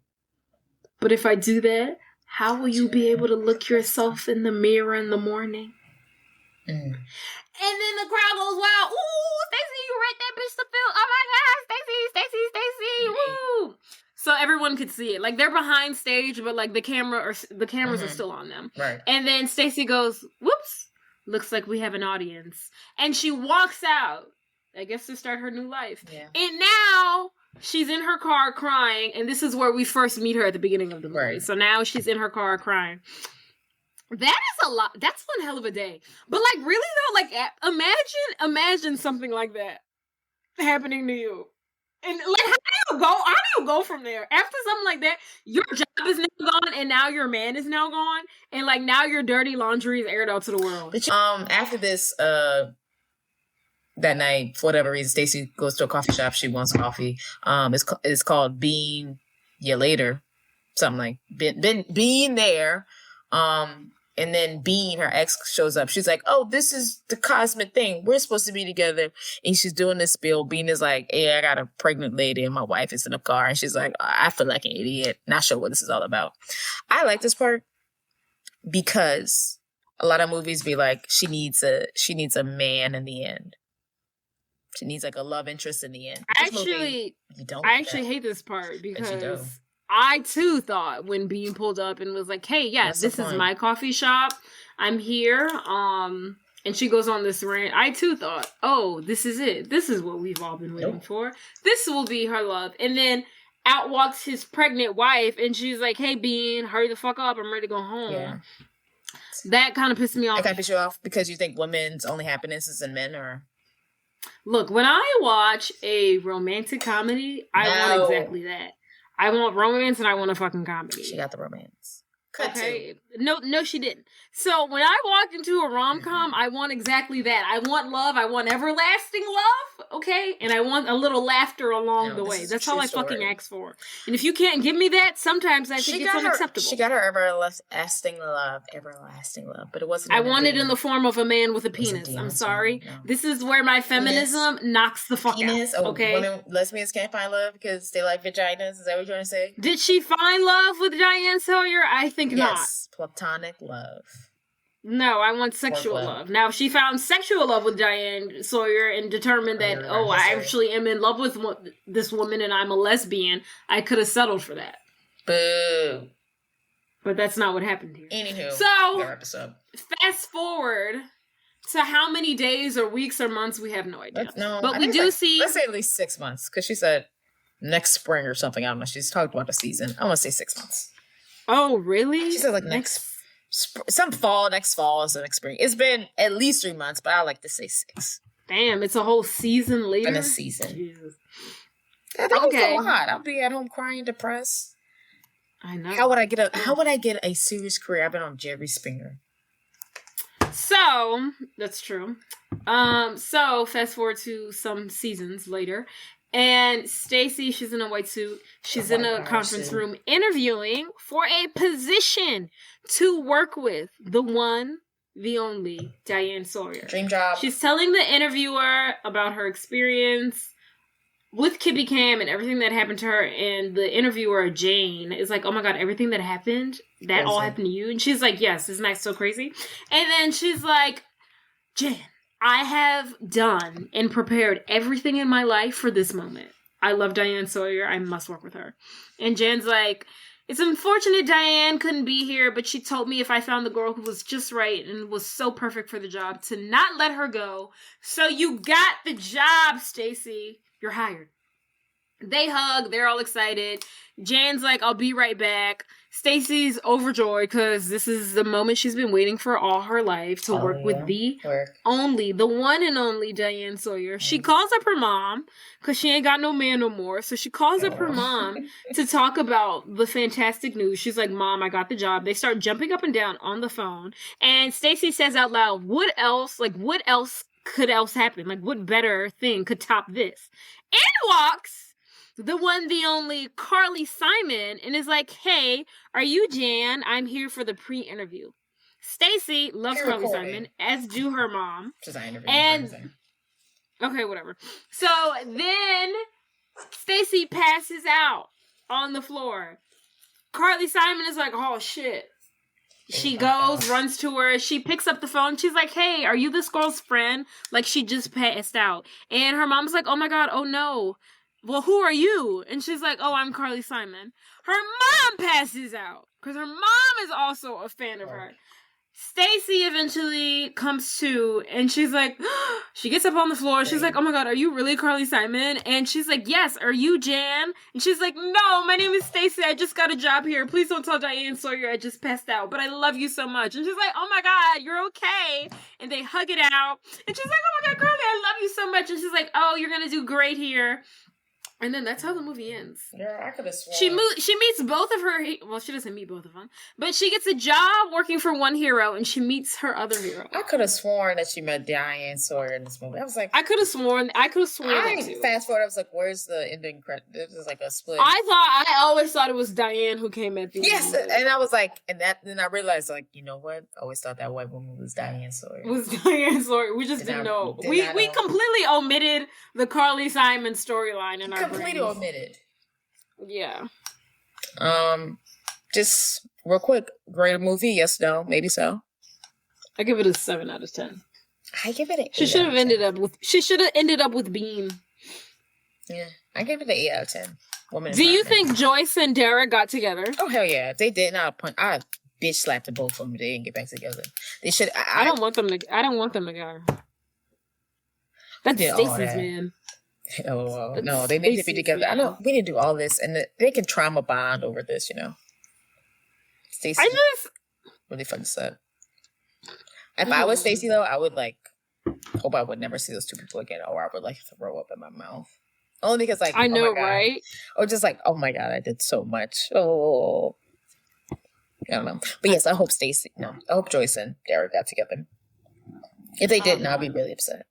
But if I do that, how will you be able to look yourself in the mirror in the morning? And then the crowd goes wild. Ooh, Stacey, you read that bitch to Phil. Oh my God, Stacey, woo. So everyone could see it. Like they're behind stage, but like the cameras are still on them. Right. And then Stacey goes, whoops, looks like we have an audience. And she walks out, I guess to start her new life. Yeah. And now she's in her car crying. And this is where we first meet her at the beginning of the movie. Right. So now she's in her car crying. That is a lot. That's one hell of a day. But like really though, like imagine something like that happening to you. And like, how do you go from there after something like that? Your job is now gone, and now your man is now gone, and like now your dirty laundry is aired out to the world. But after this, that night, for whatever reason, Stacey goes to a coffee shop. She wants coffee. It's called Bean Ya Later, something like Bean There. And then Bean, her ex, shows up. She's like, "Oh, this is the cosmic thing. We're supposed to be together." And she's doing this spiel. Bean is like, "Hey, I got a pregnant lady and my wife is in the car." And she's like, "I feel like an idiot. Not sure what this is all about." I like this part because a lot of movies be like, she needs a man in the end. She needs like a love interest in the end. I actually hate this part because I too thought when Bean pulled up and was like, "Hey, yes, this is my coffee shop. I'm here." And she goes on this rant. I too thought, "Oh, this is it. This is what we've all been waiting for. This will be her love." And then out walks his pregnant wife, and she's like, "Hey, Bean, hurry the fuck up. I'm ready to go home." Yeah. That kind of pissed me off. That kind of pissed you off because you think women's only happiness is in men, or? Look, when I watch a romantic comedy, I want exactly that. I want romance and I want a fucking comedy. She got the romance. Okay. No, she didn't. So when I walk into a rom-com, I want exactly that. I want love. I want everlasting love. Okay? And I want a little laughter along the way. That's all I fucking ask for. And if you can't give me that, sometimes I think it's unacceptable. She got her everlasting love. But it wasn't. I want it in the form of a man with a penis. I'm sorry. No. This is where my feminism knocks the fuck out. Okay? Lesbians can't find love because they like vaginas. Is that what you're trying to say? Did she find love with Diane Sawyer? I think not. Platonic love. No, I want sexual love. Now, if she found sexual love with Diane Sawyer and determined that, I actually am in love with this woman and I'm a lesbian, I could have settled for that. Boo. But that's not what happened here. Anywho, so fast forward to how many days or weeks or months, we have no idea. But we do see... Let's say at least 6 months, because she said next spring or something. I don't know. She's talked about the season. I want to say 6 months. Oh, really? She said like next fall, so next spring. It's been at least 3 months, but I like to say 6. Damn, it's a whole season later? In a season. Jesus. That was so hot. I'll be at home crying, depressed. I know. How would I get a serious career? I've been on Jerry Springer. So, that's true. So fast forward to some seasons later. And Stacey, she's in a white suit. She's in a conference room interviewing for a position to work with the one, the only, Diane Sawyer. Dream job. She's telling the interviewer about her experience with Kippy Cam and everything that happened to her. And the interviewer, Jane, is like, "Oh my God, everything that happened, that all happened to you?" And she's like, "Yes, isn't that so crazy?" And then she's like, "Jan, I have done and prepared everything in my life for this moment. I love Diane Sawyer. I must work with her." And Jan's like, "It's unfortunate Diane couldn't be here, but she told me if I found the girl who was just right and was so perfect for the job, to not let her go. So you got the job, Stacey. You're hired." They hug. They're all excited. Jan's like, "I'll be right back." Stacey's overjoyed because this is the moment she's been waiting for all her life, to work with the one and only Diane Sawyer. She calls up her mom because she ain't got no man no more. So she calls up her mom to talk about the fantastic news. She's like, "Mom, I got the job." They start jumping up and down on the phone. And Stacey says out loud, what else could happen? Like, what better thing could top this? In walks the one, the only Carly Simon, and is like, "Hey, are you Jan? I'm here for the pre-interview." Stacey loves Carly Simon, as do her mom. And okay, whatever. So then Stacey passes out on the floor. Carly Simon is like, "Oh shit." She goes, runs to her. She picks up the phone. She's like, "Hey, are you this girl's friend?" Like, she just passed out. And her mom's like, "Oh my God, oh no. Well, who are you?" And she's like, "Oh, I'm Carly Simon." Her mom passes out because her mom is also a fan of her. Stacey eventually comes to, and she's like, she gets up on the floor. She's like, "Oh my God, are you really Carly Simon?" And she's like, "Yes, are you Jan?" And she's like, "No, my name is Stacey. I just got a job here. Please don't tell Diane Sawyer I just passed out, but I love you so much." And she's like, "Oh my God, you're okay." And they hug it out. And she's like, "Oh my God, Carly, I love you so much." And she's like, "Oh, you're going to do great here." And then that's how the movie ends. Yeah, I could have sworn. She meets both of her. Well, she doesn't meet both of them, but she gets a job working for one hero, and she meets her other hero. I could have sworn that she met Diane Sawyer in this movie. I was like, I could have sworn that too. Fast forward, I was like, where's the ending credit? This is like a split. I always thought it was Diane who came at the end. Yes, and I was like, then I realized, like, you know what? I always thought that white woman was Diane Sawyer. We just didn't know. We completely omitted the Carly Simon storyline in our completely brains. omitted. Yeah. Just real quick, great movie? Yes, no, maybe so. I give it a 7 out of 10. I give it an 8. She should have ended up with Bean. Yeah, I give it an 8 out of 10. Do you think Joyce and Derek got together? Oh hell yeah, they did not. I bitch slapped the both of them. They didn't get back together. They should. I don't want them together. That's Stacey's man. Oh no, they need to be together. Man. I know we need to do all this, and they can trauma bond over this. You know, Stacey. Really fucking sad. If I was Stacey though, I would like hope I would never see those two people again, or I would like throw up in my mouth. Only because like I know, oh my God. right? Or just like, oh my God, I did so much. Oh, I don't know. But yes, I hope I hope Joyce and Derek got together. If they didn't, I'd be really upset.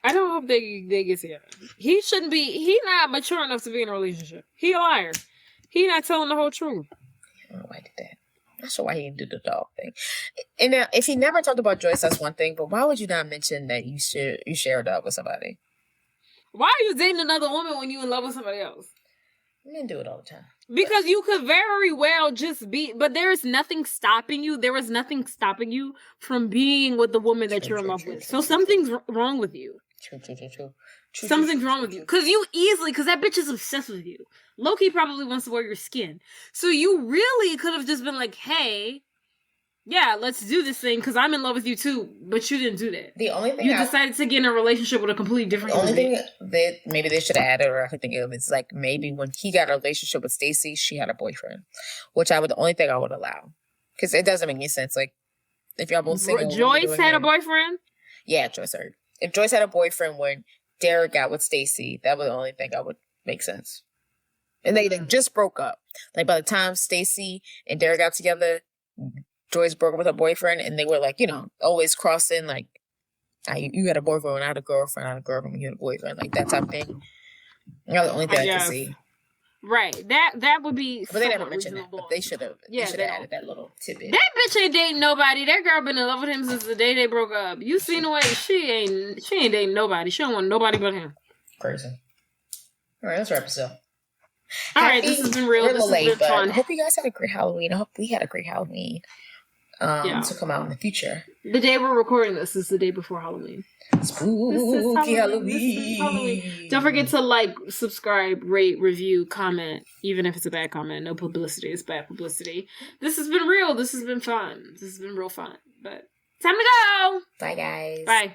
I don't hope they get together. He shouldn't be. He's not mature enough to be in a relationship. He a liar. He not telling the whole truth. I don't know why he did that. Not sure why he didn't do the dog thing. And now, if he never talked about Joyce, that's one thing. But why would you not mention that you share a dog with somebody? Why are you dating another woman when you in love with somebody else? Men do it all the time. Because you could very well just be, but there is nothing stopping you. There is nothing stopping you from being with the woman that you're in love with. So something's wrong with you. True. Something's wrong with you. Because that bitch is obsessed with you. Loki probably wants to wear your skin. So you really could have just been like, hey, yeah, let's do this thing because I'm in love with you too. But you didn't do that. The only thing you decided to get in a relationship with a completely different. The only thing that maybe they should have added, or I could think of, is like maybe when he got a relationship with Stacey, she had a boyfriend, the only thing I would allow, because it doesn't make any sense. Like if y'all both single, Joyce had a boyfriend. Yeah, Joyce heard. If Joyce had a boyfriend when Derek got with Stacey, that was the only thing I would make sense. And they just broke up. Like by the time Stacey and Derek got together, Joyce broke up with her boyfriend, and they were like, always crossing, like, you had a boyfriend, I had a girlfriend, you had a boyfriend, like that type of thing. That's the only thing I could see. Right. That would be. But they never mentioned that. But they should have. Yeah, they should have added that little tidbit. That bitch ain't dating nobody. That girl been in love with him since the day they broke up. You seen the way she ain't dating nobody. She don't want nobody but him. Crazy. All right, let's wrap this up. All right, this has been real. This has been fun. I hope you guys had a great Halloween. I hope we had a great Halloween. To come out in the future. The day we're recording this is the day before Halloween. Spooky Halloween. Don't forget to like, subscribe, rate, review, comment, even if it's a bad comment. No publicity is bad publicity. This has been real. This has been fun. This has been real fun. But time to go. Bye, guys. Bye.